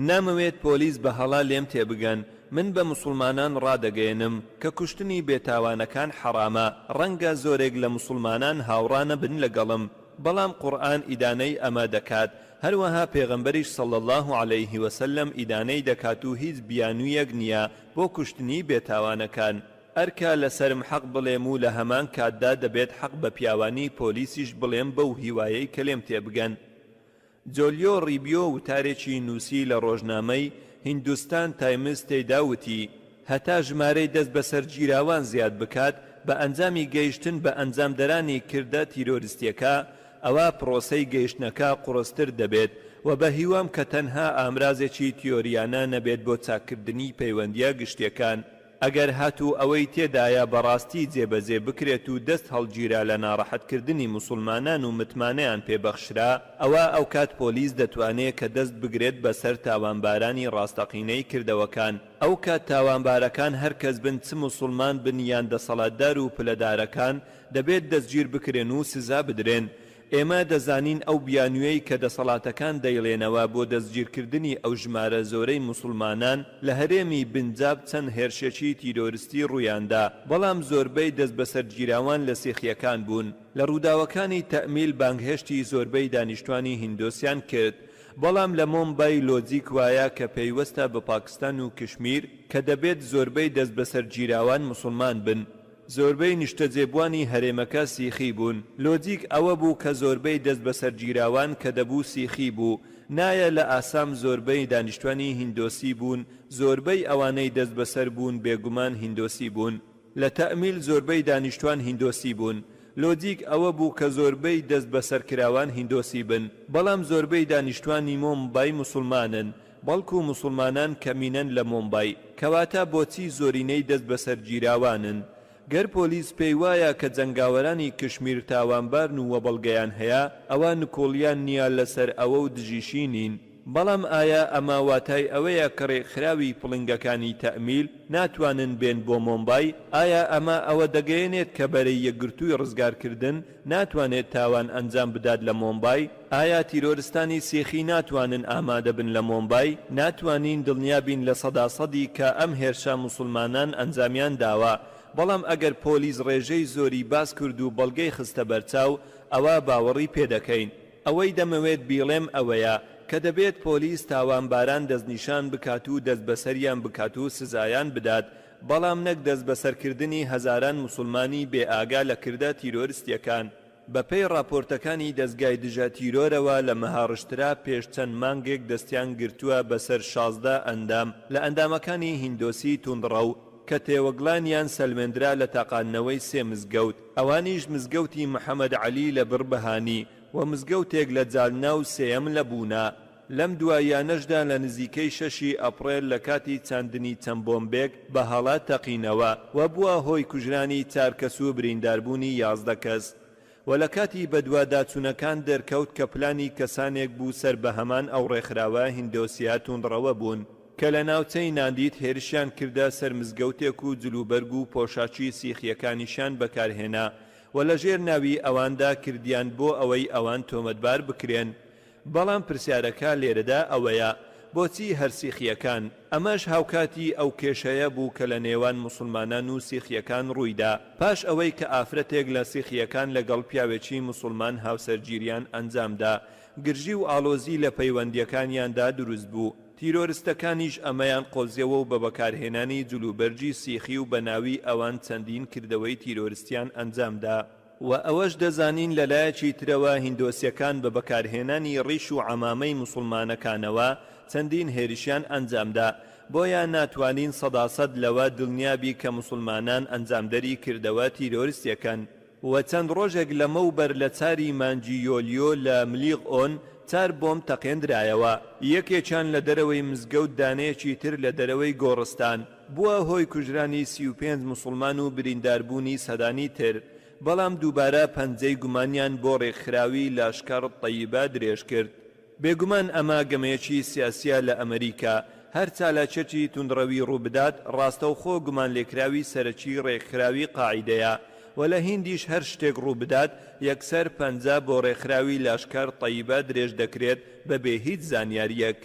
نامەوێت پۆلیس بە هەڵا لێم تێبگەن. من بە مسلمانان ڕادەگەێنم کە کوشتنی بێتاوانەکان حەرامە، ڕەنگە زۆرێک لە مسلمانان هاوڕانە بن لەگەڵم، بەڵام قورئان ئیدانەی ئەمە دەکات، هەروەها پێغەمبەریش صلی الله عليه وسلم ئیدانەی دەکات و هیچ بیانوویەک نییە بۆ کوشتنی بێتاوانەکان. ئەرکە لەسرم حەق بڵێم و لە هەمان کاتدا دەبێت حەق بە پیاوانی پۆلیسیش بڵێم بەو هیوایەی کە لێم تێبگەن. جۆلیۆ ڕیبیۆ وتارێکی نووسی لە ڕۆژنامەی هیندوستان تایمز تێیدا وتی هەتا ژمارەی دەست بەسەر گیراوان زیاد بکات بە ئەنجامی گەیشتن بە ئەنجامدەرانی کردە تیرۆریستیەکە، ئەوە پرۆسەی گەیشتنەکە قوڕستر دەبێت و بە هیوام کە تەنها ئامرازێکی تیۆریانە نەبێت بۆ چاکردنی پەیوەندیە گشتیەکان. ئەگەر هاتوو ئەوەی تێدایە بەڕاستی جێبەجێ بکرێت و دەست هەڵگیرا لە ناڕەحەتکردنی مسلمانان و متمانەیان پێبەخشرا، ئەوە ئەو کات پۆلیس دەتوانێت کە دەست بگرێت بەسەر تاوانبارانی ڕاستەقینەی کردەوەکان. ئەو کات تاوانبارەکان هەر کەس بن، چ مسلمان بن یان دەسەڵاتدار و پلەدارەکان، دەبێت دەستگیر بکرێن و سزا بدرێن. ئێمە دەزانین ئەو بیانوویەی کە دەسەڵاتەکان دەیڵێنەوە بۆ دەستگیرکردنی ئەو ژمارە زۆرەی مسلمانان لە هەرێمی بنجاب چەند هێرشێکی تیرۆریستی ڕوویاندا، بەڵام زۆربەی دەست بەسەرگیراوان لە سیخیەکان بوون. لە ڕووداوەکانی تەئمیل بانگهێشتی زۆربەی دانیشتوانی هیندۆسیان کرد، بەڵام لە مۆمبای لۆجیک وایە کە پەیوەستە بە پاکستان و کشمیر کە دەبێت زۆربەی دەست بەسەرگیراوان مسلمان بن. زۆربەی نیشتەجێبوانی هەرێمەکە سیخی بوون. لۆجیک ئەوە بوو کە زۆربەی دەست بەسەرگیراوان کە دەبوو سیخی بوو. نایە لە ئاسام زۆربەی دانیشتوانی هیندۆسی بوون، زۆربەی ئەوانەی دەست بەسەر بوون بێگومان هیندۆسی بوون. لە تەئمیل زۆربەی دانیشتوان هیندۆسی بوون. لۆجیک ئەوە بوو کە زۆربەی دەست بەسەرکراوان هیندۆسی بن، بەڵام زۆربەی دانیشتوانی مۆمبای مسلمانن، بەڵکو مسلمانان کەمینەن لە مۆمبای، کەواتە بۆچی زۆرینەی دەست بەسەرگیراوانن؟ گەر پۆلیس پێی وایە کە جەنگاوەرانی کشمیر تاوانبارن و وەبەڵگەیان هەیە، ئەوە نکۆڵیان نییە لەسەر ئەوە و دژیشی نین. بەڵام ئایا ئەمە واتای ئەوەیە کە ڕێکخراوی پڵنگەکانی تەئمیل ناتوانن بێن بۆ مۆمبای؟ ئایا ئەمە ئەوە دەگەیەنێت کە بەرەی یەکگرتووی ڕزگارکردن ناتوانێت تاوان ئەنجام بدات لە مۆمبای؟ ئایا تیرۆریستانی سیخی ناتوانن ئامادە بن لە مۆمبای؟ ناتوانین دڵنیابین لە سەداسەدی کە ئەم هێرشە مسلمانان ئەنجامیان داوە، بەڵام ئەگەر پۆلیس ڕێژەی زۆری باس کرد و بەڵگەی خستە بەرچاو، ئەوە باوەڕی پێدەکەین. ئەوەی دەمەوێت بیڵێم ئەوەیە کە دەبێت پۆلیس تاوانباران دەستنیشان بکات و دەست بەسەریان بکات و سزایان بدات، بەڵام نەک دەست بەسەرکردنی هەزاران مسلمانی بێئاگا لە کردە تیرۆریستیەکان. بەپێی راپۆرتەکانی دەستگای دژە تیرۆرەوە لە مەهاڕشترا پێش چەند مانگێک دەستیان گرتووە بەسەر 16 ئەندام لە ئەندامەکانی هیندۆسی توندڕە و کە تێوەگڵانیان سەلمێنرا لە تاقانەوەی 3 مزگەوت، ئەوانیش مزگەوتی محەممەد عەلی لە بڕبەهانی و مزگەوتێک لە جالنا و سێەم لە بوونا. لەم دوایانەشدا لە نزیکەی 6 ئەپڕێل لە کاتی چاندنی چەند بۆمبێک بە هەڵات تەقینەوە و بووە هۆی کوژرانی 4 کەس و برینداربوونی 11 کەس. و لە کاتی بەدواداچوونەکان دەرکەوت کە پلانی کەسانێک بوو سەر بە هەمان ئەو ڕێکخراوە هیندۆسیا توندڕەوە بوون کە لە ناوچەی ناندیت هێرشیان کردە سەر مزگەوتێک و جلوبەرگ و پۆشاچی سیخیەکانیشان بەکارهێنا و لە ژێر ناوی ئەواندا کردیان بۆ ئەوەی ئەوان تۆمەتبار بکرێن. بەڵام پرسیارەکە لێرەدا ئەوەیە بۆچی هەر سیخیەکان؟ ئەمەش هاوکاتی ئەو کێشەیە بوو کە لە نێوان موسڵمانان و سیخیەکان ڕوویدا پاش ئەوەی کە ئافرەتێک لە سیخیەکان لەگەڵ پیاوێکی موسڵمان هاوسەرگیریان ئەنجامدا گرژی و ئاڵۆزی لە پەیوەندیەکانیاندا دروست بوو. تیرۆریستەکانیش ئەمەیان قۆزیەوە و بە بەکارهێنانی جلوبەرجی سیخی و بەناوی ئەوان چەندین کردەوەی تیرۆریستیان ئەنجامدا و ئەوەش دەزانین لەلایەکی ترەوە هیندۆسیەکان بە بەکارهێنانی ڕیش و عەمامەی موسڵمانەکانەوە چەندین هێرشیان ئەنجامدا بۆیان ناتوانین 100% لەوە دڵنیابی کە موسڵمانان ئەنجامدەری کردەوە تیرۆریستیەکەن. و چەند ڕۆژێک لەمەوبەر لە چاری مانجی یۆلیۆ لە ملیغ ئۆن 4 بۆم تەقێنرایەوە، یەکێکیان لە دەرەوەی مزگەوت دانەیەکی تر لە دەرەوەی گۆڕستان بووە هۆی کوژرانی 35 موسڵمان و برینداربوونی سەدانی تر. بەڵام دووبارە پەنجەی گومانیان بۆ ڕێکخراوی لاشکار تەیبە درێژ کرد. بێگومان ئەمە گەمەیەکی سیاسیە لە ئەمریکا هەر چالاکێکی توندڕەوی ڕووبدات ڕاستەوخۆ گومان لێکراوی سەرەکی ڕێکخراوی قاعیدەیە و لە هیندیش هەر شتێک ڕووبدات یەکسەر پەنجە بۆ ڕێکخراوی لاشکار تەیبە درێژ دەکرێت بەبێ هیچ زانیاریەک.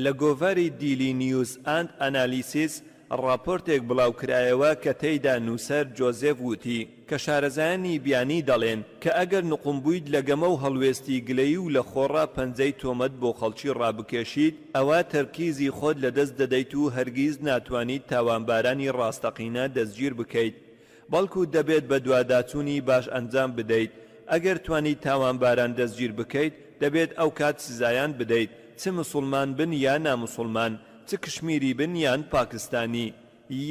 لە گۆڤاری دیلی نیوز ئەند ئەنالیسیس راپۆرتێک بڵاوکرایەوە کە تێیدا نووسەر جۆزێف وتی کە شارەزایانی بیانی دەڵێن کە ئەگەر نقمبوویت لە گەمە و هەڵوێستی گلەیی و لە خۆڕا پەنجەی تۆمەت بۆ خەڵکی ڕابکێشیت ئەوە تەرکیزی خۆت لەدەست دەدەیت و هەرگیز ناتوانیت تاوانبارانی ڕاستەقینە دەستگیر بکەیت، بەڵکو دەبێت بە دواداچوونی باش ئەنجام بدەیت. ئەگەر توانیت تاوانباران دەستگیر بکەیت دەبێت ئەو کات سزایان بدەیت، چ مسلمان بن یا نامسلمان، چ کشمیری بن یان پاکستانی،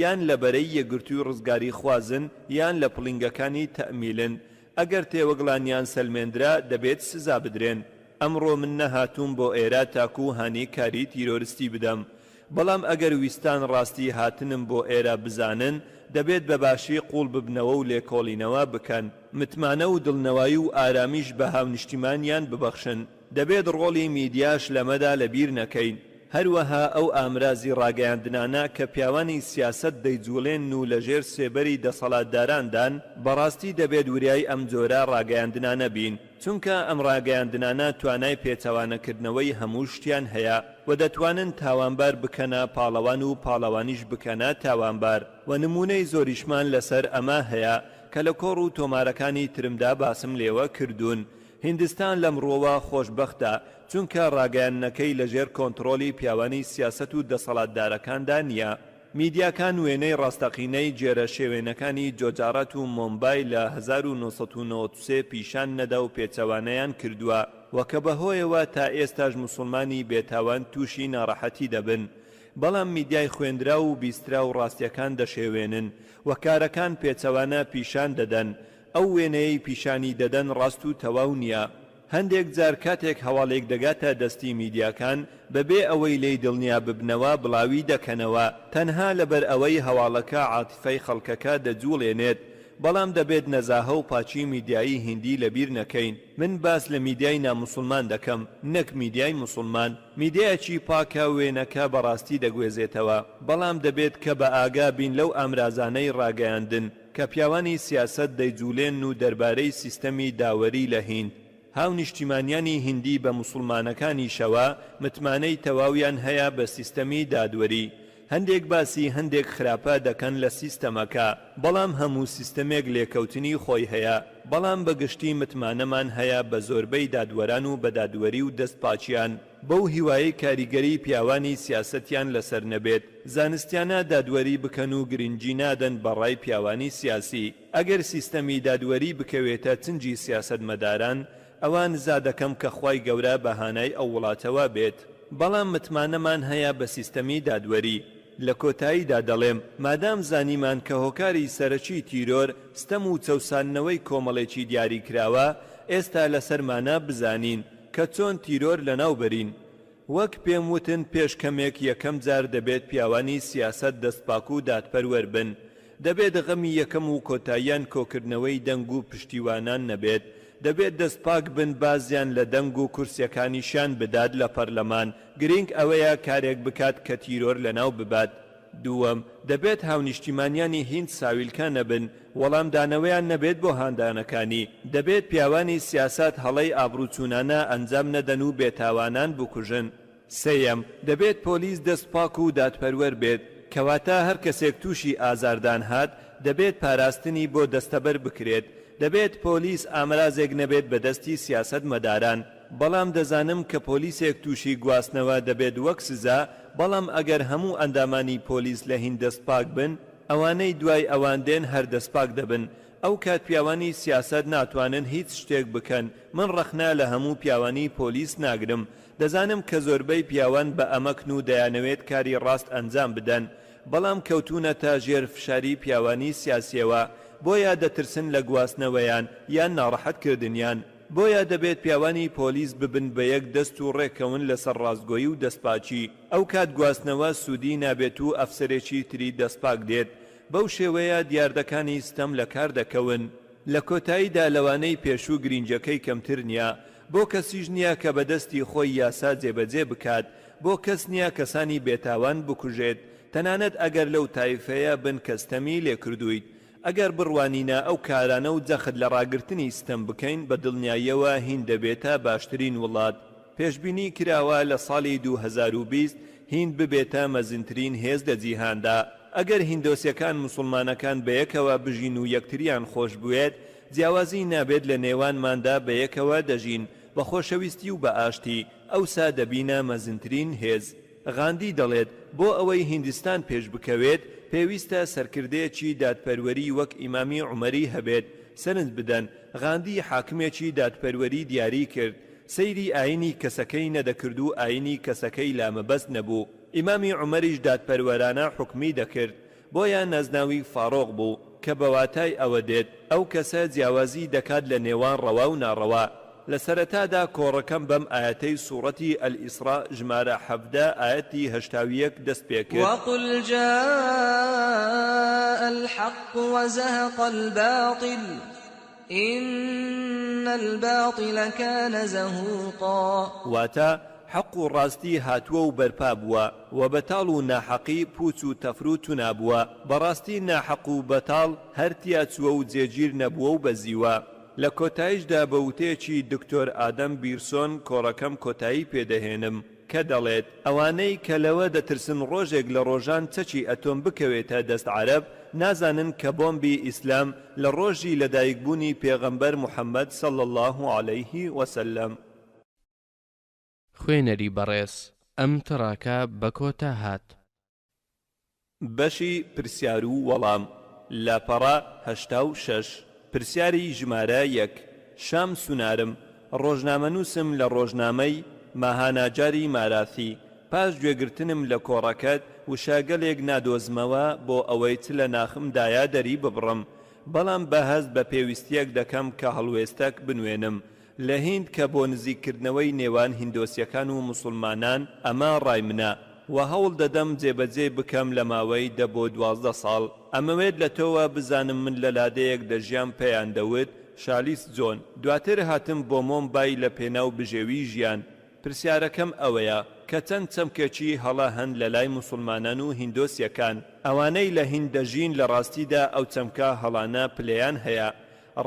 یان لەبەرەی یەکگرتووی ڕزگاری خوازن یان لە پڵینگەکانی تەئمیلن. ئەگەر تێوەگڵانیان سەلمێندرا دەبێت سزا بدرێن. ئەمڕۆ من نەهاتووم بۆ ئێرە تاکو هانی کاری تیرۆریستی بدەم، بەڵام ئەگەر ویستان ڕاستی هاتنم بۆ ئێرە بزانن دەبێت بەباشی قوڵ ببنەوە و لێکۆڵینەوە بکەن، متمانە و دڵنەوایی و ئارامیش بە هاونیشتیمانیان ببەخشن. دەبێت ڕۆڵی میدیاش لەمەدا لەبیر نەکەین. هەروەها ئەو ئامرازی ڕاگەیاندنانە کە پیاوانی سیاست دەیجوڵێن و لەژێر سێبەری دەسەڵاتداراندان بەڕاستی دەبێت وریای ئەم جۆرە ڕاگەیاندنانە بین، چونکە ئەم ڕاگەیاندنانە توانای پێچەوانەکردنەوەی هەموو شتیان هەیە و دەتوانن تاوانبار بکەنە پاڵەوان و پاڵەوانیش بکەنە تاوانبار. و نمونەی زۆریشمان لەسەر ئەمە هەیە کە لە کۆڕ و تۆمارەکانی ترمدا باسم لێوە کردوون. هیندستان لەمڕۆوە خۆشبەختە چونکە ڕاگەیاندنەکەی لەژێر کۆنتڕۆلی پیاوانی سیاست و دەسەڵاتدارەکاندا نییە. میدیاکان وێنەی ڕاستەقینەی جێرە شێوێنەکانی جۆجارەت و مۆمبای لە 1993 پیشان نەدا و پێچەوانەیان کردووە و کە بەهۆیەوە تا ئێستاش موسڵمانی بێتاوان تووشی ناڕەحەتی دەبن. بەڵام میدیای خوێندرا و بیسترا و ڕاستیەکان دەشێوێنن و کارەکان پێچەوانە پیشان دەدەن. ئەو وێنەیەی پیشانی دەدەن ڕاست و تەواو نییە. هەندێک جار کاتێک هەواڵێک دەگاتە دەستی میدیاکان بەبێ ئەوەی لی دڵنیا ببنەوە بڵاوی دەکەنەوە تەنها لەبەر ئەوەی هەواڵەکە عاتیفەی خەڵکەکە دەجوڵێنێت. بەڵام دەبێت نەزاهە و پاچی میدیایی هیندی لەبیر نەکەین. من باس لە میدیای ناموسڵمان دەکەم، نەک میدیای موسڵمان. میدیایەکی پاکە وێنەکە بەڕاستی دەگوێزێتەوە، بەڵام دەبێت کە بە ئاگا بین لەو ئامرازانەی ڕاگەیاندن کە پیاوانی سیاست دەیجوولێن و دەربارەی سیستەمی داوەری لە هیند. هاونیشتیمانیانی هیندی بە موسڵمانەکانی شەوە متمانەی تەواویان هەیە بە سیستەمی دادوەری. هەندێک باسی هەندێک خراپە دەکەن لە سیستەمەکە، بەڵام هەموو سیستەمێک لێکەوتنی خۆی هەیە. بەڵام بەگشتی متمانەمان هەیە بە زۆربەی دادوەران و بە دادوەری و دەستپاچیان بەو هیوایی کاریگەری پیاوانی سیاسەتیان لەسەر نەبێت. زانستیانە دادوەری بکەن و گرنگی نادەن بەڕای پیاوانی سیاسی. ئەگەر سیستەمی دادوەری بکەوێتە چنجی سیاسەتمەداران ئەوان زادەکەم کە خوای گەورە بەهانای ئەو وڵاتەوە بێت. بەڵام متمانەمان هەیە بە سیستەمی دادوەری. لە کۆتاییدا دەڵێم مادام زانیمان کە هۆکاری سەرەکی تیرۆر ستەم و چەوسانەوەی کۆمەڵێکی دیاری کراوە، ئێستا لەسەرمانە بزانین کە چۆن تیرۆر لەناوبەرین. وەک پێم وتن پێش کەمێک یەکەم جار دەبێت پیاوانی سیاسەت دەستپاک و دادپەروەر بن. دەبێت غەمی یەکەم و کۆتاییان کۆکردنەوەی دەنگ و پشتیوانان نەبێت. دەبێت دەستپاک بن بازیان لە دەنگ و کورسیەکانیشان بدات لە پەرلەمان گرنگ ئەوەیە کارێک بکات کە تیرۆر لەناو ببات. دووەم دەبێت هاونیشتیمانیانی هیند ساویلکە نەبن وەڵام دانەوەیان نەبێت بۆ هاندانەکانی دەبێت پیاوانی سیاسات هەڵەی ئابروچوونانە ئەنجام نەدەن و بێتاوانان بکوژن. سێیەم دەبێت پۆلیس دەستپاک و دادپەروەر بێت کەواتە هەر کەسێک تووشی ئازاردان هات دەبێت پاراستنی بۆ دەستەبەر بکرێت. دەبێت پۆلیس ئامرازێک نەبێت بەدەستی سیاست مەداران بەڵام دەزانم کە پۆلیسێک تووشی گواستنەوە دەبێت وەک سزا بەڵام ئەگەر هەموو ئەندامانی پۆلیس لە هین دەستپاک بن ئەوانەی دوای ئەوان دێن هەر دەستپاک دەبن. ئەو کات پیاوانی سیاست ناتوانن هیچ شتێک بکەن. من ڕەخنا لە هەموو پیاوانی پۆلیس ناگرم. دەزانم کە زۆربەی پیاوان بە ئەمەکن و دەیانەوێت کاری ڕاست ئەنجام بدەن بەڵام کەوتونەتە ژێر فشاری پیاوانی سیاسیەوە بۆیە دەترسن لە گواستنەوەیان یان ناڕەحەتکردنیان. بۆیە دەبێت پیاوانی پۆلیس ببن بە یەک دەست و ڕێکەون لەسەر ڕاستگۆیی و دەستپاچی. ئەو کات گواستنەوە سوودی نابێت و ئەفسەرێکی تری دەستپاک دێت. بەو شێوەیە دیاردەکانی ستەم لە کار دەکەون. لە کۆتاییدا لەوانەی پێشوو گرینجەکەی کەمتر نییە. بۆ کەسیش نییە کە بەدەستی خۆی یاسا جێبەجێ بکات. بۆ کەس نییە کەسانی بێتاوان بکوژێت تەنانەت ئەگەر لەو تایفەیە بن کەستەمی لێکردویت. ئەگەر بڕوانینە ئەو کارانە و جەخت لە ڕاگررتنی ستەم بکەین بە دڵنیاییەوە هین دەبێتە باشترین وڵات. پێشبینی کراوە لە ساڵی 2020 هین ببێتە مەزنترین هێز لە جیهاندا. ئەگەر هیندۆسیەکان مسلمانەکان بەیەکەوە بژین و یەکتریان خۆش بوێت جیاوازی نابێت لە نێوانماندا بەیەکەوە دەژین بە خۆشەویستی و بە ئاشتی ئەوسا دەبینە مەزنترین هێز. غاندی دەڵێت بۆ ئەوەی هیندستان پێش بکەوێت پێویستە سەرکردەیەکی دادپەروەری وەک ئیمامی عومەری هەبێت سەرنج بدەن. غاندی حاکمێکی دادپەروەری دیاری کرد. سەیری ئاینی کەسەکەی نەدەکرد و ئاینی کەسەکەی لامەبەست نەبوو. ئیمامی عومەریش دادپەروەرانە حکمی دەکرد بۆیان نەزناوی فاڕۆق بوو کە بەواتای ئەوە دێت ئەو کەسە جیاوازی دەکات لە نێوان ڕەوا و ناڕەوا. لە سەرەتادا کۆڕەکەم بەم ئاەتەی سوورەتی ئەلئیسرا ژمارە 17 ئاەتی 81 دەست پێ کرد. وقل جاء الحق وزهق الباطل إن الباطل كان زهوقا. واتە حەق و ڕاستی هاتووە و بەرپا بووە و بەتاڵ و ناحەقی پوچ و تەفروت و نابووە. بەڕاستی ناحەق و بەتاڵ هەرتیا چووە و جێگیر نەبووە و بەزیوە. لە کۆتاییشدا بە وتەیەکی دکتۆر ئادەم بیرسۆن کۆڕەکەم کۆتایی پێدەهێنم کە دەڵێت ئەوانەی کە لەوە دەترسن ڕۆژێک لە ڕۆژان چەکی ئەتۆم بکەوێتە دەست عەرەب نازانن کە بۆمبی ئیسلام لە ڕۆژی لەدایکبوونی پێغەمبەر موحەممەد صلی الله عليه وسلم. خوێنەری بەڕێز ئەم تڕاکە بە کۆتا هات. بەشی پرسیار و وەڵام لاپەڕە 86 پرسیاری ژمارە 1 شام سونارم ڕۆژنامەنووسم لە ڕۆژنامەی ماهاناجاری ماراثی پاش گوێگرتنم لە کۆڕەکەت وشاگەلێک نادۆزمەوە بۆ ئەوەی چ لە ناخمدایە دەری ببڕم بەڵام بەهەست بە پێویستیەک دەکەم کە هەڵوێستەک بنوێنم لە هیند کە بۆ نزیکردنەوەی نێوان هیندۆسیەکان و موسڵمانان ئەمە ڕای منە و هەوڵ دەدەم جێبەجێ بکەم لە ماوەی 10 بۆ 12 ساڵ. ئەمەوێت لە تۆوە بزانم من لە لادەیەک دەژیان پێیان دەوت شالیس جۆن. دواتر هاتم بۆ مۆمبای لە پێناو بژێوی ژیان. پرسیارەکەم ئەوەیە کە چەند چەمکێکی هەڵا هەن لە لای موسڵمانان و هیندۆسیەکان ئەوانەی لە هیند دەژین لە ڕاستیدا ئەو چەمکە هەڵانە پلەیان هەیە.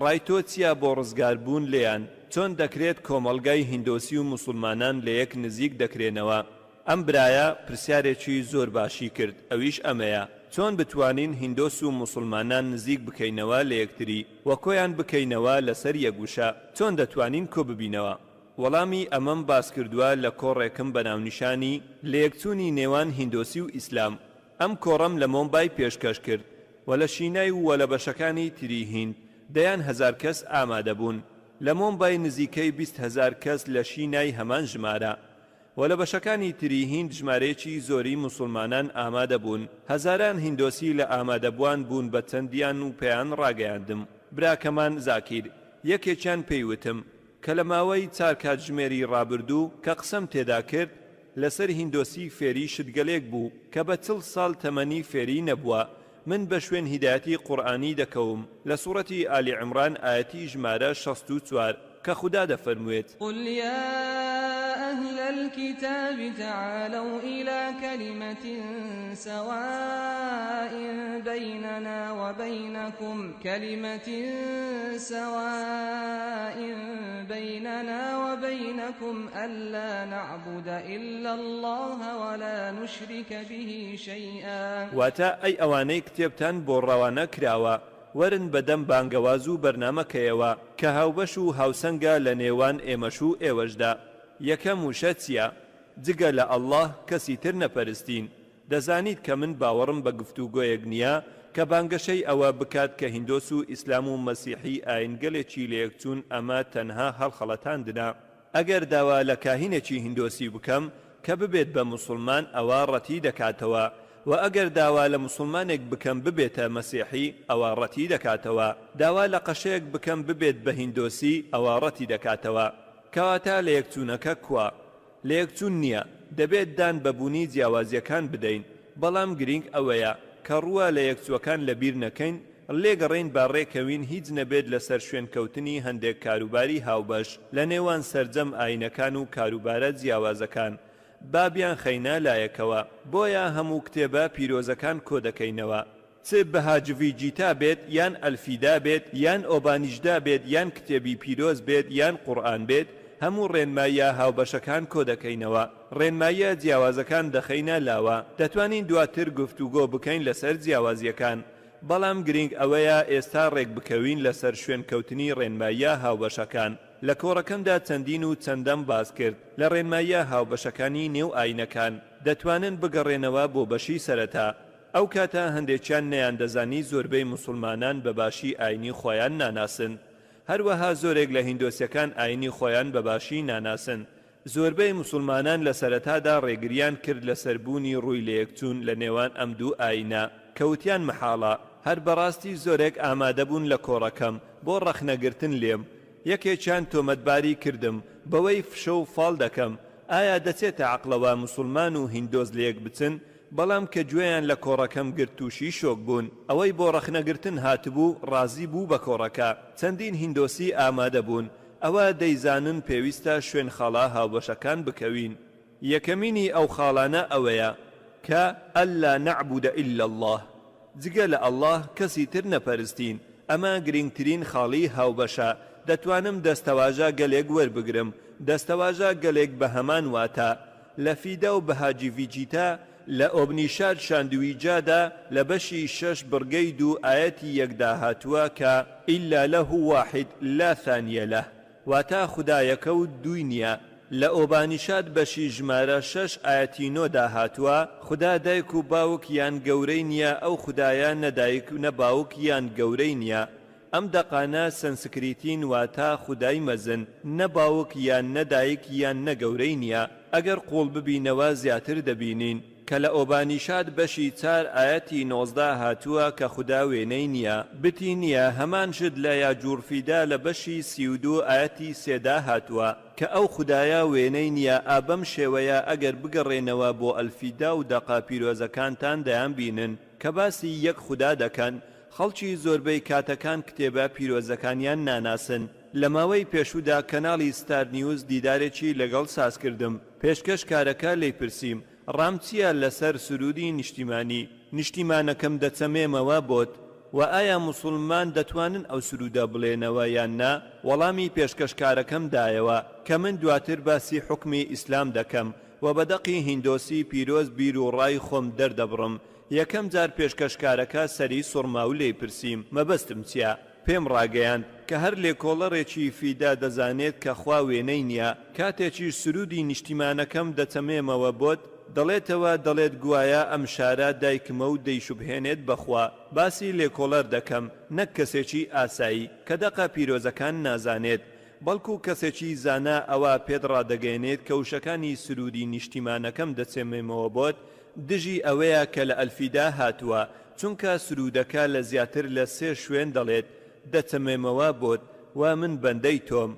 ڕای تۆ چییە بۆ ڕزگاربوون لێیان؟ چۆن دەکرێت کۆمەڵگای هیندۆسی و موسڵمانان لە یەک نزیک دەکرێنەوە؟ ئەم برایە پرسیارێکی زۆر باشی کرد ئەویش ئەمەیە چۆن بتوانین هیندۆس و موسڵمانان نزیک بکەینەوە لە یەکتری و کۆیان بکەینەوە لەسەر یەکگوشە چۆن دەتوانین کۆ ببینەوە؟ وەڵامی ئەمەم باس کردووە لە کۆڕێکم بەناونیشانی لە یەکچوونی نێوان هیندۆسی و ئیسلام. ئەم کۆڕەم لە مۆمبای پێشکەش کرد و لە شینای و لە بەشەکانی تری هیند دەیان 1000 کەس ئامادە بوون. لە مۆمبای نزیکەی 20,000 کەس لە شینای هەمان ژمارە و لە بەشەکانی تری هیند ژمارەیەکی زۆری موسڵمانان ئامادە بوون. هەزاران هیندۆسی لە ئامادەبووان بوون بە چەندیان و پێیان ڕاگەیاندم. براکەمان زاکیر یەکێکیان پێیوتم کە لە ماوەی 4 کاتژمێری ڕابردوو کە قسەم تێدا کرد لەسەر هیندۆسی فێری شتگەلێک بوو کە بە 40 ساڵ تەمەنی فێری نەبووە. من بە شوێن هیدایەتی قورئانی دەکەوم لە سوورەتی ئالی عیمران ئاەتی ژمارە 64 کە خوددا دەفەرموێت قل يا أهل الكتاب تعالوا إلى كلمة سواء بيننا وبينكم ألا نعبد إلا الله ولا نشرك به شيئا. واتا أي أواني كتابتان بوراوانا كراوا ورن بدەم بانگەواز و بەرنامەکەیەوە کە هاوبەش و هاوسەنگە لە نێوان ئێمەش و ئێوەشدا. یەکەم وشە چییە؟ جگە لە ئەڵڵاه کەسی تر نەپەرستین. دەزانیت کە من باوەڕم بە گفتوگۆیەک نییە کە بانگەشەی ئەوە بکات کە هیندۆس و ئیسلام و مەسیحی ئاینگەلێکی لەیەکچوون ئەمە تەنها هەڵخەڵەتاندنا. ئەگەر داوا لە کاهینێکی هیندۆسی بکەم کە ببێت بە موسڵمان ئەوە ڕەتی دەکاتەوە، و ئەگەر داوا لە موسڵمانێک بکەم ببێتە مەسیحی ئەوە ڕەتی دەکاتەوە، داوا لە قەشەیەک بکەم ببێت بە هیندۆسی ئەوە ڕەتی دەکاتەوە. کەواتە لە یەکچوونەکە کووە؟ لە یەکچوون نییە، دەبێت دان بەبوونی جیاوازیەکان بدەین، بەڵام گرنگ ئەوەیە کە ڕووە لە یەکچووەکان لەبیر نەکەین، لێگەڕین با ڕێکەوین هیچ نەبێت لەسەر شوێنکەوتنی هەندێک کاروباری هاوبەش لە نێوان سەرجەم ئاینەکان و کاروبارە جیاوازەکان، بابیان خەینە لایەکەوە. بۆیە هەموو کتێبە پیرۆزەکان کۆ دەکەینەوە، چ بەهاجڤی جیتا بێت یان ئەلفیدا بێت یان ئۆبانیژدا بێت یان کتێبی پیرۆز بێت یان قورئان بێت، هەموو ڕێنماییە هاوبەشەکان کۆ دەکەینەوە، ڕێنماییە جیاوازەکان دەخەینە لاوە. دەتوانین دواتر گفتوگۆ بکەین لەسەر جیاوازیەکان، بەڵام گرنگ ئەوەیە ئێستا ڕێک بکەوین لەسەر شوێنکەوتنی ڕێنماییە هاوبەشەکان. لە کۆڕەکەمدا چەندین و چەندەم باس کرد لە ڕێنماییە هاوبەشەکانی نێو ئاینەکان دەتوانن بگەڕێنەوە بۆ بەشی سەرەتا. ئەو کاتە هەندێکیان نەیاندەزانی زۆربەی موسڵمانان بەباشی ئاینی خۆیان ناناسن، هەروەها زۆرێک لە هیندۆسیەکان ئاینی خۆیان بەباشی ناناسن. زۆربەی موسڵمانان لە سەرەتادا ڕێگریان کرد لە سەربوونی ڕووی لە یەکچوون لە نێوان ئەم دوو ئاینە، کەوتیان مەحاڵە. هەر بەڕاستی زۆرێک ئامادە بوون لە کۆڕەکەم بۆ ڕەخنەگرتن لێم. یەکێکیان تۆمەتباری کردم بەوەی فشە و فاڵ دەکەم ئایا دەچێتە عەقڵەوە موسڵمان و هیندۆز لە یەک بچن، بەڵام کە گوێیان لە کۆڕەکەم گرت تووشی شۆک بوون. ئەوەی بۆ ڕەخنەگرتن هاتبوو ڕازی بوو بە کۆڕەکە. چەندین هیندۆسی ئامادە بوون، ئەوە دەیزانن پێویستە شوێن خاڵا هاوبەشەکان بکەوین. یەکەمینی ئەو خاڵانە ئەوەیە کە ئەللا نەعبود ئیلا الله، جگە لە ئەڵڵاه کەسی تر نەپەرستین. ئەمە گرنگترین خاڵی هاوبەشە. دەتوانم دەستەواژە گەلێک وەربگرم، دەستەواژە گەلێک بە هەمان واتە. لە فیدا و بەهاجیڤی جیتا لە ئۆبنیشاد شاندویجادا لە بەشی 6 بڕگەی 2 ئاەتی یەکدا هاتووە کە ئیلا لەه واحد لا ثانیە لەه، واتە خودایەکە و دووی نییە. لە ئۆبانیشاد بەشی ژمارە 6 ئاەتی 9دا هاتووە خوددا دایک و باوک یان گەورەی نییە، ئەو خودایە نەدایک و نەباوک یان گەورەی نییە. ئەم دەقانە سەنسکریتین واتە خودای مەزن، نەباوک یان نەدایک یان نەگەورەی نییە. ئەگەر قوڵ ببینەوە زیاتر دەبینین کە لە ئۆبانیشاد بەشی 4 ئاەتی 19 هاتووە کە خوددا وێنەی نییە، بتی نییە. هەمان شت لە یاجورفیدا لە بەشی 32 ئاەتی 3دا هاتووە کە ئەو خودایە وێنەی نییە. ئابەم شێوەیە ئەگەر بگەڕێنەوە بۆ ئەلفیدا و دەقا پیرۆزەکانتان دەیان بینن کە باسی یەک خوددا دەکەن. خەڵکی زۆربەی کاتەکان کتێبە پیرۆزەکانیان ناناسن. لە ماوەی پێشوودا کەناڵی ستار نیوز دیدارێکی لەگەڵ ساز کردم. پێشکەش کارەکە لێی پرسییم ڕام چییە لەسەر سرودی نیشتیمانی؟ نیشتیمانەکەم دەچەمێمەوە بۆت، و ئایا موسڵمان دەتوانن ئەو سرودە بڵێنەوە یان نا؟ وەڵامی پێشکەشکارەکەم دایەوە کە من دواتر باسی حکمی ئیسلام دەکەم و بەدەقی هیندۆسی پیرۆز بیر و ڕای خۆم دەردەبڕم. یەکەم جار پێشکەشکارەکە سەری سوڕما و لێی پرسییم مەبەستم چییە؟ پێم ڕاگەیاند کە هەر لێکۆڵەڕێکی فیدا دەزانێت کە خوا وێنەی نییە. کاتێکی سرودی نیشتیمانەکەم دەچەمێمەوە بۆت دەڵێتەوە، دەڵێت گوایە ئەم شارە دایکمە و دەیشوبهێنێت بەخوا. باسی لێکۆڵەر دەکەم، نەک کەسێکی ئاسایی کە دەقا پیرۆزەکان نازانێت، بەڵکو کەسێکی زانا ئەوە پێت ڕادەگەێنێت کە وشەکانی سرودی نیشتیمانەکەم دەچێمێمەوە بۆت. دژی ئەوەیە کە لە ئەلفیدا هاتووە، چونکە سرودەکە لە زیاتر لە 3 شوێن دەڵێت دەچەمێمەوە بۆت و من بەندەی تۆم.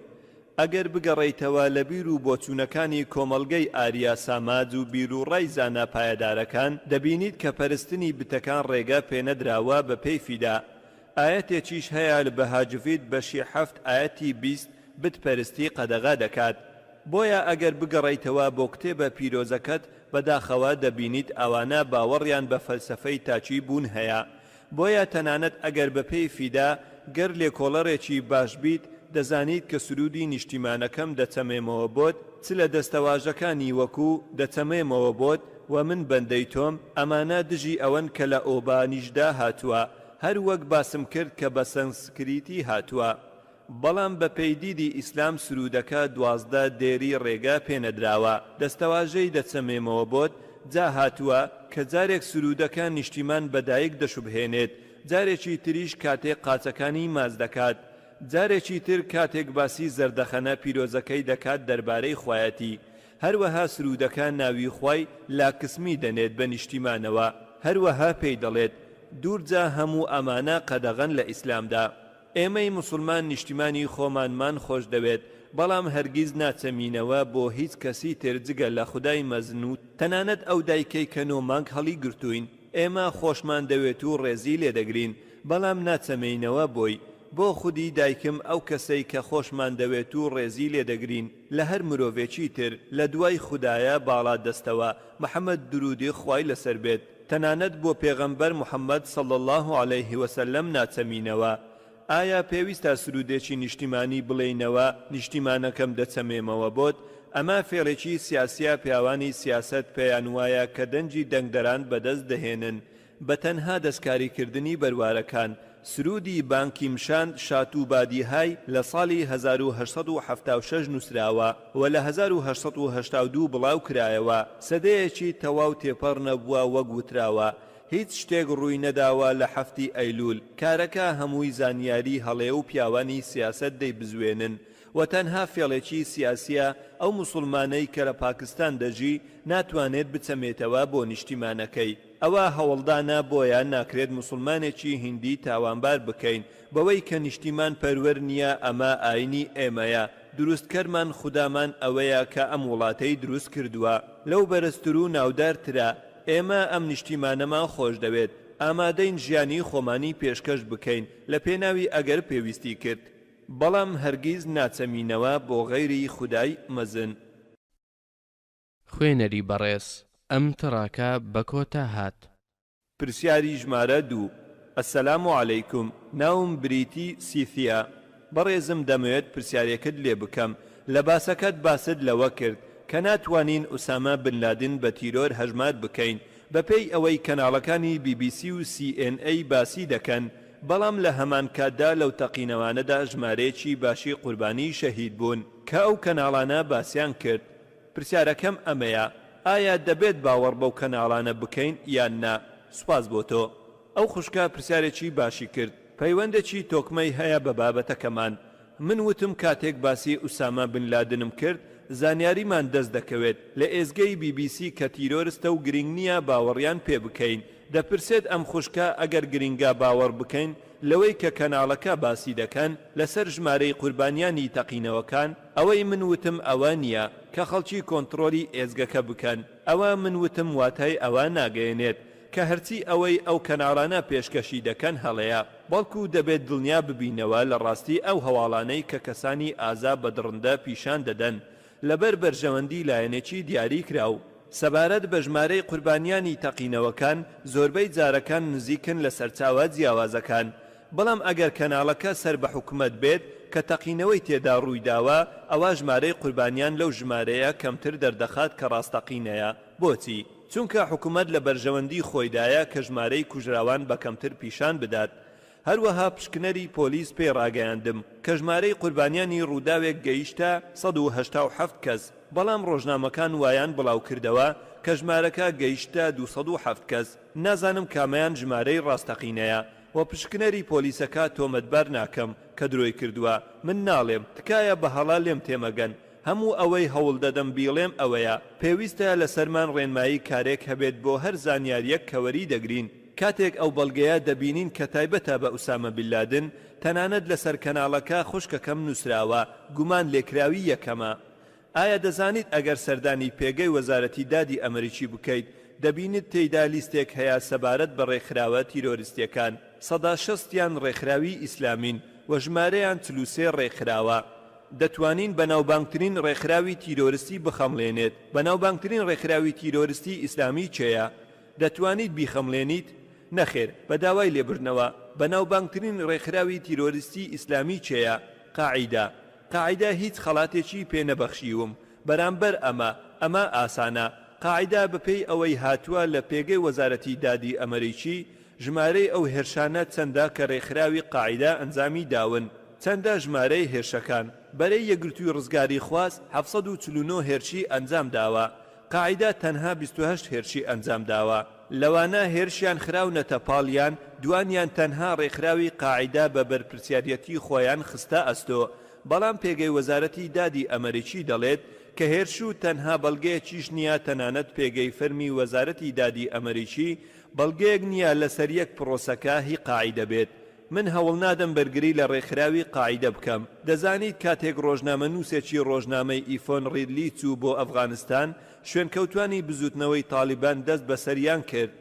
ئەگەر بگەڕێیتەوە لە بیر و بۆچوونەکانی کۆمەڵگەی ئاریا ساماج و بیر و ڕای زانە پایەدارەکان دەبینیت کە پەرستنی بتەکان ڕێگە پێنەدراوە بە پێی فیدا. ئاەتێکیش هەیە لە بەهاجڤید بەشی 7 ئاەتی 20 بتپەرستی قەدەغا دەکات. بۆیە ئەگەر بگەڕیتەوە بۆ کتێبە پیرۆزەکەت بەداخەوە دەبینیت ئەوانە باوەڕیان بە فەلسەفەی تاچی بوون هەیە. بۆیە تەنانەت ئەگەر بە پێی فیدا گەر لێکۆڵەڕێکی باش بیت دەزانیت کە سرودی نیشتیمانەکەم دەچەمێمەوە بۆت چ لە دەستەواژەکانی وەکو دەچەمێمەوە بۆت و من بەندەی تۆم ئەمانە دژی ئەوەن کە لە ئۆبانیشدا هاتووە هەر وەک باسم کرد کە بە سەنسکریتی هاتووە. بەڵام بە پەیدیدی ئیسلام سرودەکە 12 دێری ڕێگا پێنەدراوە دەستەواژەی دەچەمێمەوە بۆت جا هاتووە کە جارێک سرودەکە نیشتیمان بەدایک دەشوبهێنێت جارێکی تریش کاتێک قاچەکانی ماز دەکات جارێکی تر کاتێک باسی زەردەخەنە پیرۆزەکەی دەکات دەربارەی خوایەتی هەروەها سرودەکە ناوی خوای لاکسمی دەنێت بە نیشتیمانەوە هەروەها پێی دەڵێت دوورجا هەموو ئەمانە قەدەغەن لە ئیسلامدا. ئێمەی مسلمان نیشتیمانی خۆمانمان خۆش دەوێت بەڵام هەرگیز ناچەمینەوە بۆ هیچ کەسی تر جگە لە خودای مەزنوت تەنانەت ئەو دایکەی کە نۆمانگ هەڵی گرتوین ئێمە خۆشمان دەوێت و ڕێزی لێدەگرین بەڵام ناچەمینەوە بۆی بۆ خودی دایکم ئەو کەسەی کە خۆشمان دەوێت و ڕێزی لێدەگرین لە هەر مرۆڤێکی تر لە دوای خودایە باڵا دەستەوە محەممەد درودی خوای لەسەر بێت تەنانەت بۆ پێغەمبەر محەممەد صلی الله عليه وسلم ناچەمینەوە. ئایا پێویستە سرودێکی نیشتیمانی بڵێینەوە نیشتیمانەکەم دەچەمێمەوە بۆت ئەمە فێڵێکی سیاسیە پیاوانی سیاست پێیان وایە کە دەنجی دەنگدەران بەدەست دەهێنن بە تەنها دەستکاریکردنی بەروارەکان. سرودی بانکی مشان شاتوبادیهای لە ساڵی 1876 نووسراوە و لە 1882 بڵاو کرایەوە سەدەیەکی تەواو تێپەڕ نەبووە وەک وتراوە. هیچ شتێک ڕووی نەداوە لە هەفتی ئەیلول کارەکە هەمووی زانیاری هەڵێ و پیاوانی سیاست دەیبزوێنن و تەنها فێڵێکی سیاسیە ئەو موسڵمانەی کە لە پاکستان دەژی ناتوانێت بچەمێتەوە بۆ نیشتیمانەکەی. ئەوە هەوڵدانە بۆیان ناکرێت موسڵمانێکی هیندی تاوانبار بکەین بەوەی کە نیشتیمان پەروەر نییە ئەمە ئاینی ئێمەیە دروستکەرمان خودامان ئەوەیە کە ئەم وڵاتەی دروست کردووە لەو بەرزتر و ناودارترە. ئێمە ئەم نیشتیمانەمان خۆش دەوێت ئامادەین ژیانی خۆمانی پێشکەش بکەین لە پێناوی ئەگەر پێویستی کرد بەڵام هەرگیز ناچەمینەوە بۆ غەیری خودای مەزن. خوێنەری بەڕێز ئەم تڕاکە بە کۆتا هات. پرسیاری ژمارە 2 ئەسەلام عەلەیکوم ناوم بریتی سیثیا بەڕێزم دەمەوێت پرسیارێکت لێ بکەم لە باسەکەت باست لەوە کرد کە ناتوانین ئوسامە بن لادن بە تیرۆر هەژمات بکەین بەپێی ئەوەی کەناڵەکانی BBC و CNA باسی دەکەن بەڵام لە هەمان کاتدا لەو تەقینەوانەدا ژمارەیەکی باشی قوربانی شەهید بوون کە ئەو کەناڵانە باسییان کرد. پرسیارەکەم ئەمەیە ئایا دەبێت باوەڕ بەو کەناڵانە بکەین یان نا؟ سوپاس بۆ تۆ. ئەو خوشکە پرسیارێکی باشی کرد. پەیوەندێکی تۆکمەی هەیە بە بابەتەکەمان. من وتم کاتێک باسی ئوسامە بن لادنم کرد زانیاریمان دەست دەکەوێت لە ئێزگەی BBC کە تیرۆرستە و گرنگ نییە باوەڕیان پێ بکەین. دەپرسێت ئەم خوشکە ئەگەر گرنگە باوەڕ بکەین لەوەی کە کەناڵەکە باسی دەکەن لەسەر ژمارەی قوربانیانی تەقینەوەکان ئەوەی من وتم ئەوە نییە کە خەڵکی کۆنتڕۆلی ئێزگەکە بکەن ئەوە من وتم واتای ئەوە ناگەیەنێت کە هەرچی ئەوەی ئەو کەناڵانە پێشکەشی دەکەن هەڵەیە بەڵکو دەبێت دڵنیا ببینەوە لە ڕاستی ئەو هەواڵانەی کە کەسانی ئازا بە دڕندە پیشان دەدەن لەبەر بەرژەوەندی لایەنێکی دیاری کراو. سەبارەت بە ژمارەی قوربانیانی تەقینەوەکان زۆربەی جارەکان نزیکن لە سەرچاوە جیاوازەکان بەڵام ئەگەر کەناڵەکە سەر بە حکومەت بێت کە تەقینەوەی تێدا ڕوویداوە ئەوە ژمارەی قوربانیان لەو ژمارەیە کەمتر دەردەخات کە ڕاستەقینەیە. بۆچی؟ چونکە حکومەت لە بەرژەوەندی خۆیدایە کە ژمارەی کوژراوان بە کەمتر پیشان بدات. هەروەها پشکنەری پۆلیس پێ ڕاگەیاندم کە ژمارەی قوربانیانی ڕووداوێک گەیشتە 187 کەس بەڵام ڕۆژنامەکان وایان بڵاو کردەوە کە ژمارەکە گەیشتە 207 کەس. نازانم کامیان ژمارەی ڕاستەقینەیە و پشکنەری پۆلیسەکە تۆمەتبار ناکەم کە درۆی کردووە. من ناڵێم تکایە بە هەڵا لێم تێمەگەن. هەموو ئەوەی هەوڵ دەدەم بیڵێم ئەوەیە پێویستە لە سەرمان ڕێنمایی کارێک هەبێت بۆ هەر زانیاریەک کەوەری دەگرین. کاتێک ئەو بەڵگەیە دەبینین کە تایبەتە بە ئوسامە بن لادن تەنانەت لەسەر کەناڵەکە خوشکەکەم نووسراوە گومان لێکراوی یەکەمە. ئایا دەزانیت ئەگەر سەردانی پێگەی وەزارەتی دادی ئەمریکی بکەیت دەبینیت تێیدا لیستێک هەیە سەبارەت بە ڕێکخراوە تیرۆریستیەکان 160یان ڕێکخراوی ئیسلامین و ژمارەیان 43 ڕێکخراوە. دەتوانین بەناوبانگترین ڕێکخراوی تیرۆریستی بخەمڵێنێت. بەناوبانگترین ڕێکخراوی تیرۆریستی ئیسلامی چێیە؟ دەتوانیت بیخەمڵێنیت؟ نەخێر، بە داوای لێبرنەوە بەناوبانگترین ڕێکخراوی تیرۆریستی ئیسلامی چێیە؟ قاعیدە. قاعیدە هیچ خەڵاتێکی پێ نەبەخشیوم. بەرامبەر ئەمە ئاسانە. قاعیدە بەپێی ئەوەی هاتووە لە پێگەی وەزارەتی دادی ئەمریکی ژمارەی ئەو هێرشانە چەندە کە ڕێکخراوی قاعیدە ئەنجامی داون. چەندە ژمارەی هێرشەکان بەرەی یەکگرتووی ڕزگاری خواست 749 هێرشی ئەنجام داوە. قاعیدە تەنها 28 هێرشی ئەنجام داوە. لەوانە هێرشیان خراونەتە پاڵیان دوانیان تەنها ڕێکخراوی قاعیدە بە بەرپرسیارەتی خۆیان خستە ئەستۆ. بەڵام پێگەی وەزارەتی دادی ئەمریکی دەڵێت کە هێرش و تەنها بەڵگەیەکیش نییە، تەنانەت پێگەی فەرمی وەزارەتی دادی ئەمریکی بەڵگەیەک نییە لەسەر یەک پرۆسەکە هی قاعیدە بێت. من هەوڵ نادەم بەرگری لە ڕێکخراوی قاعیدە بکەم. دەزانیت کاتێک ڕۆژنامە نووسێکی ڕۆژنامەی ئیفۆن ڕیدلی چوو بۆ ئەفغانستان شوێنکەوتوانی بزوتنەوەی تالیبان دەست بەسەریان کرد.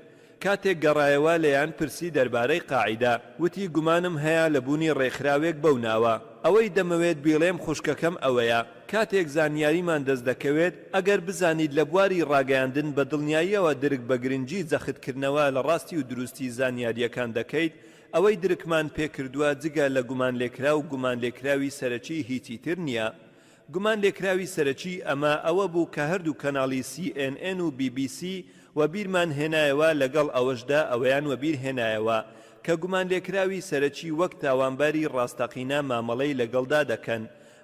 کاتێک گەڕایەوە لەیان پرسی دەربارەی قاعیدە وتی گومانم هەیە لە بوونی ڕێکخراوێک بەو ناوە. ئەوەی دەمەوێت بیڵێم خوشکەکەم ئەوەیە کاتێک زانیاریمان دەست دەکەوێت ئەگەر بزانیت لە بواری ڕاگەیاندن بە دڵنیاییەوە درک بە گرنگی جەختکردنەوە لە ڕاستی و دروستی زانیاریەکان دەکەیت، ئەوەی درکمان پێکردووە جگە لە گومان لێکرا و گومان لێکراوی سەرەکی هیچی تر نییە. گومان لێکراوی سەرەکی ئەوە بوو کە هەردوو کەناڵی CNN و BBC و بیرمان هێنایەوە لەگەڵ ئەوەشدا ئەوەیان وەبیر هێنایەوە کە گومان لێکراوی سەرەکی وەک تاوانباری ڕاستەقینە مامەڵەی لەگەڵدا دەکەن.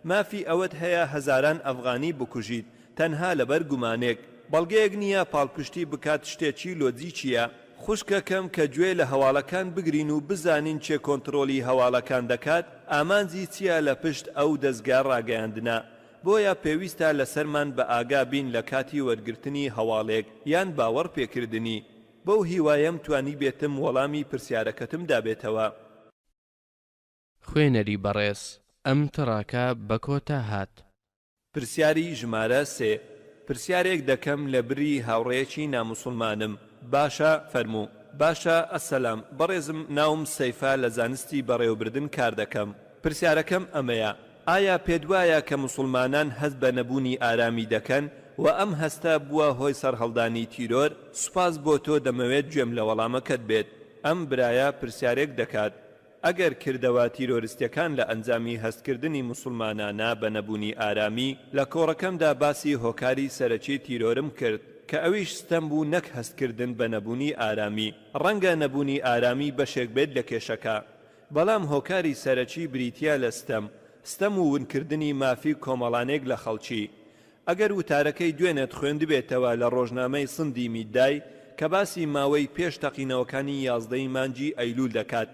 مافی ئەوەت هەیە هەزاران ئەفغانی بکوژیت تەنها لەبەر گومانێک. بەڵگەیەک نییە پاڵپشتی بکات شتێکی لۆجی چییە. خوشکەکەم کە گوێ لە هەواڵەکان بگرین و بزانین چێ کۆنتڕۆلی هەواڵەکان دەکات ئامانجی چییە لە پشت ئەو دەستگا ڕاگەیاندنە. بۆیە پێویستە لەسەرمان بە ئاگا بین لە کاتی وەرگرتنی هەواڵێک یان باوەڕ پێکردنی. بەو هیوایم توانی بێتم وەڵامی پرسیارەکەتم دابێتەوە. خوێنەری بەڕێز ئەم تڕاکە بە کۆتا هات. پرسیاری ژمارە 3. پرسیارێک دەکەم لە بری هاوڕێیەکی ناموسڵمانم. باشە فەرموو. باشە ئەسەلام، بەڕێزم ناوم سەیفا لە زانستی بەڕێوەبردن کار دەکەم. پرسیارەکەم ئەمەیە: ئایا پێدوایە کە موسڵمانان هەست بە نەبوونی ئارامی دەکەن و ئەم هەستە بووە هۆی سەرهەڵدانی تیرۆر؟ سوپاس بۆ تۆ، دەمەوێت گوێم لە وەڵامەکەت بێت. ئەم برایە پرسیارێک دەکات: ئەگەر کردەوە تیرۆریستەکان لە ئەنجامی هەستکردنی موسڵمانانە بە نەبوونی ئارامی، لە کۆڕەکەمدا باسی هۆکاری سەرەکی تیرۆرم کرد کە ئەویش ستەم بوو نەک هەستکردن بە نەبوونی ئارامی. ڕەنگە نەبوونی ئارامی بەشێک بێت لە کێشەکە، بەڵام هۆکاری سەرەکی بریتیا لە ستەم و ونکردنی مافی کۆمەڵانێک لە خەڵکی. ئەگەر وتارەکەی دوێنێت خوێندبێتەوە لە ڕۆژنامەی سندی میدای کە باسی ماوەی پێش تەقینەوەکانی 11 مانگی ئەیلول دەکات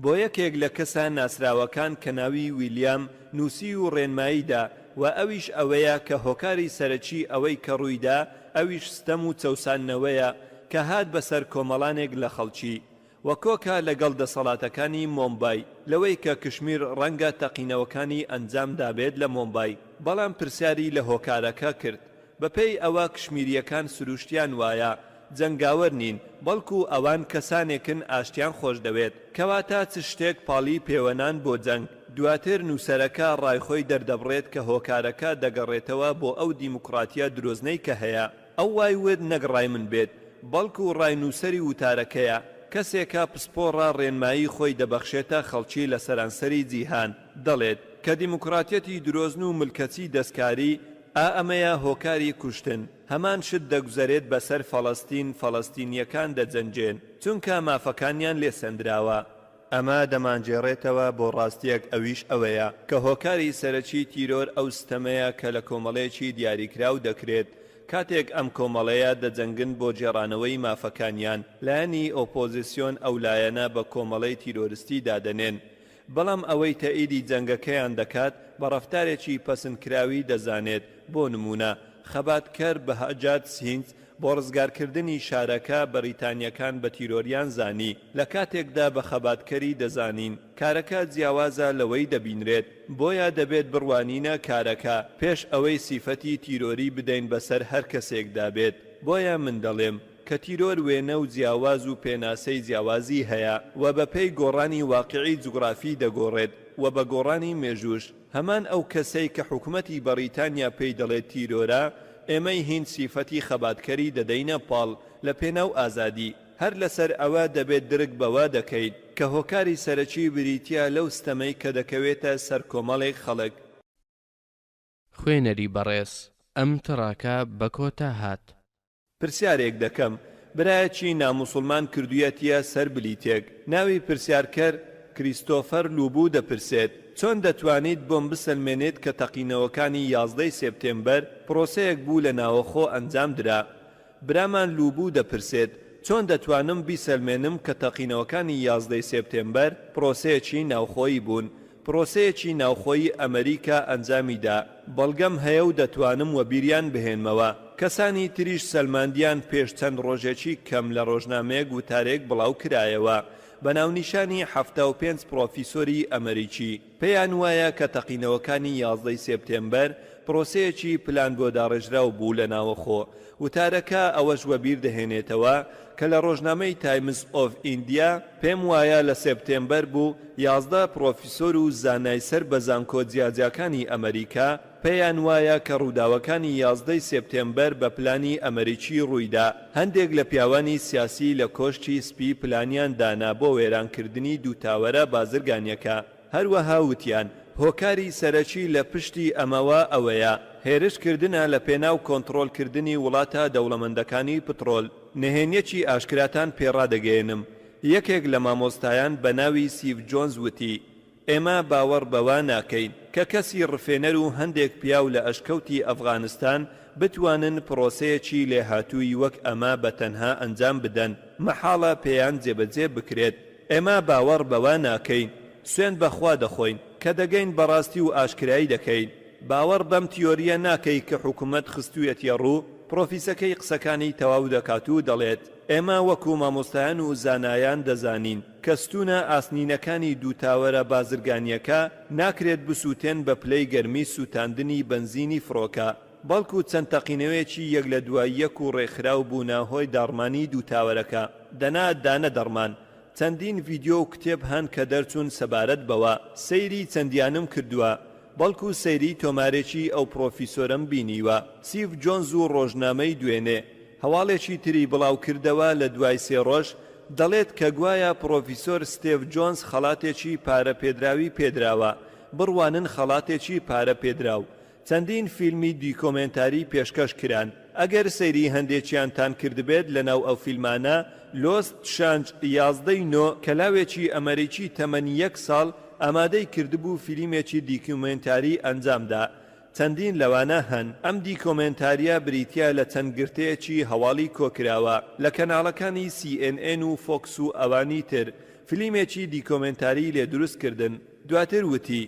بۆ یەکێک لە کەسە ناسراوەکان کە ناوی ویلیام نووسی و ڕێنماییدا، و ئەویش ئەوەیە کە هۆکاری سەرەکی ئەوەی کە ڕوویدا ئەویش ستەم و چەوساننەوەیە کە هات بەسەر کۆمەڵانێک لە خەڵکی و کۆکە لەگەڵ دەسەڵاتەکانی مۆمبای لەوەی کە کشمیر ڕەنگە تەقینەوەکانی ئەنجام دابێت لە مۆمبای. بەڵام پرسیاری لە هۆکارەکە کرد. بەپێی ئەوە کشمیریەکان سروشتیان وایە جەنگاوەر نین، بەڵکو ئەوان کەسانێکن ئاشتیان خۆش دەوێت، کەواتە چ شتێک پاڵی پێوەنان بۆ جەنگ. دواتر نووسەرەکە ڕایخۆی دەردەبڕێت کە هۆکارەکە دەگەڕێتەوە بۆ ئەو دیموکراتیە درۆزنەی کە هەیە. ئەو وای ود نەگڕای من بێت، بەڵکو ڕای نووسەری وتارەکەیە کەسێکە پسپۆڕە ڕێنمایی خۆی دەبەخشێتە خەڵکی لە سەرانسەری جیهان، دەڵێت کە دیموکراتیەتی درۆزن و ملکەتی دەستکاری ئەمەیە هۆکاری کوشتن. هەمان شت دەگوزارێت بەسەر فەڵەستینیەکان دەجەنجێن چونکە مافەکانیان لێ سەندراوە. ئەمە دەمانجێڕێتەوە بۆ ڕاستیەک، ئەویش ئەوەیە کە هۆکاری سەرەکی تیرۆر ئەو ستەمەیە کە لە کۆمەڵەیەکی دیاریکراو دەکرێت کاتێک ئەم کۆمەڵەیە دەجەنگن بۆ جێڕانەوەی مافەکانیان. لایەنی ئۆپۆزیسیۆن ئەو لایەنە بە کۆمەڵەی تیرۆریستی دادەنێن، بەڵام ئەوەی تەئیدی جەنگەکەیان دەکات بە ڕەفتارێکی پەسندکراوی دەزانێت. بۆ نمونە خەباتکەر بەهەجات سینج بۆ ڕزگارکردنی شارەکە بەریتانیەکان بە تیرۆریان زانی. لە کاتێکدا بە خەباتکەری دەزانین کارەکە جیاوازە لەوەی دەبینرێت، بۆیە دەبێت بڕوانینە کارەکە پێش ئەوەی سیفەتی تیرۆری بدەین بەسەر هەر کەسێکدا بێت. بۆیە من دەڵێم کە تیرۆر وێنە و جیاواز و پێناسەی جیاوازی هەیە و بەپێی گۆڕانی واقعی جوگرافی دەگۆڕێت و بە گۆڕانی مێژوش هەمان ئەو کەسەی کە حکوومەتی بەریتانیا پێی دەڵێت تیرۆرە ئێمەی هین سیفەتی خەباتکەری دەدەینە پاڵ لە پێناو ئازادی هەر لەسەر ئەوە دەبێت درک بەوە دەکەیت کە هۆکاری سەرەکی بریتیا لەو ستەمەی کە دەکەوێتە سەر کۆمەڵێک خەڵک. خوێنەری بەڕێز ئەم تڕاکە بە کۆتا هات. پرسیارێک دەکەم برایەکی ناموسڵمان کردوویەتیە سەر بلیتێک ناوی پرسیارکەر کریستۆفەر لوبوو دەپرسێت چۆن دەتوانیت بۆم بسەلمێنێت کە تەقینەوەکانی 11 سپتێمبەر پرۆسەیەک بوو لە ناوەخۆ ئەنجام درا. برامان لوبوو دەپرسێت چۆن دەتوانم بیسەلمێنم کە تەقینەوەکانی 11 سپتێمبەر پرۆسەیەکی ناوخۆیی بوون پرۆسەیەکی ناوخۆیی ئەمریکا ئەنجامیدا بەڵگەم هەیە و دەتوانم وە بیریان بهێنمەوە. کەسانی تریش سەلماندیان پێش چەند ڕۆژێکی کەم لە ڕۆژنامەیەک وتارێک بڵاو کرایەوە بە ناونیشانی 75 پرۆفیسۆری ئەمریکی پێیان وایە کە تەقینەوەکانی 11 سپتێمبەر پرۆسەیەکی پلان بۆ داڕێژراو بوو لە ناوەخۆ. وتارەکە ئەوەش وەبیر دەهێنێتەوە کە لە ڕۆژنامەی تایمز ئۆف ئیندیا پێم وایە لە سپتێمبەر بوو 11 پرۆفیسۆر و زانای سەر بە زانکۆ جیاجیاکانی ئەمریکا پێیان وایە کە ڕووداوەکانی 11 سپتێمبەر بە پلانی ئەمریکی ڕوویدا. هەندێک لە پیاوانی سیاسی لە کۆشتی سپی پلانیان دانا بۆ وێرانکردنی دووتاوەرە بازرگانیەکە. هەروەها وتیان هۆکاری سەرەکی لە پشتی ئەمەوە ئەوەیە هێرشکردنە لە پێناو کۆنتڕۆلکردنی وڵاتە دەوڵەمەندەکانی پترۆل. نهێنیەکی ئاشکراتان پێڕادەگەێنم. یەکێک لە مامۆستایان بە ناوی سیف جۆنز وتی ئێمە باوەڕ بەوە ناکەین کە کەسی ڕفێنەر و هەندێک پیاو لە ئەشکەوتی ئەفغانستان بتوانن پرۆسەیەکی لێهاتووی وەک ئەمە بە تەنها ئەنجام بدەن مەحاڵە پێیان جێبەجێ بکرێت. ئێمە باوەڕ بەوە ناکەین سوێن بەخوا دەخۆین کە دەگەین بەڕاستی و ئاشکرایی دەکەین. باوەڕ بەم تیۆریە ناکەی کە حکوومەت خستوویەتی ڕوو پرۆفیسەکەی قسەکانی تەواو دەکات و دەڵێت ئێمە وەکو مامۆستایان و زانایان دەزانین کە ستونە ئاسنینەکانی دووتاوەرە بازرگانیەکە ناکرێت بسووتێن بە پلەی گەرمی سووتاندنی بنزینی فڕۆکە بەڵکو چەند تەقینەوەیەکی یەک لە دوای یەک و ڕێکخراو بوونە هۆی داڕمانی دووتاوەرەکە دەنا دانە دەڕمان. چەندین ڤیدیۆ و کتێب هەن کە دەرچوون سەبارەت بەوە سەیری چەندیانم کردووە بەڵکو سەیری تۆمارێکی ئەو پرۆفیسۆرم بینیوە. سیف جۆنز و ڕۆژنامەی دوێنێ هەواڵێکی تری بڵاو کردەوە لە دوای 3 ڕۆژ دەڵێت کە گوایە پرۆفیسۆر ستێڤ جۆنز خەڵاتێکی پارە پێدراوی پێدراوە بڕوانن خەڵاتێکی پارە پێدراو. چەندین فیلمی دیکۆمنتاری پێشکەش کران. ئەگەر سەیری هەندێکیانتان کردبێت لەناو ئەو فیلمانە لۆست شانج 11 کەلاوێکی ئەمریکی تەمەنی 1 ساڵ ئامادەی کردبوو فیلمێکی دیکۆمنتاری ئەنجامدا. چەندین لەوانە هەن. ئەم دیکۆمنتاریە بریتیا لە چەند گرتەیەکی هەواڵی کۆکراوە لە کەناڵەکانی CNN و فۆکس و ئەوانی تر. فیلمێکی دیکۆمنتاری لێ دروست کردن. دواتر وتی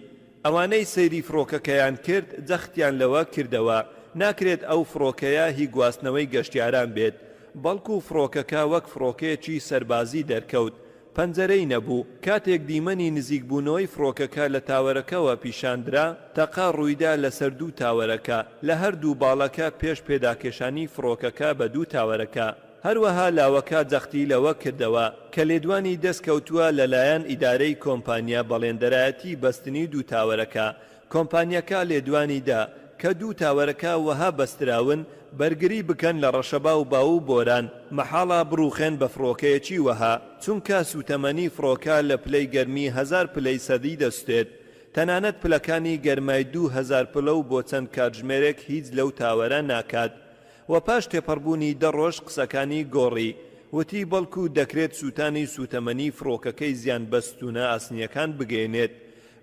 ئەوانەی سەیری فڕۆکەکەیان کرد جەختیان لەوە کردەوە ناکرێت ئەو فڕۆکەیە هی گواستنەوەی گەشتیاران بێت بەڵکو فڕۆکەکە وەک فڕۆکەیەکی سەربازی دەرکەوت پەنجەرەی نەبوو. کاتێک دیمەنی نزیکبوونەوەی فڕۆکەکە لە تاوەرەکەوە پیشاندرا تەقا ڕوویدا لەسەر دوو تاوەرەکە لە هەردوو باڵەکە پێش پێداکێشانی فڕۆکەکە بە دوو تاوەرەکە. هەروەها لاوەکە جەختی لەوە کردەوە کە لێدوانی دەستکەوتووە لەلایەن ئیدارەی کۆمپانیا بەڵێندەرایەتی بەستنی دوو تاوەرەکە. کۆمپانیەکە لێدوانیدا کە دوو تاوەرەکە وەها بەستراون بەرگری بکەن لە ڕەشەبا و باو و بۆران مەحاڵە بڕوخێن بە فڕۆکەیەکی وەها چونکە سوتەمەنی فڕۆکە لە پلەی گەرمی 1000 پلەی سەدی دەستێت. تەنانەت پلەکانی گەرمای 2000 پلە و بۆ چەند کاتژمێرێک هیچ لەو تاوەرە ناکات. و پاش تێپەڕبوونی 10 ڕۆژ قسەکانی گۆڕی وتی بەڵکو دەکرێت سووتانی سوتەمەنی فڕۆکەکەی زیان بەستونە ئاسنیەکان بگەێنێت.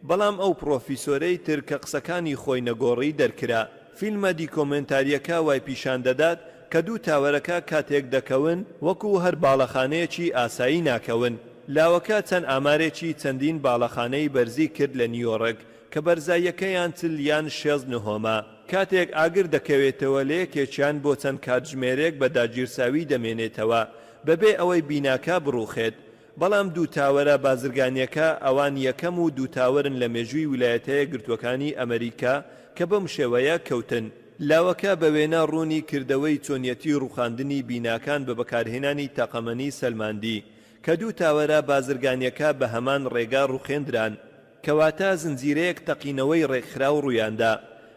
بەڵام ئەو پرۆفیسۆرەی تر کە قسەکانی خۆی نەگۆڕی دەرکرا. فیلمە دیکۆمنتاریەکە وای پیشان دەدات کە دوو تاوەرەکە کاتێک دەکەون وەکو هەر باڵەخانەیەکی ئاسایی ناکەون. لاوەکە چەند ئامارێکی چەندین باڵەخانەی بەرزی کرد لە نیویۆرک کە بەرزاییەکەیان 49 کاتێک ئاگر دەکەوێتەوە لە یەکێکیان بۆ چەند کاتژمێرێک بە داگیرساوی دەمێنێتەوە بەبێ ئەوەی بیناکە بڕوخێت. بەڵام دوو تاوەرە بازرگانیەکە ئەوان یەکەم و دوو تاوەرن لە مێژووی ویلایەتە یەکگرتووەکانی ئەمریکا کە بەم شێوەیە کەوتن. لاوەکە بە وێنە ڕوونی کردەوەی چۆنیەتی ڕوخاندنی بیناکان بە بەکارهێنانی تەقەمەنی سەلماندی کە دوو تاوەرە بازرگانیەکە بە هەمان ڕێگا ڕوخێندران کەواتە زنجیرەیەک تەقینەوەی ڕێکخرا و ڕوویاندا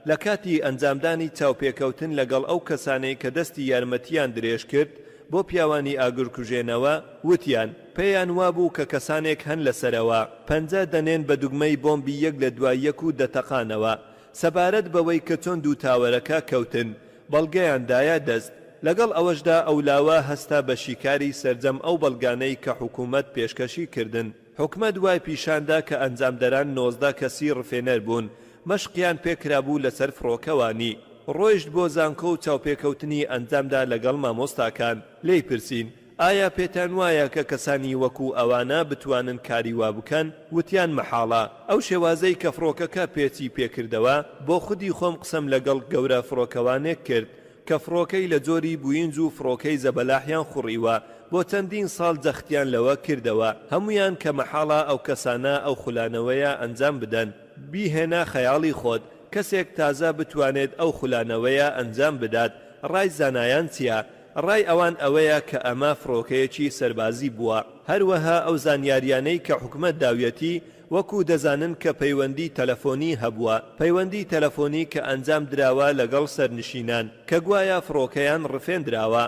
لە کاتی ئەنجامدانی چاوپێکەوتن لەگەڵ ئەو کەسانەی کە دەستی یارمەتیان درێژ کرد بۆ پیاوانی ئاگرکوژێنەوە وتیان پێیان وابوو کە کەسانێک هەن لەسەرەوە پەنجە دەنێن بە دوگمەی بۆمبی یەک لە دوای یەک و دەتەقانەوە سەبارەت بەوەی کە چۆن دوو تاوەرەکە کەوتن بەڵگەیاندایە دەست لەگەڵ ئەوەشدا ئەولاوە هەستا بە شیکاری سەرجەم ئەو بەڵگانەی کە حکوومەت پێشکەشی کردن حکومە دوای پیشاندا کە ئەنجامدەران 19 کەسی ڕفێنەر بوون مەشقیان پێکرابوو لەسەر فڕۆکەوانی ڕۆیشت بۆ زانکۆ و چاوپێکەوتنی ئەنجامدا لەگەڵ مامۆستاکان لێی پرسین ئایا پێتان وایە کە کەسانی وەکو ئەوانە بتوانن کاری وا بکەن وتیان مەحاڵە ئەو شێوازەی کە فڕۆکەکە پێچی پێکردەوە بۆ خودی خۆم قسەم لەگەڵ گەورە فڕۆکەوانێک کرد کە فڕۆکەی لە جۆری بوینج و فڕۆکەی زەبەلاحیان خوڕیوە بۆ چەندین ساڵ جەختیان لەوە کردەوە هەمویان کە مەحاڵە ئەو کەسانە ئەو خولانەوەیە ئەنجام بدەن بیهێنا خەیاڵی خۆت کەسێک تازە بتوانێت ئەو خولانەوەیە ئەنجام بدات ڕای زانایان چییە؟ ڕای ئەوان ئەوەیە کە ئەمە فڕۆکەیەکی سەربازی بووە هەروەها ئەو زانیاریانەی کە حکومەت داویەتی وەکو دەزانن کە پەیوەندی تەلەفۆنی هەبووە پەیوەندی تەلەفۆنی کە ئەنجام دراوە لەگەڵ سەرنشینان کە گوایە فڕۆکەیان ڕفێندراوە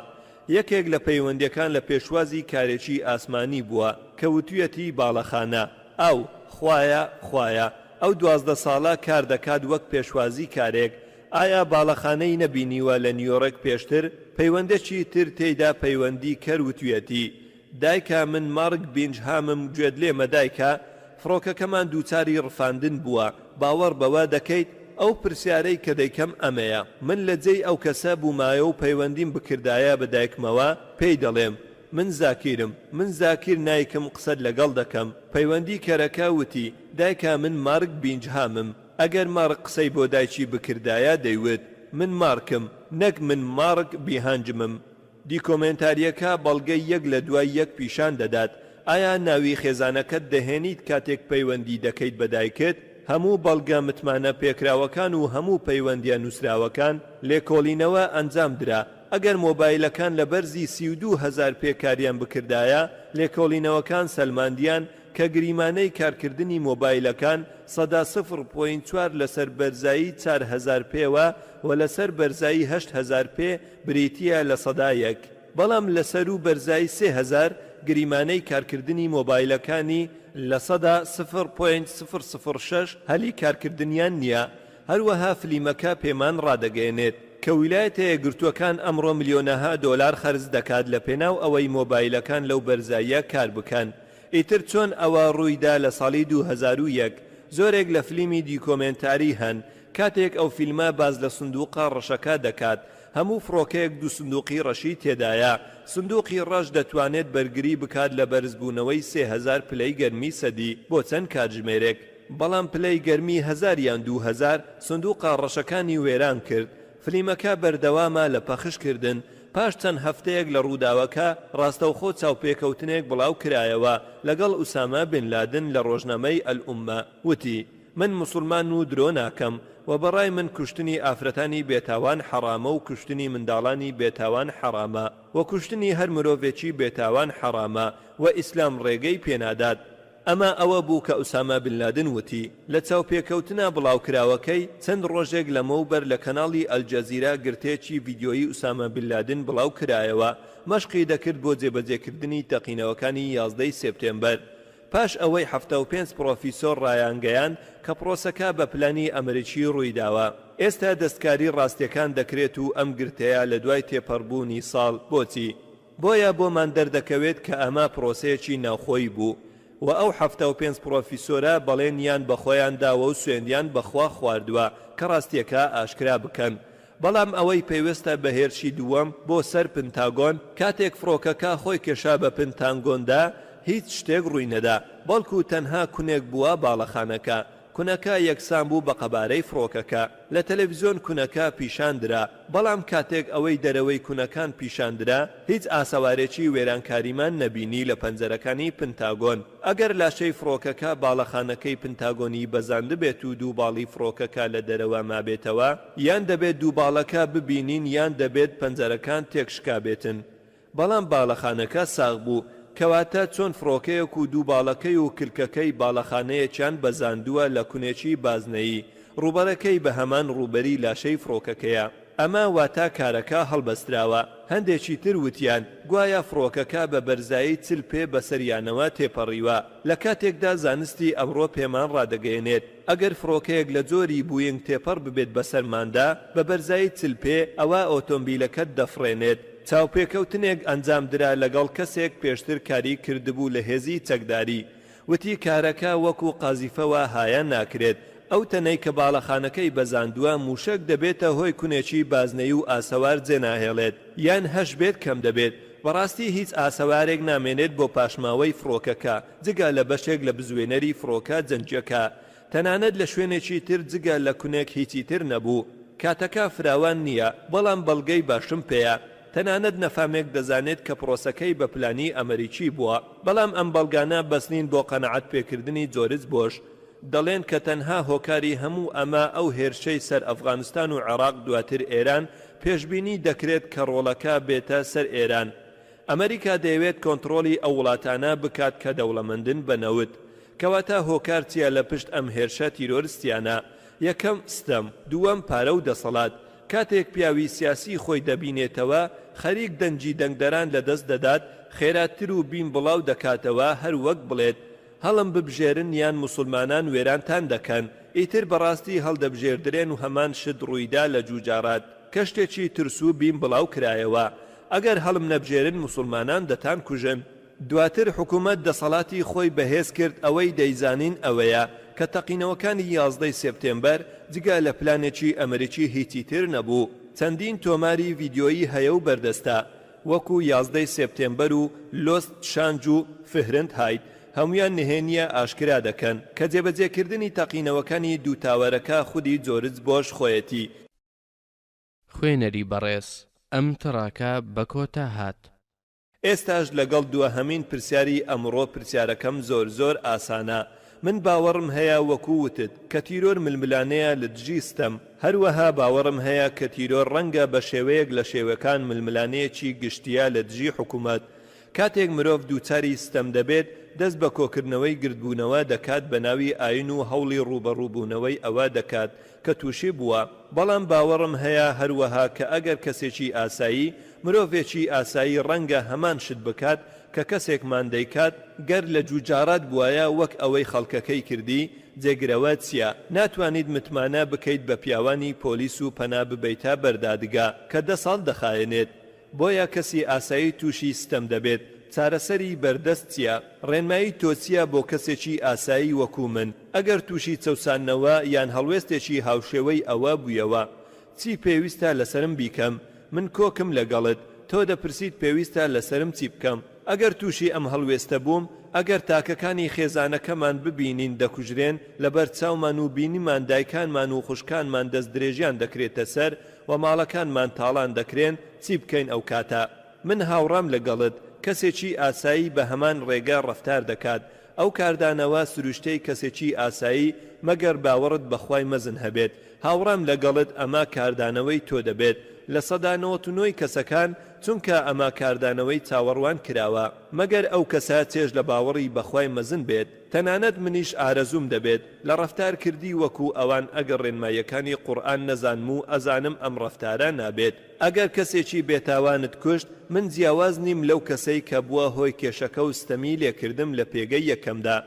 یەکێک لە پەیوەندیەکان لە پێشوازی کارێکی ئاسمانی بووە کە وتویەتی باڵەخانە ئەو خوایە ئەو 12 ساڵە کار دەکات وەک پێشوازی کارێک ئایا باڵەخانەی نەبینیوە لە نیویۆرک پێشتر پەیوەندێکی تر تێیدا پەیوەندی کەروتویەتی دایکە من مارک بینجهامم گوێت لێمە دایکە فڕۆکەکەمان دووچاری ڕفاندن بووە باوەڕ بەوە دەکەیت ئەو پرسیارەی کە دەیکەم ئەمەیە من لە جێی ئەو کەسە بوومایە و پەیوەندیم بکردایە بە دایکمەوە پێی دەڵێم من زاکیر نایکم قسەت لەگەڵ دەکەم پەیوەندی کەرەکە وتی دایکە من مارک بینجهامم ئەگەر مارک قسەی بۆ دایکی بکردایە دەیوت من مارکم نەک من مارک بیهانجمم دیکۆمنتاریەکە بەڵگەی یەک لە دوای یەک پیشان دەدات ئایا ناوی خێزانەکەت دەهێنیت کاتێک پەیوەندی دەکەیت بە دایکت هەموو بەڵگە متمانە پێکراوەکان و هەموو پەیوەندیان نووسراوەکان لێکۆڵینەوە ئەنجام درا ئەگەر مۆبایلەکان لە بەرزی 32,000 پێکاریان بکردایە لێکۆڵینەوەکان سەلماندیان کە گریمانەی کارکردنی مۆبایلەکان سەدا 0.4 لەسەر بەرزایی 4,000 پێوە و لەسەر بەرزایی 8,000 پێ بریتیە لە سەدایەک بەڵام لەسەر و بەرزایی 3,000 گریمانەی کارکردنی مۆبایلەکانی لە سەدا 0.006 هەلی کارکردنیان نییە هەروەها فلیمەکە پێمان ڕادەگەێنێت کە ویلایەتە یەکگرتووەکان ئەمڕۆ ملیۆنەها دۆلار خەرج دەکات لە پێناو ئەوەی مۆبایلەکان لەو بەرزاییە کار بکەن ئیتر چۆن ئەوە ڕوویدا لە ساڵی 2001 زۆرێک لە فلیمی دیکۆمنتاری هەن کاتێک ئەو فیلمە باز لە سندوقە ڕەشەکە دەکات هەموو فڕۆکەیەک دوو سندوقی ڕەشی تێدایە سندوقی ڕەش دەتوانێت بەرگری بکات لە بەرزبوونەوەی 3,000 پلەی گەرمی سەدی بۆ چەند کاتژمێرێک بەڵام پلەی گەرمی 1000 یان 2000 سندوقە ڕەشەکانی وێران کرد فلیمەکە بەردەوامە لە پەخشکردن پاش چەند هەفتەیەک لە ڕووداوەکە ڕاستەوخۆ چاوپێکەوتنێک بڵاو کرایەوە لەگەڵ ئوسامە بن لادن لە ڕۆژنامەی ئەلئومە وتی من موسڵمان و درۆ ناکەم و بەڕای من کوشتنی ئافرەتانی بێتاوان حەرامە و کوشتنی منداڵانی بێتاوان حەرامە و کوشتنی هەر مرۆڤێکی بێتاوان حەرامە و ئیسلام ڕێگەی پێنادات ئەمە ئەوە بوو کە ئوسامە بن لادن وتی لە چاوپێکەوتنە بڵاوکراوەکەی چەند ڕۆژێک لەمەوبەر لە کەناڵی ئەلجەزیرە گرتێکی ڤیدیۆیی ئوسامە بن لادن بڵاو کرایەوە مەشقی دەکرد بۆ جێبەجێکردنی تەقینەوەکانی 11 سپتێمبەر پاش ئەوەی 75 پرۆفیسۆر ڕایانگەیان کە پرۆسەکە بە پلانی ئەمریکی ڕوویداوە ئێستا دەستکاری ڕاستیەکان دەکرێت و ئەم گرتەیە لە دوای تێپەڕبوونی ساڵ بۆچی بۆیە بۆمان دەردەکەوێت کە ئەمە پرۆسەیەکی ناوخۆی بوو و ئەو 75 پرۆفیسۆرە بەڵێنیان بەخۆیان داوە و سوێندیان بەخوا خواردووە کە ڕاستیەکە ئاشکرا بکەن بەڵام ئەوەی پێویستە بە هێرشی دووەم بۆ سەر پنتاگۆن کاتێک فڕۆکەکە خۆی کێشا بە پنتاگۆندا هیچ شتێک ڕووی نەدا بەڵکو تەنها کونێک بووە باڵەخانەکە کونەکە یەکسان بوو بە قەبارەی فڕۆکەکە لە تەلەڤیزۆن کونەکە پیشاندرا بەڵام کاتێک ئەوەی دەرەوەی کونەکان پیشاندرا هیچ ئاسەوارێکی وێرانکاریمان نەبینی لە پەنجەرەکانی پنتاگۆن ئەگەر لاشەی فڕۆکەکە باڵەخانەکەی پنتاگۆنی بەزاند بێت و دووباڵی فڕۆکەکە لە دەرەوە مابێتەوە یان دەبێت دووباڵەکە ببینین یان دەبێت پەنجەرەکان تێکشکابێتن بەڵام باڵەخانەکە ساغ بوو کەواتە چۆن فڕۆکەیەک و دووباڵەکەی و کلکەکەی باڵەخانەیەکیان بەزاندووە لە کونێکی بازنەیی ڕوبەرەکەی بە هەمان ڕوبەری لاشەی فڕۆکەکەیە ئەمە واتە کارەکە هەڵبەستراوە هەندێکی تر وتیان گوایە فڕۆکەکە بە بەرزایی چل پێ بەسەریانەوە تێپەڕیوە لە کاتێکدا زانستی ئەمڕۆ پێمان ڕادەگەیەنێت ئەگەر فڕۆکەیەک لە جۆری بووینگ تێپەڕ ببێت بەسەرماندا بە بەرزایی چل پێ ئەوە ئۆتۆمبیلەکەت دەفڕێنێت چاوپێکەوتنێک ئەنجامدرا لەگەڵ کەسێک پێشتر کاری کردبوو لە هێزی چەکداری وتی کارەکە وەکو قازیفەوە هایە ناکرێت ئەو تەنەی کە باڵەخانەکەی بەزاندووە موشک دەبێتە هۆی کونێکی بازنەی و ئاسەوار جێناهێڵێت یان هەش بێت کەم دەبێت بەڕاستی هیچ ئاسەوارێک نامێنێت بۆ پاشماوەی فڕۆکەکە جگە لە بەشێک لە بزوێنەری فڕۆکە جەنجەکە تەنانەت لە شوێنێکی تر جگە لە کونێک هیچی تر نەبوو کاتەکە فراوان نییە بەڵام بەڵگەی باشم پێیە تەنانەت نەفامێک دەزانێت کە پرۆسەکەی بە پلانی ئەمریکی بووە بەڵام ئەم بەڵگانە بەسنین بۆ قەنەعەت پێکردنی جۆرج بۆش دەڵێن کە تەنها هۆکاری هەموو ئەمە ئەو هێرشەی سەر ئەفغانستان و عێراق دواتر ئێران پێشبینی دەکرێت کە ڕۆڵەکە بێتە سەر ئێران ئەمریکا دەیەوێت کۆنتڕۆلی ئەو وڵاتانە بکات کە دەوڵەمەندن بەنەوت کەواتە هۆکار چیە لە پشت ئەم هێرشە تیرۆریستیانە یەکەم ستەم دووەم پارە و دەسەڵات کاتێک پیاوی سیاسی خۆی دەبینێتەوە خەریک دەنجی دەنگدەران لەدەست دەدات خێراتر و بین بڵاو دەکاتەوە هەر وەک بڵێت هەڵم ببژێرن یان مسلمانان وێرانتان دەکەن ئیتر بەڕاستی هەڵدەبژێردرێن و هەمان شت ڕوویدا لە جوجارات کە شتێکی ترس و بین بڵاو کرایەوە ئەگەر هەڵم نەبژێرن مسلمانان دەتان کوژن دواتر حکوومەت دەسەڵاتی خۆی بەهێز کرد ئەوەی دەیزانین ئەوەیە کە تەقینەوەکانی 11 سپتێمبەر جگە لە پلانێکی ئەمریکی هیچی تر نەبوو چەندین تۆماری ڤیدیۆیی هەیە و بەردەستە وەکو 11 سپتێمبەر و لۆست شانج و فهرنت هایت هەمویان نهێنیە ئاشکرا دەکەن کە جێبەجێکردنی تەقینەوەکانی دوو تاوەرەکە خودی جۆرج بۆش خۆیەتی خوێنەری بەڕێز ئەم تڕاکە بەکۆتا هات ئێستاش لەگەڵ دووەهەمین پرسیاری ئەمڕۆ پرسیارەکەم زۆر ئاسانە من باوەڕم هەیە وەکو وتت کە تیرۆر ململانەیە لە دژیستەم هەروەها باوەڕم هەیە کە تیرۆر ڕەنگە بە شێوەیەک لە شێوەکان ململانەیەکی گشتیە لە دژی حکوومەت کاتێک مرۆڤ دووچاری ستەم دەبێت دەست بە کۆکردنەوەی گردبوونەوە دەکات بە ناوی ئاین و هەوڵی ڕوبەڕووبوونەوەی ئەوە دەکات کە تووشی بووە بەڵام باوەڕم هەیە هەروەها کە ئەگەر کەسێکی ئاسایی مرۆڤێکی ئاسایی ڕەنگە هەمان شت بکات کە کەسێکمان دەیکات گەر لە جوجارات بووایە وەک ئەوەی خەڵکەکەی کردی جێگرەوە چییە ناتوانیت متمانە بکەیت بە پیاوانی پۆلیس و پەنا ببەیتە بەردادگا کە 10 ساڵ دەخایەنێت بۆیە کەسی ئاسایی تووشی ستەم دەبێت چارەسەری بەردەست چییە ڕێنمایی تۆچیە بۆ کەسێکی ئاسایی وەکو من ئەگەر تووشی چەوسانەوە یان هەڵوێستێکی هاوشێوەی ئەوە بوویەوە چی پێویستە لەسرم بیکەم من کۆکم لەگەڵت تۆ دەپرسیت پێویستە لەسرم چی بکەم ئەگەر تووشی ئەم هەڵوێستە بووم ئەگەر تاکەکانی خێزانەکەمان ببینین دەکوژرێن لەبەر چاومان و بینیمان دایکانمان و خوشکانمان دەست درێژیان دەکرێتە سەر و ماڵەکانمان تاڵان دەکرێن چی بکەین ئەو کاتە من هاوڕام لەگەڵت کەسێکی ئاسایی بە هەمان ڕێگە ڕەفتار دەکات ئەو کاردانەوە سروشتەی کەسێکی ئاسایی مەگەر باوەڕت بەخوای مەزن هەبێت هاوڕام لەگەڵت ئەما کاردانەوەی تۆ دەبێت لە 99 کەسەکان چونکە ئەما کاردانەوەی چاوەڕوان کراوە مەگەر ئەو کەسە چێژ لە باوەڕی بەخوای مەزن بێت تەنانەت منیش ئارەزوم دەبێت لە ڕەفتار کردی وەکو ئەوان ئەگەر ڕێنمایەکانی قورئان نەزانم و ئەزانم ئەم ڕەفتارە نابێت ئەگەر کەسێکی بێتاوانت کوشت من جیاواز نیم لەو کەسەی کە بووە هۆی کێشەکە و ستەمی لێکردم لە پێگەی یەکەمدا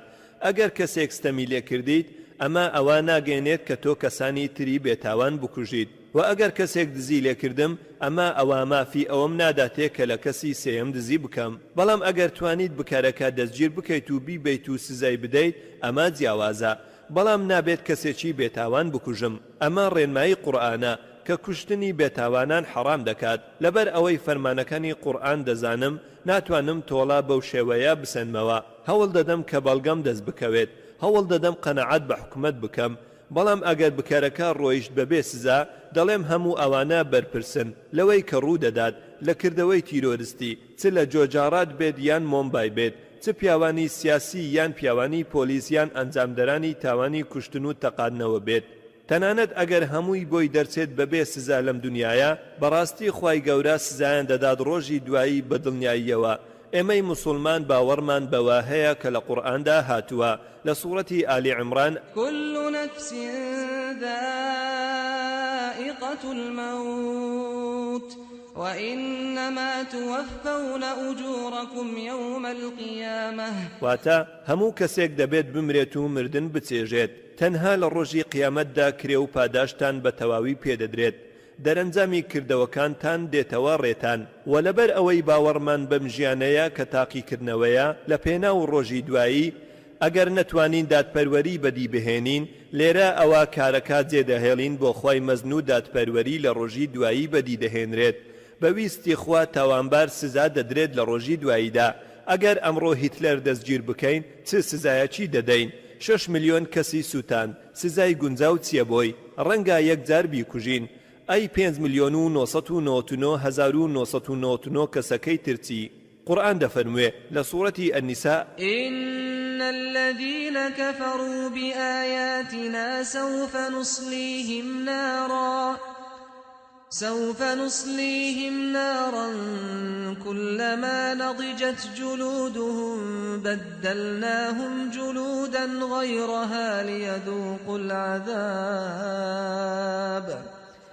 ئەگەر کەسێک ستەمی لێکردیت ئەمە ئەوە ناگەێنێت کە تۆ کەسانی تری بێتاوان بکوژیت و ئەگەر کەسێک دزی لێکردم ئەمە ئەوە مافی ئەوەم ناداتێت کە لە کەسی سێم دزی بکەم بەڵام ئەگەر توانیت بکارەکە دەستگیر بکەیت و بیبیت و سزای بدەیت ئەمە جیاوازە بەڵام نابێت کەسێکی بێتاوان بکوژم ئەمە ڕێنمایی قورئانە کە کوشتنی بێتاوانان حەرام دەکات لەبەر ئەوەی فەرمانەکانی قورئان دەزانم ناتوانم تۆڵا بەو شێوەیە بسەنمەوە هەوڵ دەدەم کە بەڵگەم دەست بکەوێت هەوڵ دەدەم قەنەعەت بە حکومەت بکەم بەڵام ئەگەر بکارەکە ڕۆیشت بەبێ سزا دەڵێم هەموو ئەوانە بەرپرسن لەوەی کە ڕوو دەدات لە کردەوەی تیرۆریستی چ لە جۆجارات بێت یان مۆمبای بێت چ پیاوانی سیاسی یان پیاوانی پۆلیس یان ئەنجامدەرانی تاوانی کوشتن و تەقاندنەوە بێت تەنانەت ئەگەر هەمووی بۆی دەرچێت بەبێ سزا لەم دنیاە بەڕاستی خوای گەورە سزایان دەدات ڕۆژی دوایی بە دڵنیاییەوە ئێمەی موسڵمان باوەڕمان بەوە هەیە کە لە قورئاندا هاتووە لە سوورەتی ئالی عیمران كل نفس ذائقة الموت وإنما توفون أجوركم يوم القيامة واتە هەموو کەسێک دەبێت بمرێت و مردن بچێژێت تەنها لە ڕۆژی قیامەتدا کرێ و پاداشتان بە تەواوی پێدەدرێت دەرەنجامی کردەوەکانتان دێتەوە ڕێتان و لەبەر ئەوەی باوەڕمان بەم ژیانەیە کە تاقیکردنەوەیە لە پێناو ڕۆژی دوایی ئەگەر نەتوانین دادپەروەری بەدی بهێنین لێرە ئەوە کارەکە جێدەهێڵین بۆ خوای مەزن و دادپەروەری لە ڕۆژی دوایی بەدی دەهێنرێت بەویستی خوا تاوانبار سزا دەدرێت لە ڕۆژی دواییدا ئەگەر ئەمڕۆ هیتلەر دەستگیر بکەین چ سزایەکی دەدەین 6 ملیۆن کەسی سووتان سزای گونجاو چییە بۆی ڕەنگە یەکجار بیکوژین ئەی 5,999,999 کەسەکەی ترچی قورئان دەفەرموێ لە سوورەتی النساء إن الذين كفروا بآياتنا سوف نصليهم نارا كلما نضجت جلودهم بدلناهم جلودا غيرها ليذوقوا العذاب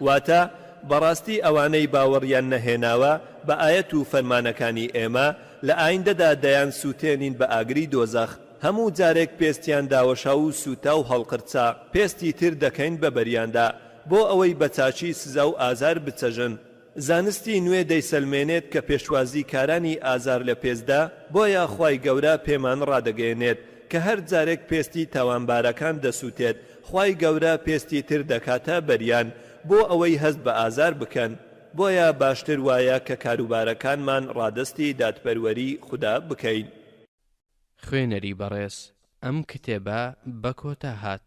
واتە بەڕاستی ئەوانەی باوەڕیان نەهێناوە بە ئاەت و فەرمانەکانی ئێمە لە ئایندەدا دەیان سووتێنین بە ئاگری دۆزەخ هەموو جارێک پێستیان داوەشا و سوتا و هەڵقرچا پێستی تر دەکەین بە بەریاندا بۆ ئەوەی بە چاچی سزا و ئازار بچەژن زانستی نوێ دەیسەلمێنێت کە پێشوازی کارانی ئازار لە پێزدا بۆیە خوای گەورە پێمان ڕادەگەێنێت کە هەر جارێک پێستی تاوانبارەکان دەسووتێت خوای گەورە پێستی تر دەکاتە بەریان بۆ ئەوەی هەست بە ئازار بکەن بۆیە باشتر وایە کە کاروبارەکانمان ڕادستی دادپەروەری خوددا بکەین خوێنەری بەڕێز ئەم کتێبە بە کۆتا هات